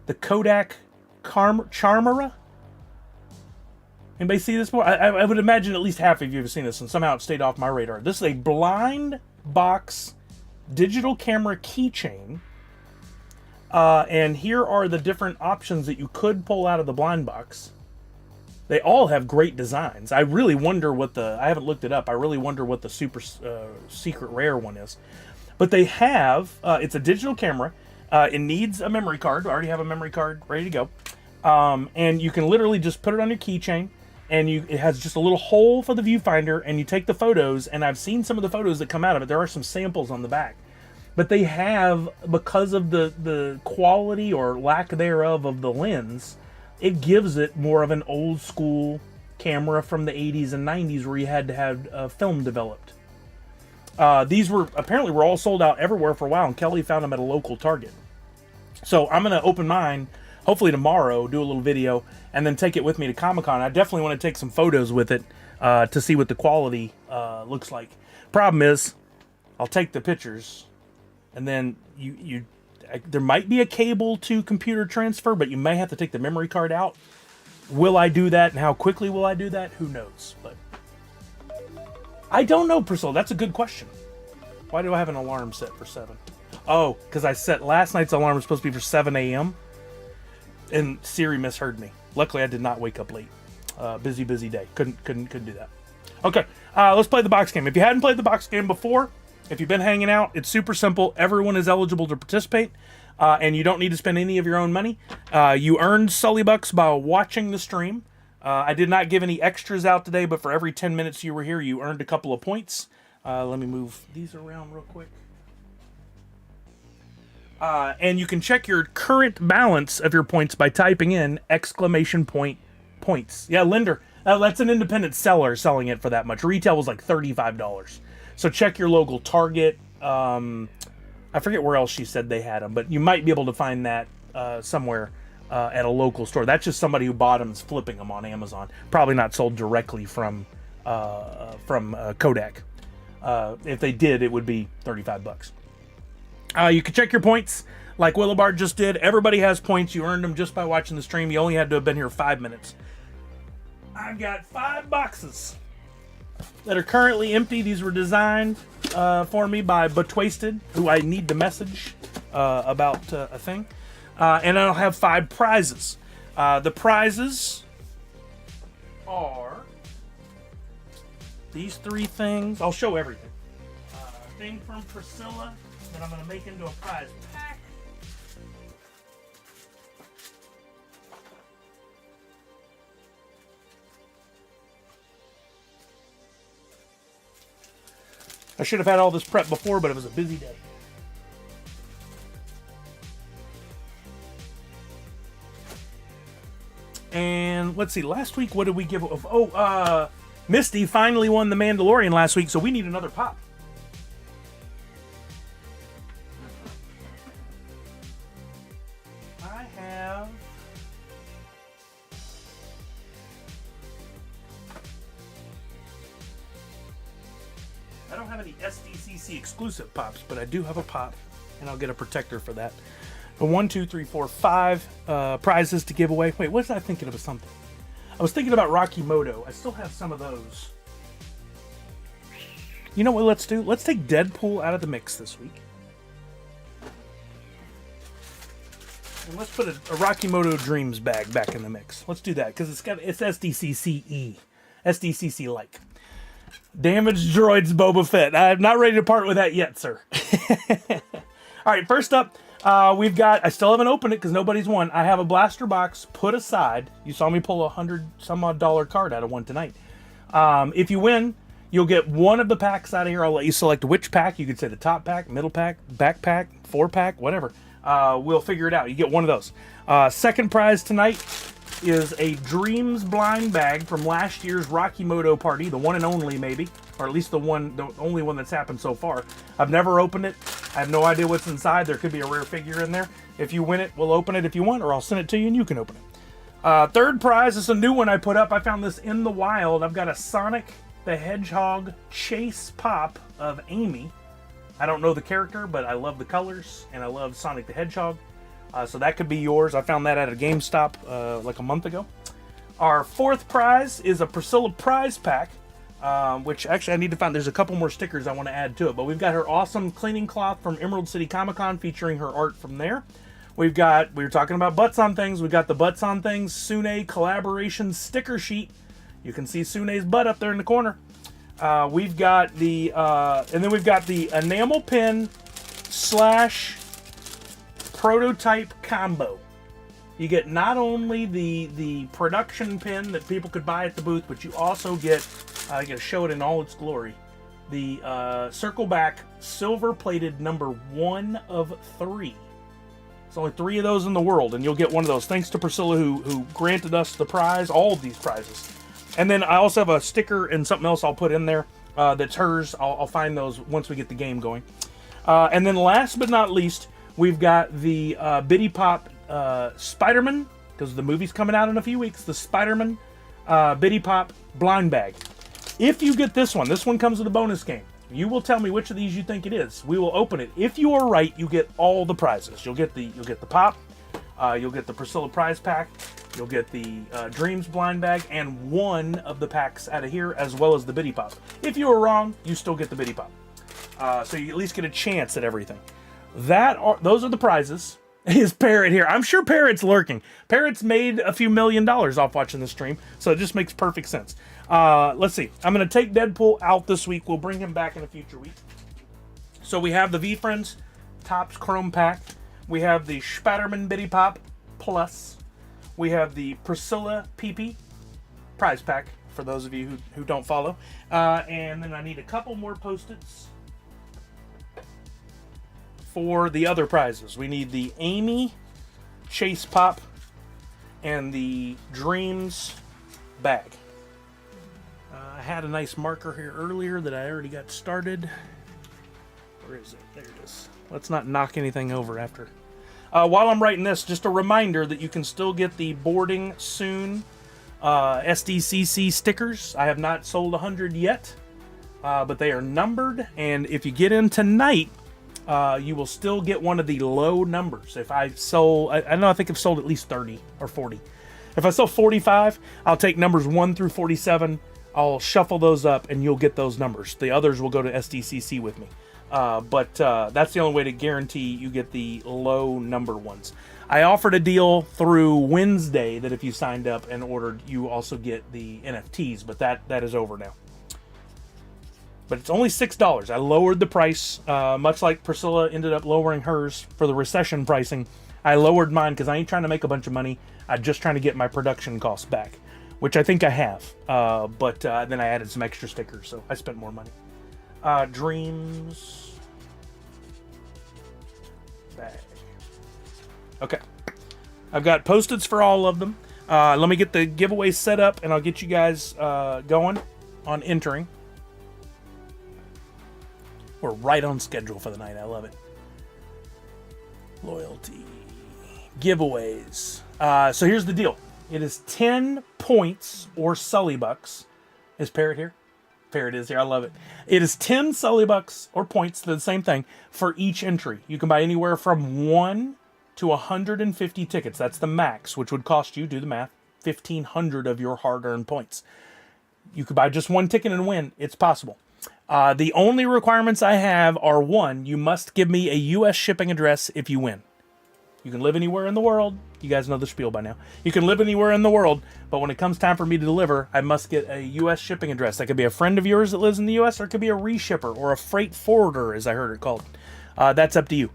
The Kodak Charmera? Anybody see this before? I would imagine at least half of you have seen this, and somehow it stayed off my radar. This is a blind box digital camera keychain. And here are the different options that you could pull out of the blind box. They all have great designs. I really wonder what I haven't looked it up. I really wonder what the super secret rare one is. But they have, it's a digital camera. It needs a memory card. I already have a memory card ready to go. And you can literally just put it on your keychain, and it has just a little hole for the viewfinder, and you take the photos, and I've seen some of the photos that come out of it. There are some samples on the back. But they have, because of the quality or lack thereof of the lens, it gives it more of an old school camera from the 80s and 90s where you had to have film developed. These were all sold out everywhere for a while, and Kelly found them at a local Target. So I'm going to open mine, hopefully tomorrow, do a little video, and then take it with me to Comic-Con. I definitely want to take some photos with it to see what the quality looks like. Problem is, I'll take the pictures, and then there might be a cable to computer transfer, but you may have to take the memory card out. Will I do that, and how quickly will I do that? Who knows? But I don't know, Priscilla. That's a good question. Why do I have an alarm set for 7? Oh, because I set last night's alarm was supposed to be for 7 a.m. and Siri misheard me. Luckily, I did not wake up late. Busy day. Couldn't do that. Okay, let's play the box game. If you hadn't played the box game before, if you've been hanging out, it's super simple. Everyone is eligible to participate, and you don't need to spend any of your own money. You earned Sully Bucks by watching the stream. I did not give any extras out today, but for every 10 minutes you were here, you earned a couple of points. Let me move these around real quick. And you can check your current balance of your points by typing in ! Points. Yeah, Linder, that's an independent seller selling it for that much. Retail was like $35. So check your local Target. I forget where else she said they had them, but you might be able to find that somewhere at a local store. That's just somebody who bought them and is flipping them on Amazon. Probably not sold directly from Kodak. If they did, it would be $35. You can check your points like Willibard just did. Everybody has points. You earned them just by watching the stream. You only had to have been here 5 minutes. I've got 5 boxes that are currently empty. These were designed for me by Butwasted, who I need to message about a thing. And I'll have 5 prizes. The prizes are these 3 things. I'll show everything. Thing from Priscilla that I'm going to make into a prize pack. I should have had all this prep before, but it was a busy day. And let's see, last week, what did we give? Oh, Misty finally won the Mandalorian last week, so we need another pop. I don't have any SDCC exclusive pops, but I do have a pop, and I'll get a protector for that. But 1, 2, 3, 4, 5 prizes to give away. Wait, what was I thinking of something? I was thinking about Rocky Moto. I still have some of those. You know what let's do? Let's take Deadpool out of the mix this week. And let's put a Rocky Moto Dreams bag back in the mix. Let's do that, because it's SDCCE. SDCC like. Damaged Droids Boba Fett. I'm not ready to part with that yet, sir. All right, first up, we've got, I still haven't opened it because nobody's won. I have a blaster box put aside. You saw me pull $100-some-odd card out of one tonight. If you win, you'll get one of the packs out of here. I'll let you select which pack. You could say the top pack, middle pack, back pack, 4-pack, whatever. We'll figure it out. You get one of those. Second prize tonight is a Dreams blind bag from last year's Rocky Moto party, the one and only maybe, or at least the only one that's happened so far. I've never opened it. I have no idea what's inside. There could be a rare figure in there. If you win it, we'll open it if you want, or I'll send it to you and you can open it. Third prize is a new one I put up. I found this in the wild. I've got a Sonic the Hedgehog Chase Pop of Amy. I don't know the character, but I love the colors, and I love Sonic the Hedgehog. So that could be yours. I found that at a GameStop like a month ago. Our fourth prize is a Priscilla prize pack, which actually I need to find. There's a couple more stickers I want to add to it, but we've got her awesome cleaning cloth from Emerald City Comic Con featuring her art from there. We were talking about Butts on Things. We've got the Butts on Things Sune collaboration sticker sheet. You can see Sune's butt up there in the corner. We've got the, and then we've got the enamel pin / prototype combo. You get not only the production pin that people could buy at the booth, but you also get, I gotta show it in all its glory, the circle back silver plated number 1 of 3. There's only 3 of those in the world, and you'll get one of those. Thanks to Priscilla who granted us the prize, all of these prizes. And then I also have a sticker and something else I'll put in there that's hers. I'll find those once we get the game going. And then last but not least, we've got the Bitty Pop Spider-Man, because the movie's coming out in a few weeks, the Spider-Man Bitty Pop blind bag. If you get this one comes with a bonus game. You will tell me which of these you think it is. We will open it. If you are right, you get all the prizes. You'll get the pop, you'll get the Priscilla prize pack, you'll get the Dreams blind bag, and one of the packs out of here, as well as the Bitty Pop. If you are wrong, you still get the Bitty Pop. So you at least get a chance at everything. Those are the prizes. Is Parrot here? I'm sure Parrot's lurking. Parrot's made a few $1 million off watching the stream, so it just makes perfect sense. Let's see. I'm going to take Deadpool out this week. We'll bring him back in a future week. So we have the V-Friends Topps Chrome Pack. We have the Spider-Man Bitty Pop Plus. We have the Priscilla PP Prize Pack, for those of you who don't follow. And then I need a couple more Post-its for the other prizes. We need the Amy Chase Pop and the Dreams bag. I had a nice marker here earlier that I already got started. Where is it? There it is. Let's not knock anything over after. While I'm writing this, just a reminder that you can still get the Boarding Soon SDCC stickers. I have not sold 100 yet, but they are numbered, and if you get in tonight, you will still get one of the low numbers. If I sold, I think I've sold at least 30 or 40. If I sell 45, I'll take numbers 1 through 47. I'll shuffle those up, and you'll get those numbers. The others will go to SDCC with me. But that's the only way to guarantee you get the low number ones. I offered a deal through Wednesday that if you signed up and ordered, you also get the NFTs, but that is over now. But it's only $6. I lowered the price, much like Priscilla ended up lowering hers for the recession pricing. I lowered mine because I ain't trying to make a bunch of money. I'm just trying to get my production costs back, which I think I have. But then I added some extra stickers, so I spent more money. Dreams bag. Okay. I've got Post-its for all of them. Let me get the giveaway set up, and I'll get you guys going on entering. We're right on schedule for the night. I love it. Loyalty. Giveaways. So here's the deal. It is 10 points or Sully Bucks. Is Parrot here? Parrot is here. I love it. It is 10 Sully Bucks or points, the same thing, for each entry. You can buy anywhere from 1 to 150 tickets. That's the max, which would cost you, do the math, 1,500 of your hard-earned points. You could buy just one ticket and win. It's possible. The only requirements I have are, 1, you must give me a U.S. shipping address if you win. You can live anywhere in the world. You guys know the spiel by now. You can live anywhere in the world, but when it comes time for me to deliver, I must get a U.S. shipping address. That could be a friend of yours that lives in the U.S., or it could be a reshipper or a freight forwarder, as I heard it called. That's up to you.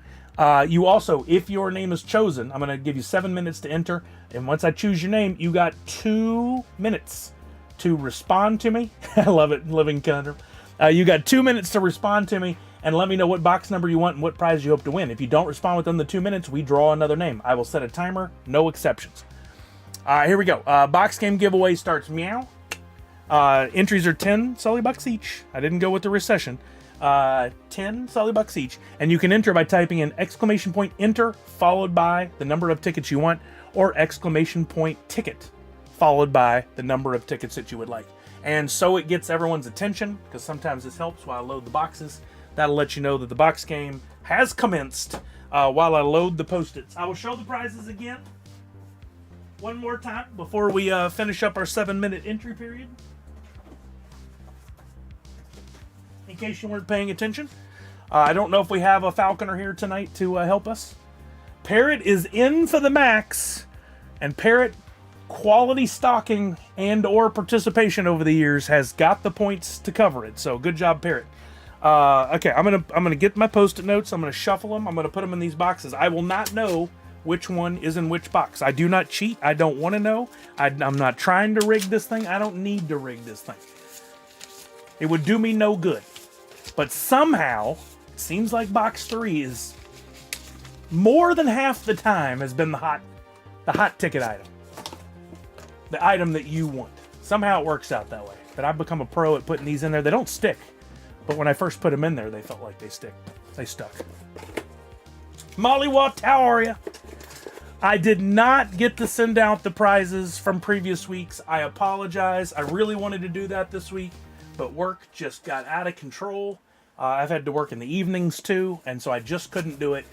You also, if your name is chosen, I'm going to give you 7 minutes to enter, and once I choose your name, you got 2 minutes to respond to me. I love it, living conundrum. You got 2 minutes to respond to me and let me know what box number you want and what prize you hope to win. If you don't respond within the 2 minutes, we draw another name. I will set a timer, no exceptions. Here we go. Box game giveaway starts meow. Entries are 10 Sully Bucks each. I didn't go with the recession. 10 Sully Bucks each. And you can enter by typing in exclamation point enter followed by the number of tickets you want, or exclamation point ticket followed by the number of tickets that you would like. And so it gets everyone's attention, because sometimes this helps while I load the boxes. That'll let you know that the box game has commenced while I load the Post-its. I will show the prizes again one more time before we finish up our 7-minute entry period. In case you weren't paying attention. I don't know if we have a Falconer here tonight to help us. Parrot is in for the max, and Parrot quality stocking and or participation over the years has got the points to cover it. So good job, Parrot. Okay, I'm gonna get my Post-it notes. I'm gonna shuffle them. I'm gonna put them in these boxes. I will not know which one is in which box. I do not cheat. I don't want to know. I'm not trying to rig this thing. I don't need to rig this thing. It would do me no good. But somehow, it seems like box 3 is more than half the time has been the hot ticket item. The item that you want. Somehow it works out that way. But I've become a pro at putting these in there. They don't stick. But when I first put them in there, they felt like they stuck. Molly Watt, how are you? I did not get to send out the prizes from previous weeks. I apologize. I really wanted to do that this week, but work just got out of control. I've had to work in the evenings too, and so I just couldn't do it.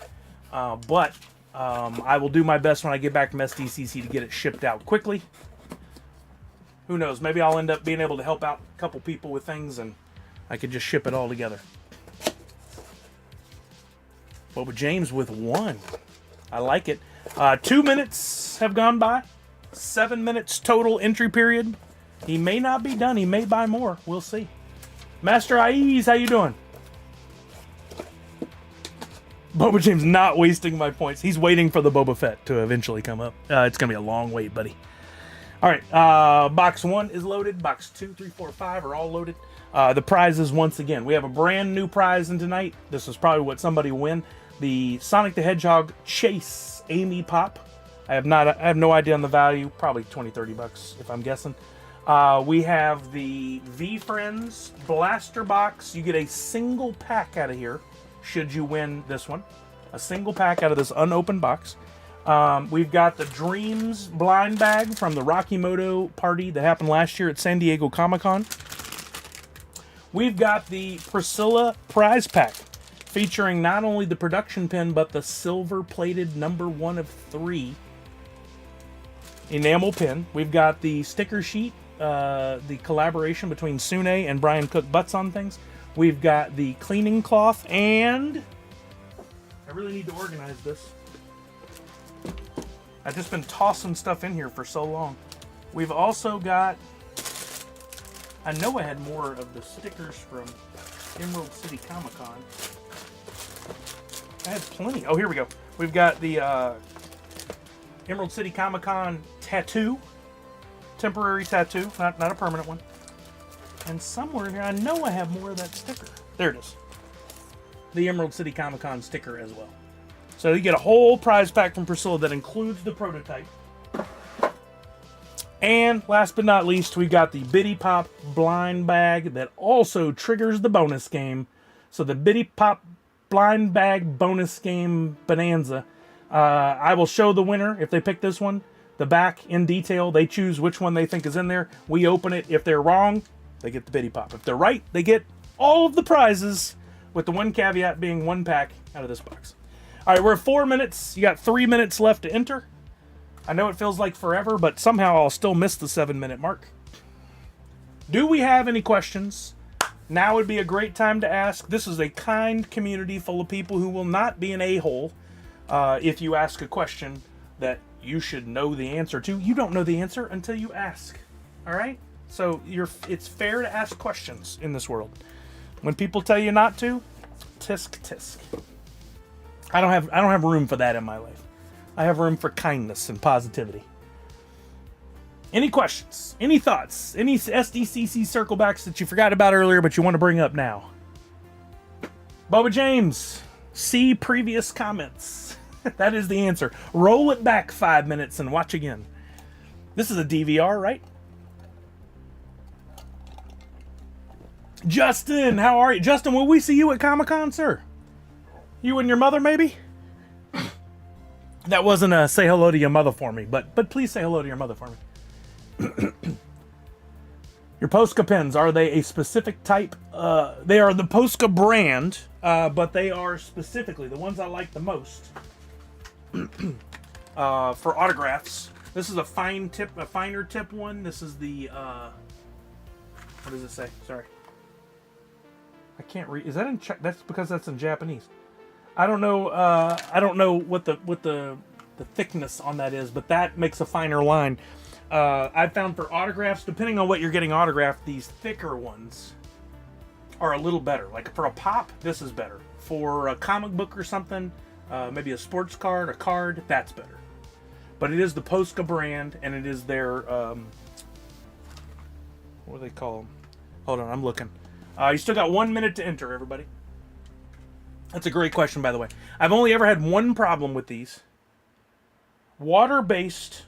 But I will do my best when I get back from SDCC to get it shipped out quickly. Who knows? Maybe I'll end up being able to help out a couple people with things, and I could just ship it all together. Boba James with 1. I like it. 2 minutes have gone by. 7 minutes total entry period. He may not be done. He may buy more. We'll see. Master Ies, how you doing? Boba James not wasting my points. He's waiting for the Boba Fett to eventually come up. It's going to be a long wait, buddy. All right. Box 1 is loaded. Box 2, 3, 4, 5 are all loaded. The prizes once again. We have a brand new prize in tonight. This is probably what somebody will win. The Sonic the Hedgehog Chase Amy Pop. I have no idea on the value. Probably 20, 30 bucks if I'm guessing. We have the V-Friends Blaster Box. You get a single pack out of here should you win this one. A single pack out of this unopened box. We've got the Dreams blind bag from the Rocky Moto party that happened last year at San Diego Comic-Con. We've got the Priscilla prize pack featuring not only the production pin but the silver-plated number 1 of 3 enamel pin. We've got the sticker sheet, the collaboration between Sune and Brian Cook Butts on Things. We've got the cleaning cloth, and I really need to organize this. I've just been tossing stuff in here for so long. We've also got, I know I had more of the stickers from Emerald City Comic Con. I had plenty. Oh, here we go. We've got the Emerald City Comic Con tattoo. Temporary tattoo, not a permanent one. And somewhere in here, I know I have more of that sticker. There it is. The Emerald City Comic Con sticker as well. So you get a whole prize pack from Priscilla that includes the prototype. And last but not least, we got the Bitty Pop blind bag that also triggers the bonus game. So the Bitty Pop blind bag bonus game bonanza. I will show the winner if they pick this one. The back in detail, they choose which one they think is in there. We open it. If they're wrong, they get the Bitty Pop. If they're right, they get all of the prizes, with the one caveat being one pack out of this box. All right, we're at 4 minutes. You got 3 minutes left to enter. I know it feels like forever, but somehow I'll still miss the 7-minute mark. Do we have any questions? Now would be a great time to ask. This is a kind community full of people who will not be an a-hole if you ask a question that you should know the answer to. You don't know the answer until you ask. All right? So it's fair to ask questions in this world. When people tell you not to, tisk tisk. I don't have room for that in my life. I have room for kindness and positivity. Any questions? Any thoughts? Any SDCC circlebacks that you forgot about earlier but you want to bring up now? Bubba James, see previous comments. That is the answer. Roll it back 5 minutes and watch again. This is a DVR, right? Justin, how are you? Justin, will we see you at Comic-Con, sir? You and your mother, maybe? That wasn't a say hello to your mother for me, but please say hello to your mother for me. Your Posca pens, are they a specific type? They are the Posca brand, but they are specifically the ones I like the most for autographs. This is a finer tip one. This is the what does it say? Sorry, I can't read. Is that in? That's because that's in Japanese. I don't know. I don't know what the thickness on that is, but that makes a finer line. I found for autographs, depending on what you're getting autographed, these thicker ones are a little better. Like for a pop, this is better. For a comic book or something, maybe a sports card, a card, that's better. But it is the Posca brand, and it is their what do they call them? Hold on, I'm looking. You still got 1 minute to enter, everybody. That's a great question, by the way. I've only ever had one problem with these. Water-based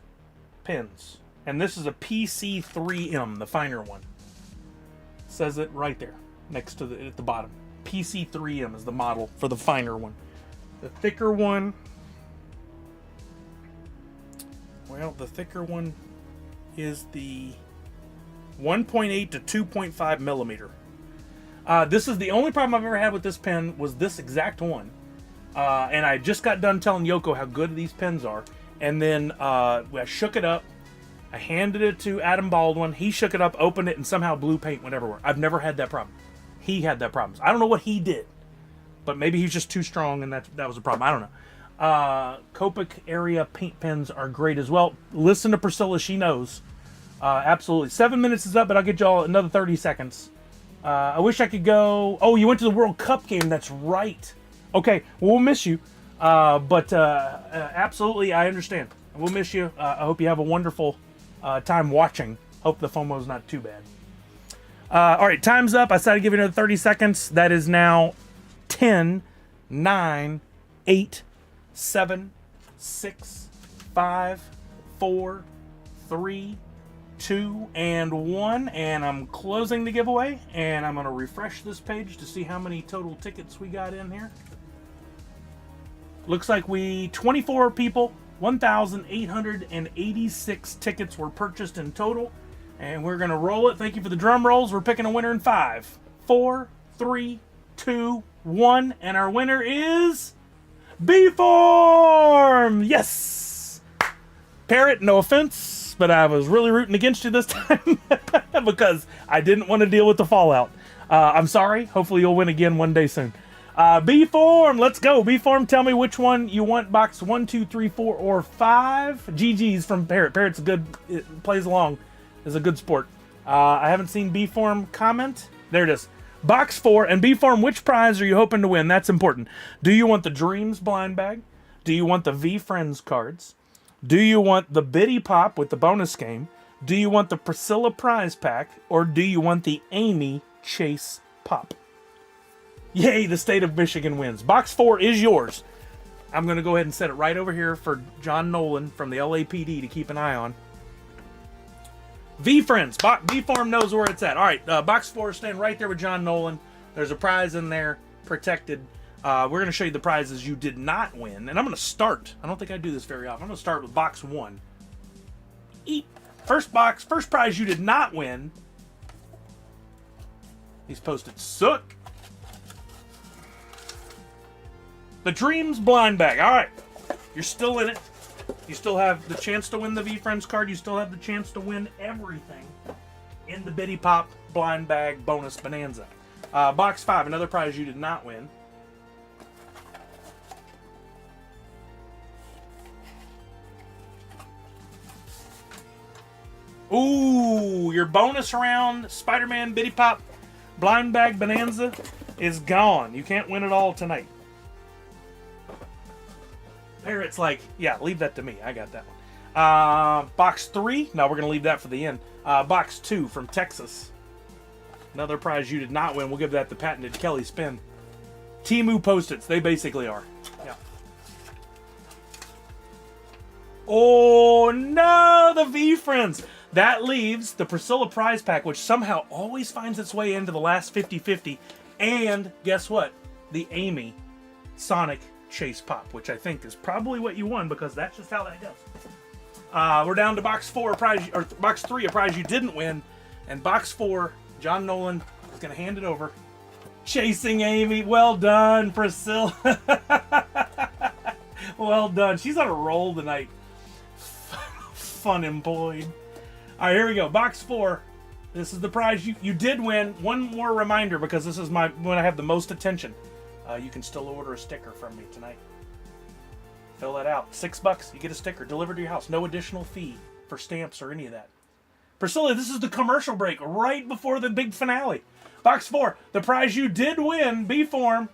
pens. And this is a PC3M, the finer one. It says it right there, next to at the bottom. PC3M is the model for the finer one. The thicker one... Well, the thicker one is the 1.8 to 2.5 millimeter. This is the only problem I've ever had with this pen was this exact one. And I just got done telling Yoko how good these pens are. And then I shook it up. I handed it to Adam Baldwin. He shook it up, opened it, and somehow blue paint went everywhere. I've never had that problem. He had that problem. I don't know what he did. But maybe he's just too strong and that was a problem. I don't know. Copic area paint pens are great as well. Listen to Priscilla. She knows. Absolutely. 7 minutes is up, but I'll get y'all another 30 seconds. I wish I could go... Oh, you went to the World Cup game. That's right. Okay, well, we'll miss you. But absolutely, I understand. We'll miss you. I hope you have a wonderful time watching. Hope the FOMO's not too bad. All right, time's up. I said I'd give you another 30 seconds. That is now 10, 9, 8, 7, 6, 5, 4, 3, 2, and 1, and I'm closing the giveaway, and I'm going to refresh this page to see how many total tickets we got in here. Looks like 24 people, 1,886 tickets were purchased in total, and we're going to roll it. Thank you for the drum rolls. We're picking a winner in 5, 4, 3, 2, 1, and our winner is B-Form! Yes! Parrot, no offense, but I was really rooting against you this time because I didn't want to deal with the fallout. I'm sorry. Hopefully you'll win again one day soon. B-Form, let's go. B-Form, tell me which one you want. Box 1, 2, 3, 4, or 5. GG's from Parrot. Parrot's a good, it plays along. Is a good sport. I haven't seen B-Form comment. There it is. Box 4, and B-Form, which prize are you hoping to win? That's important. Do you want the Dreams blind bag? Do you want the V-Friends cards? Do you want the Bitty Pop with the bonus game? Do you want the Priscilla prize pack? Or do you want the Amy Chase Pop? Yay, the state of Michigan wins. Box 4 is yours. I'm going to go ahead and set it right over here for John Nolan from the LAPD to keep an eye on. V-Friends. V-Farm knows where it's at. All right, box 4 is staying right there with John Nolan. There's a prize in there, protected. We're going to show you the prizes you did not win. And I'm going to start. I don't think I do this very often. I'm going to start with box 1. First prize you did not win. He's posted Sook. The Dreams blind bag. All right. You're still in it. You still have the chance to win the V-Friends card. You still have the chance to win everything in the Bitty Pop blind bag bonus bonanza. Box 5, another prize you did not win. Ooh, your bonus round Spider-Man Bitty Pop blind bag bonanza is gone. You can't win it all tonight. Parrot's like, yeah, leave that to me. I got that one. Box 3. No, we're going to leave that for the end. Box 2 from Texas. Another prize you did not win. We'll give that the patented Kelly spin. Temu Post-its. They basically are. Yeah. Oh, no, the V-Friends. That leaves the Priscilla prize pack, which somehow always finds its way into the last 50-50. And guess what? The Amy Sonic Chase Pop, which I think is probably what you won because that's just how that goes. We're down to box 4, box 3, a prize you didn't win. And box 4, John Nolan is going to hand it over. Chasing Amy. Well done, Priscilla. Well done. She's on a roll tonight. Fun employed. All right, here we go. Box 4. This is the prize you did win. One more reminder, because this is when I have the most attention. You can still order a sticker from me tonight. Fill that out. $6. You get a sticker delivered to your house. No additional fee for stamps or any of that. Priscilla, this is the commercial break right before the big finale. Box 4. The prize you did win. B-Form.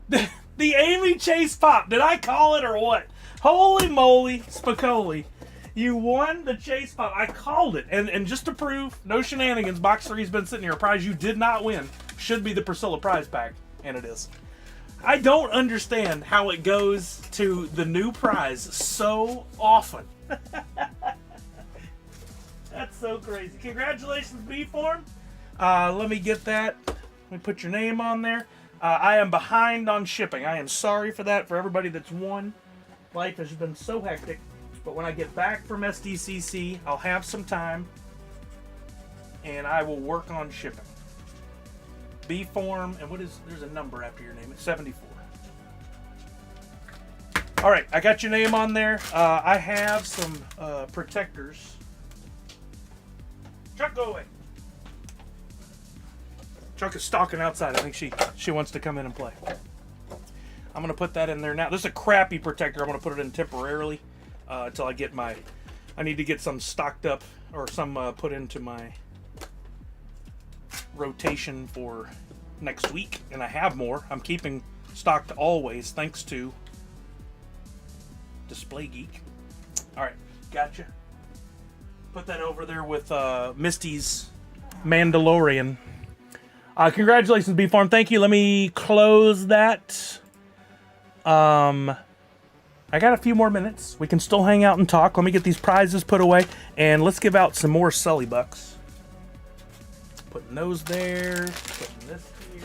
The Amy Chase Pop. Did I call it or what? Holy moly, Spicoli. You won the Chase Pop. I called it. And just to prove, no shenanigans, box 3's been sitting here. A prize you did not win should be the Priscilla prize pack. And it is. I don't understand how it goes to the new prize so often. That's so crazy. Congratulations, B-Form. Let me get that. Let me put your name on there. I am behind on shipping. I am sorry for that for everybody that's won. Life has been so hectic. But when I get back from SDCC, I'll have some time. And I will work on shipping. B-Form. And there's a number after your name. It's 74. All right, I got your name on there. I have some protectors. Chuck, go away. Chuck is stalking outside. I think she wants to come in and play. I'm going to put that in there now. This is a crappy protector. I'm going to put it in temporarily until I get I need to get some stocked up or some put into my rotation for next week. And I have more. I'm keeping stocked always thanks to Display Geek. All right, gotcha. Put that over there with Misty's Mandalorian. Congratulations, B-Farm. Thank you. Let me close that. I got a few more minutes. We can still hang out and talk. Let me get these prizes put away, and let's give out some more Sully Bucks. Putting those there. Putting this here.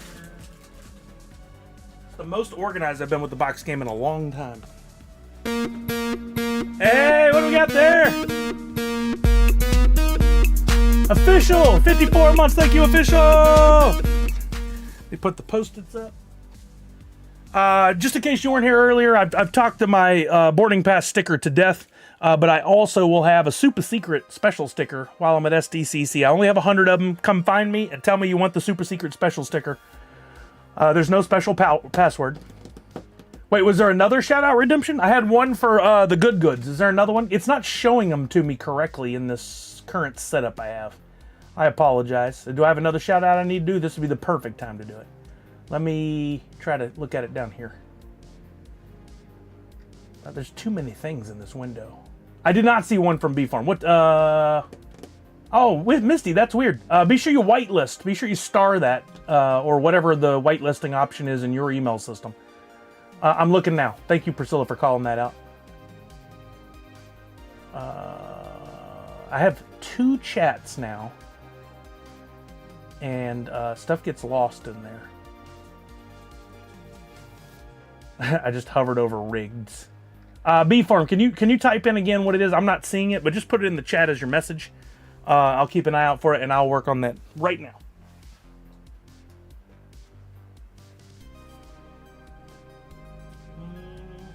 It's the most organized I've been with the box game in a long time. Hey, what do we got there? Official! 54 months, thank you, Official! They put the Post-its up. Just in case you weren't here earlier, I've talked to my boarding pass sticker to death, but I also will have a super secret special sticker while I'm at SDCC. I only have 100 of them. Come find me and tell me you want the super secret special sticker. There's no special password. Wait, was there another shout-out redemption? I had one for the Good Goods. Is there another one? It's not showing them to me correctly in this current setup I have. I apologize. Do I have another shout-out I need to do? This would be the perfect time to do it. Let me try to look at it down here. There's too many things in this window. I did not see one from B-Farm. What, Oh, with Misty, that's weird. Be sure you whitelist. Be sure you star that, or whatever the whitelisting option is in your email system. I'm looking now. Thank you, Priscilla, for calling that out. I have 2 chats now, and stuff gets lost in there. I just hovered over rigged. B-Farm, can you type in again what it is? I'm not seeing it, but just put it in the chat as your message. I'll keep an eye out for it, and I'll work on that right now.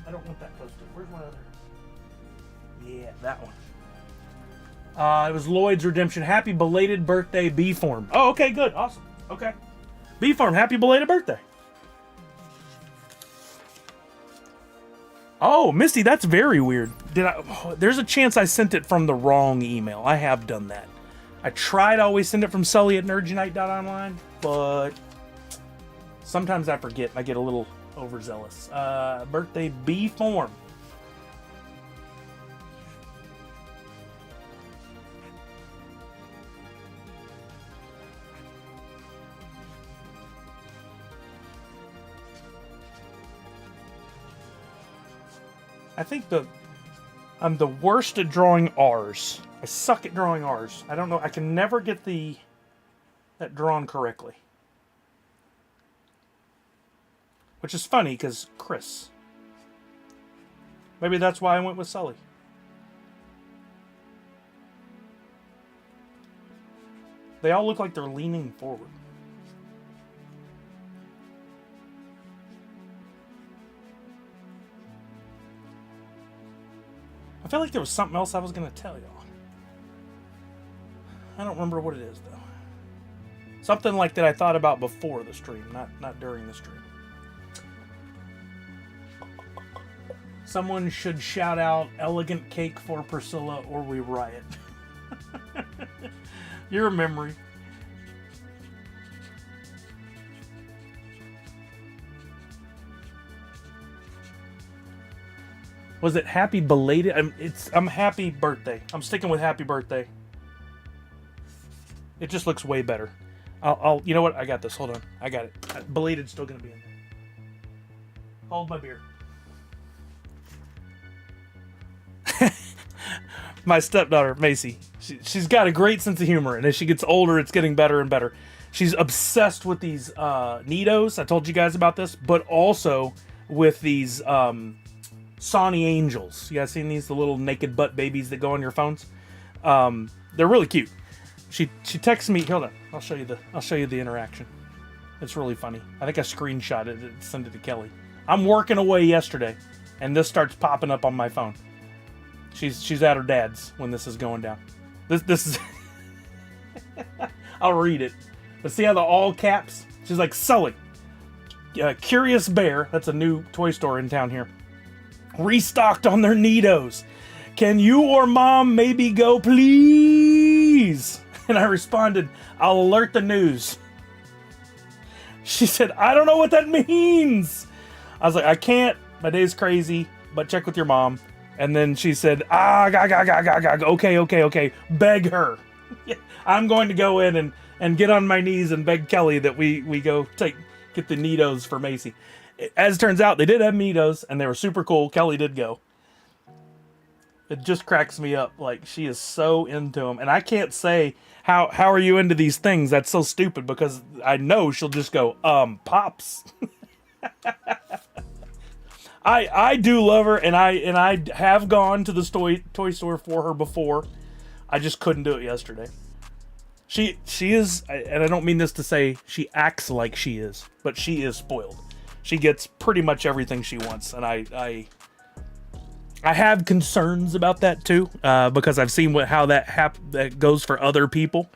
I don't want that posted. Where's my other? Yeah, that one. It was Lloyd's Redemption. Happy belated birthday, B-Farm. Oh, okay, good. Awesome. Okay. B-Farm, happy belated birthday. Oh, Misty, that's very weird. There's a chance I sent it from the wrong email. I have done that. I try to always send it from Sully@nerdunite.online, but sometimes I forget. I get a little overzealous. Birthday B-Farm. I think I'm the worst at drawing R's. I suck at drawing R's. I don't know. I can never get that drawn correctly. Which is funny because Chris. Maybe that's why I went with Sully. They all look like they're leaning forward. I feel like there was something else I was going to tell y'all. I don't remember what it is, though. Something like that I thought about before the stream, not during the stream. Someone should shout out Elegant Cake for Priscilla or we riot. You're a memory. Was it happy belated? I'm happy birthday. I'm sticking with happy birthday. It just looks way better. I'll you know what? I got this. Hold on. I got it. Belated's still gonna be in there. Hold my beer. My stepdaughter, Macy. She's got a great sense of humor, and as she gets older, it's getting better and better. She's obsessed with these Nidos. I told you guys about this, but also with these Sony Angels. You guys seen these? The little naked butt babies that go on your phones. They're really cute. She texts me. Hold on. I'll show you the interaction. It's really funny. I think I screenshot it and sent it to Kelly. I'm working away yesterday, and this starts popping up on my phone. She's at her dad's when this is going down. This is. I'll read it. But see how the all caps? She's like, Sully. Curious Bear. That's a new toy store in town here. Restocked on their Nidos. Can you or mom maybe go, please? And I responded, I'll alert the news. She said, I don't know what that means. I was like, I can't. My day's crazy, but check with your mom. And then she said, okay. Beg her. I'm going to go in and get on my knees and beg Kelly that we go get the Nidos for Macy. As it turns out, they did have Nidos, and they were super cool. Kelly did go. It just cracks me up. Like, she is so into them. And I can't say, how are you into these things? That's so stupid, because I know she'll just go, Pops. I do love her, and I have gone to the toy store for her before. I just couldn't do it yesterday. She is, and I don't mean this to say she acts like she is, but she is spoiled. She gets pretty much everything she wants, and I have concerns about that too, because I've seen how that goes for other people.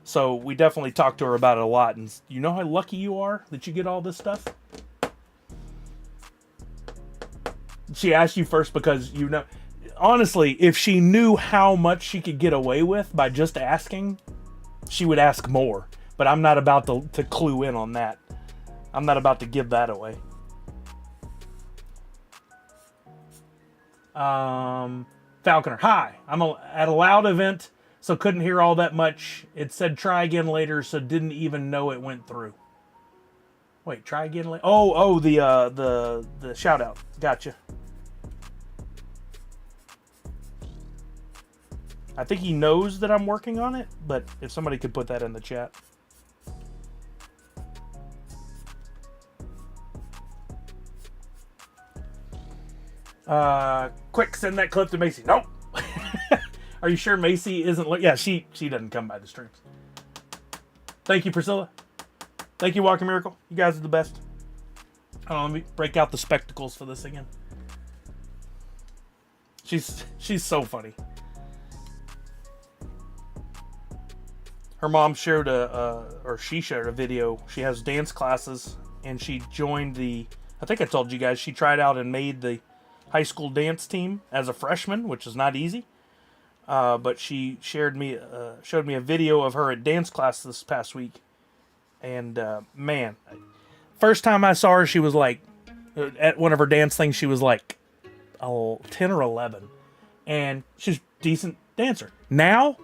So we definitely talk to her about it a lot, and you know how lucky you are that you get all this stuff? She asked you first because you know, honestly, if she knew how much she could get away with by just asking, she would ask more. But I'm not about to clue in on that. I'm not about to give that away. Falconer, hi. I'm at a loud event, so couldn't hear all that much. It said try again later, so didn't even know it went through. Wait, try again. Oh, the shout out. Gotcha. I think he knows that I'm working on it, but if somebody could put that in the chat. Quick, send that clip to Macy. Nope. Are you sure Macy isn't? Yeah, she doesn't come by the streams. Thank you, Priscilla. Thank you, Walking Miracle. You guys are the best. Hold on, let me break out the spectacles for this again. She's so funny. Her mom shared she shared a video. She has dance classes, and she joined I think I told you guys, she tried out and made the high school dance team as a freshman, which is not easy. But she showed me a video of her at dance class this past week. And, man, first time I saw her, she was like, at one of her dance things, she was like 10 or 11. And she's a decent dancer. Now,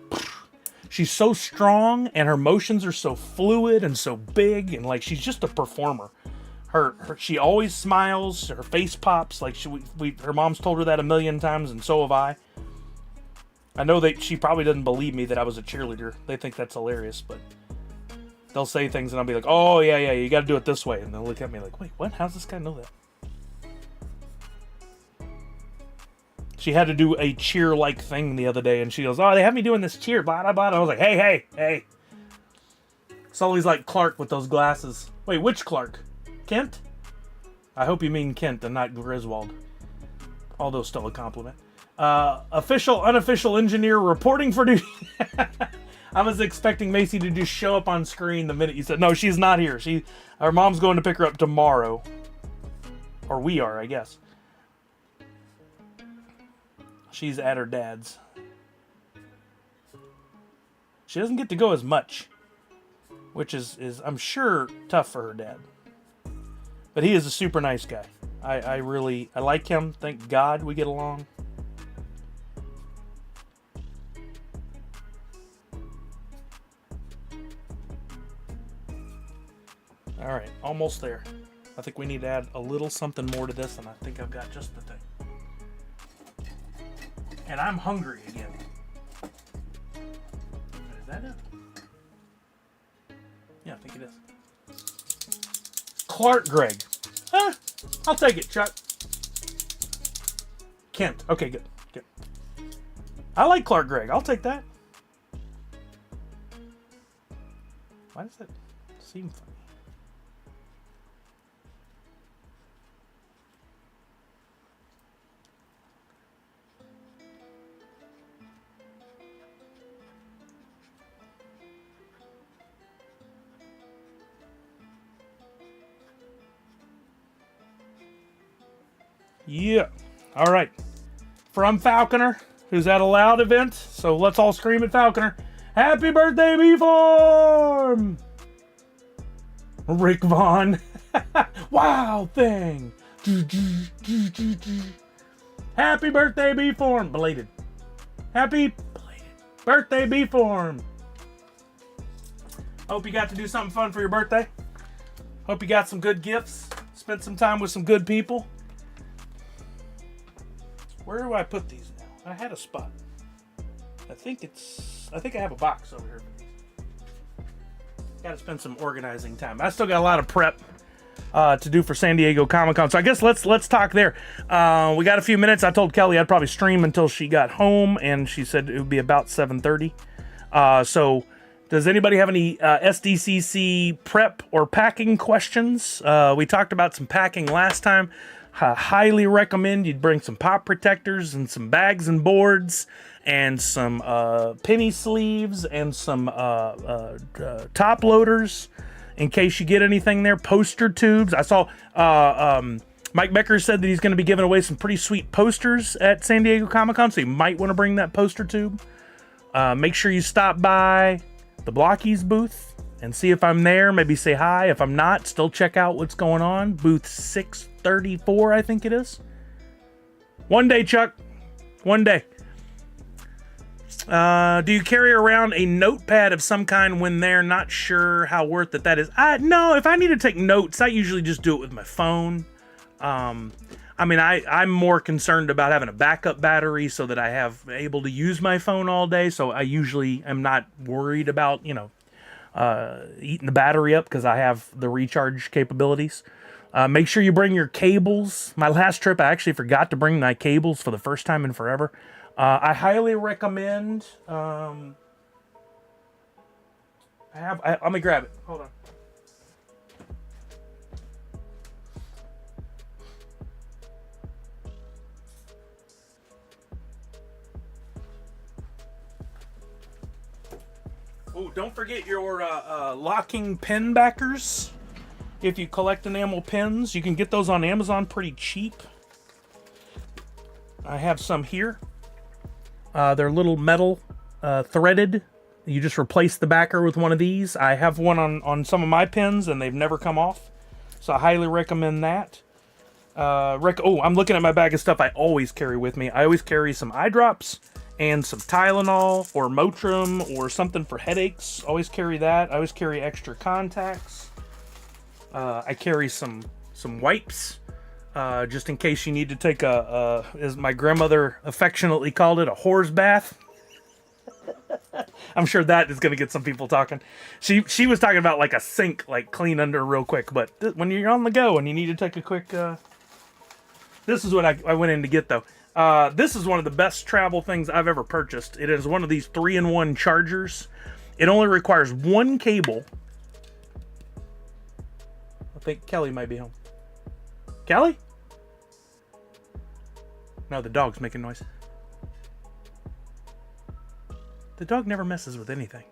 she's so strong, and her motions are so fluid and so big, and like she's just a performer. She always smiles. Her face pops. Like her mom's told her that a million times, and so have I. I know that she probably doesn't believe me that I was a cheerleader. They think that's hilarious, but they'll say things, and I'll be like, "Oh yeah, you got to do it this way," and they'll look at me like, "Wait, what? How's this guy know that?" She had to do a cheer-like thing the other day, and she goes, "Oh, they have me doing this cheer, blah, blah, blah." And I was like, hey. Sully's like Clark with those glasses. Wait, which Clark? Kent? I hope you mean Kent and not Griswold. Although still a compliment. Official, unofficial engineer reporting for duty. I was expecting Macy to just show up on screen the minute you said, no, she's not here. Her mom's going to pick her up tomorrow. Or we are, I guess. She's at her dad's. She doesn't get to go as much, which is I'm sure tough for her dad. But he is a super nice guy. I like him. Thank God we get along. All right, almost there. I think we need to add a little something more to this, and I think I've got just the thing. And I'm hungry again. Is that it? Yeah, I think it is. Clark Gregg. Huh? I'll take it, Chuck. Kent. Okay, good. I like Clark Gregg. I'll take that. Why does that seem funny? Yeah. All right. From Falconer, who's at a loud event. So let's all scream at Falconer. Happy birthday, B-Form! Rick Vaughn. Wow thing. Happy birthday, B-Form. Belated. Happy belated birthday, B-Form. Hope you got to do something fun for your birthday. Hope you got some good gifts. Spent some time with some good people. Where do I put these now? I had a spot. I think I have a box over here for these. Got to spend some organizing time. I still got a lot of prep to do for San Diego Comic-Con. So I guess let's talk there. We got a few minutes. I told Kelly I'd probably stream until she got home, and she said it would be about 7:30. So does anybody have any SDCC prep or packing questions? We talked about some packing last time. Highly recommend you bring some pop protectors and some bags and boards and some penny sleeves and some top loaders in case you get anything there. Poster tubes. I saw Mike Becker said that he's going to be giving away some pretty sweet posters at San Diego Comic-Con, so you might want to bring that poster tube. Make sure you stop by the Blockies booth and see if I'm there. Maybe say hi. If I'm not, still check out what's going on. Booth 634, I think it is. One day, Chuck. One day. Do you carry around a notepad of some kind when they're not sure how worth it that is? No, if I need to take notes, I usually just do it with my phone. I mean, I'm more concerned about having a backup battery so that I have able to use my phone all day. So I usually am not worried about, eating the battery up because I have the recharge capabilities. Make sure you bring your cables. My last trip, I actually forgot to bring my cables for the first time in forever. I highly recommend. Let me grab it. Hold on. Oh, don't forget your locking pin backers. If you collect enamel pins, you can get those on Amazon pretty cheap. I have some here. They're little metal threaded. You just replace the backer with one of these. I have one on some of my pins, and they've never come off. So I highly recommend that. I'm looking at my bag of stuff I always carry with me. I always carry some eye drops and some Tylenol or Motrin or something for headaches. Always carry that. I always carry extra contacts. I carry some wipes. Just in case you need to take as my grandmother affectionately called it, a whore's bath. I'm sure that is going to get some people talking. She was talking about like a sink, like clean under real quick. But when you're on the go and you need to take a quick, this is what I went in to get though. This is one of the best travel things I've ever purchased. It is one of these 3-in-1 chargers. It only requires one cable. I think Kelly might be home. Kelly? No, the dog's making noise. The dog never messes with anything.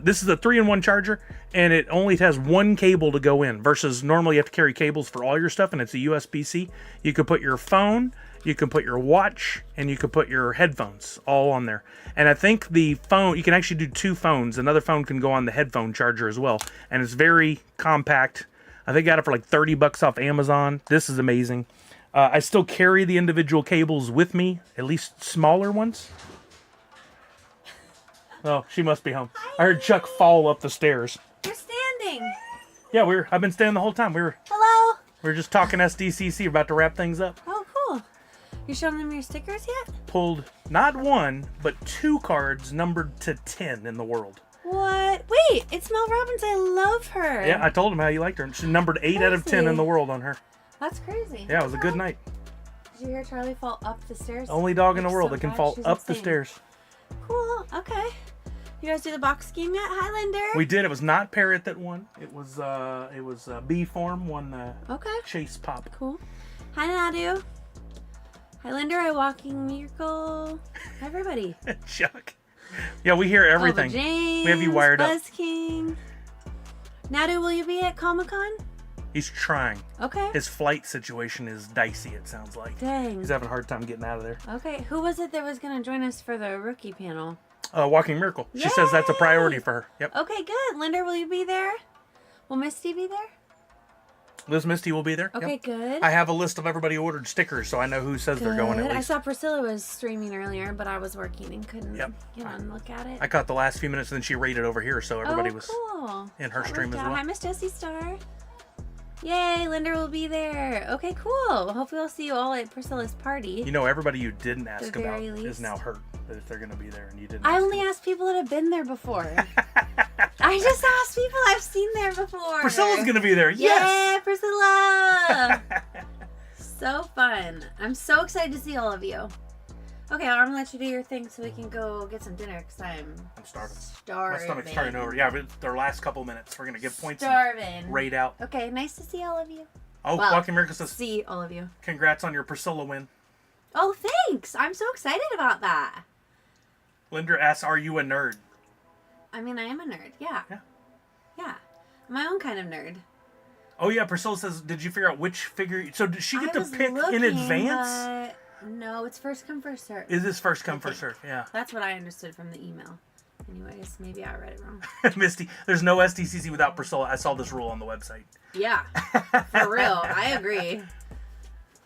This is a 3-in-1 charger, and it only has one cable to go in, versus normally you have to carry cables for all your stuff, and it's a USB-C. You could put your phone, you can put your watch, and you could put your headphones all on there. And I think the phone, you can actually do 2 phones. Another phone can go on the headphone charger as well, and it's very compact. I think I got it for like $30 off Amazon. This is amazing. I still carry the individual cables with me, at least smaller ones. Oh, she must be home. I heard Chuck fall up the stairs. You're standing. Yeah, I've been standing the whole time. We Hello. were just talking SDCC, about to wrap things up. Oh, cool. You showing them your stickers yet? Pulled not 1, but 2 cards numbered to 10 in the world. What? Wait, it's Mel Robbins. I love her. Yeah, I told him how you liked her. She numbered 8 out of 10 in the world on her. That's crazy. Yeah, it was a good night. Did you hear Charlie fall up the stairs? Only dog in the world So that can bad, fall she's up the insane. stairs. Cool. Okay. You guys do the box scheme yet, Highlander? We did. It was not Parrot that won. It was B Form won the Okay. Chase Pop. Cool. Hi, Nadu. Highlander, a walking miracle. Hi, everybody. Chuck. Yeah, we hear everything. Bubba James, We have you wired up. Buzz King. Nadu, will you be at Comic-Con? He's trying. Okay. His flight situation is dicey, it sounds like. Dang. He's having a hard time getting out of there. Okay, who was it that was going to join us for the rookie panel? Walking Miracle. She says that's a priority for her. Yep. Okay, good. Linda, will you be there? Will Misty be there? Liz Misty will be there. Okay, Yep. good. I have a list of everybody who ordered stickers, so I know who says they're going at Good. I least. saw Priscilla was streaming earlier, but I was working and couldn't Yep. get on and look at it. I caught the last few minutes, and then she raided over here, so everybody was cool. in her That stream worked as out. well. Hi, Miss Jessie Star. Yay, Linda will be there. Okay, cool. Hopefully we'll see you all at Priscilla's party. You know, everybody you didn't ask The about very is least. now hurt that if they're going to be there and you didn't I ask only them. asked people that have been there before. I just asked people I've seen there before. Priscilla's going to be there. Yeah, Yes! Priscilla! So fun. I'm so excited to see all of you. Okay, I'm gonna let you do your thing so we can go get some dinner because I'm starving. starving. My stomach's turning over. Yeah, but their last couple minutes, we're going to give points and Starving. raid out. Okay, nice to see all of you. Oh, Well, Walking Miracle says, See all of you. congrats on your Priscilla win. Oh, thanks. I'm so excited about that. Linda asks, are you a nerd? I mean, I am a nerd. Yeah. Yeah. Yeah. I'm my own kind of nerd. Oh, yeah, Priscilla says, did you figure out which figure? So did she get I to was pick in looking, advance? but no, it's first come, first serve. Is this first come, I first think. serve? Yeah. That's what I understood from the email. Anyways, maybe I read it wrong. Misty, there's no SDCC without Priscilla. I saw this rule on the website. Yeah. For real. I agree.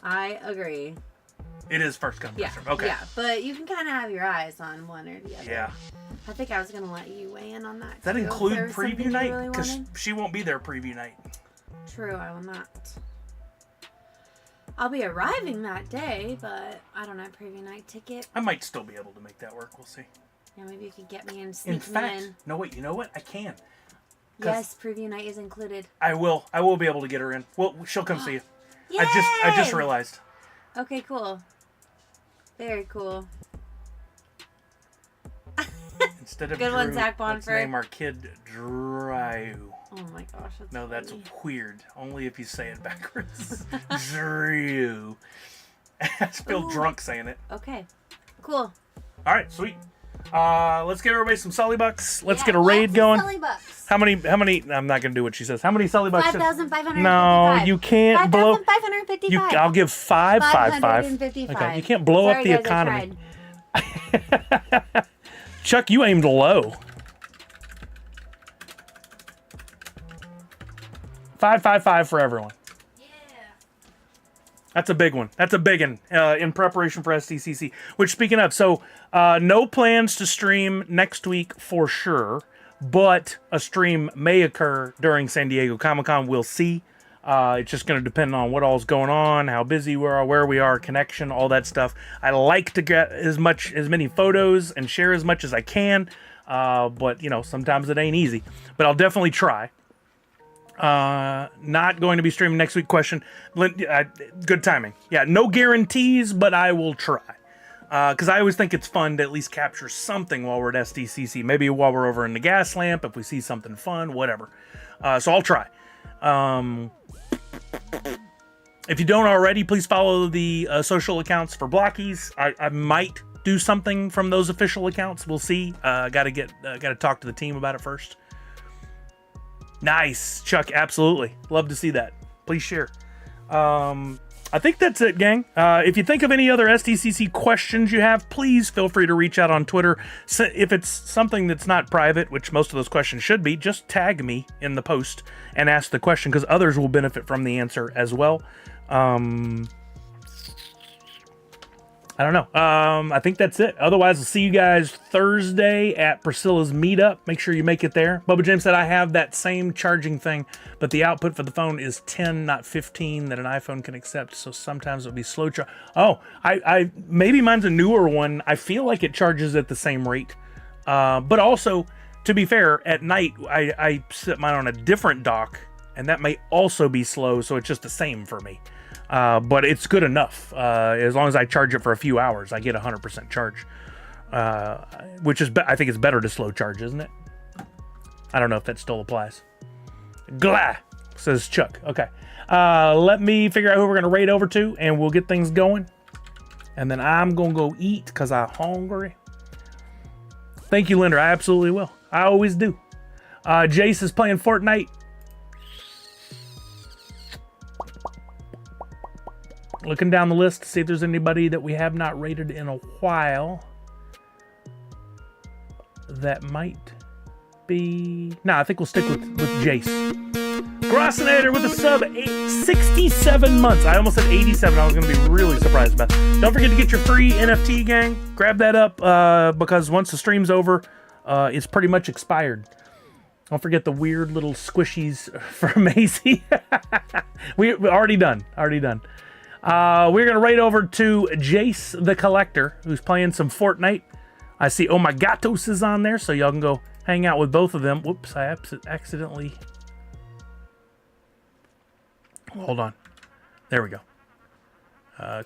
I agree. It is first come, Yeah. first serve. Okay. Yeah, but you can kind of have your eyes on one or the other. Yeah. I think I was going to let you weigh in on that. Does that too, if include there was something preview you night? really Because wanted. she won't be there preview night. True, I will not. I'll be arriving that day, but I don't have preview night ticket. I might still be able to make that work. We'll see. Yeah, maybe you could get me in, In sneak me fact, in. no, wait. You know what? I can. Yes, preview night is included. I will be able to get her in. Well, she'll come see you. Yay! I just realized. Okay, cool. Very cool. Instead of Good one, Drew, Zach let's Bonford. name our kid Drew. Oh my gosh, that's No, that's funny. weird. Only if you say it backwards. Drew. I feel Ooh. drunk saying it. Okay, cool. All right, sweet. Let's give everybody some Sully bucks. Let's Yeah, get a raid lots of going. Sully bucks. How many? I'm not gonna do what she says. How many Sully bucks? 5,555. No, you can't blow. 5,555. I'll give 555. 555. Okay, you can't blow Sorry, up the guys, economy. I tried. Chuck, you aimed low. 555 for everyone. Yeah. That's a big one. That's a big one in preparation for SDCC. Which, speaking of, so no plans to stream next week for sure, but a stream may occur during San Diego Comic-Con. We'll see. It's just going to depend on what all's going on, how busy we are, where we are, connection, all that stuff. I like to get as many photos and share as much as I can, but you know, sometimes it ain't easy. But I'll definitely try. Not going to be streaming next week. Question. Good timing. Yeah, no guarantees, but I will try. Because I always think it's fun to at least capture something while we're at SDCC. Maybe while we're over in the gas lamp, if we see something fun, whatever. So I'll try. If you don't already, please follow the social accounts for Blockies. I might do something from those official accounts. We'll see. Gotta talk to the team about it first. Nice, Chuck. Absolutely. Love to see that. Please share. I think that's it, gang. If you think of any other SDCC questions you have, please feel free to reach out on Twitter. So if it's something that's not private, which most of those questions should be, just tag me in the post and ask the question, because others will benefit from the answer as well. I don't know. I think that's it. Otherwise, I'll see you guys Thursday at Priscilla's meetup. Make sure you make it there. Bubba James said I have that same charging thing, but the output for the phone is 10, not 15, that an iPhone can accept. So sometimes it'll be slow charge. Oh, I maybe mine's a newer one. I feel like it charges at the same rate. But also, to be fair, at night I set mine on a different dock, and that may also be slow. So it's just the same for me. But it's good enough. As long as I charge it for a few hours, I get 100% charge. Which is, I think it's better to slow charge, isn't it? I don't know if that still applies. Glah, says Chuck. Okay. Let me figure out who we're going to raid over to, and we'll get things going. And then I'm going to go eat because I'm hungry. Thank you, Linda. I absolutely will. I always do. Jace is playing Fortnite. Looking down the list to see if there's anybody that we have not rated in a while. That might be... I think we'll stick with Jace. Grossinator with a sub, 67 months. I almost said 87. I was going to be really surprised about it. Don't forget to get your free NFT, gang. Grab that up because once the stream's over, it's pretty much expired. Don't forget the weird little squishies for Macy. We're already done. We're going to raid over to Jace the Collector, who's playing some Fortnite. I see Oh My Gatos is on there, so y'all can go hang out with both of them. Whoops, I accidentally... Hold on. There we go.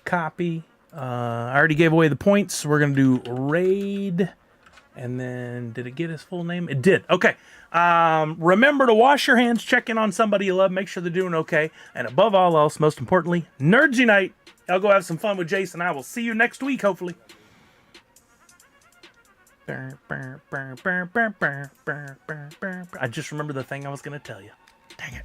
Copy. I already gave away the points. We're going to do raid. And then, did it get his full name? It did. Okay. Remember to wash your hands, check in on somebody you love, make sure they're doing okay. And above all else, most importantly, Nerds Unite. I'll go have some fun with Jason. I will see you next week, hopefully. I just remember the thing I was going to tell you. Dang it.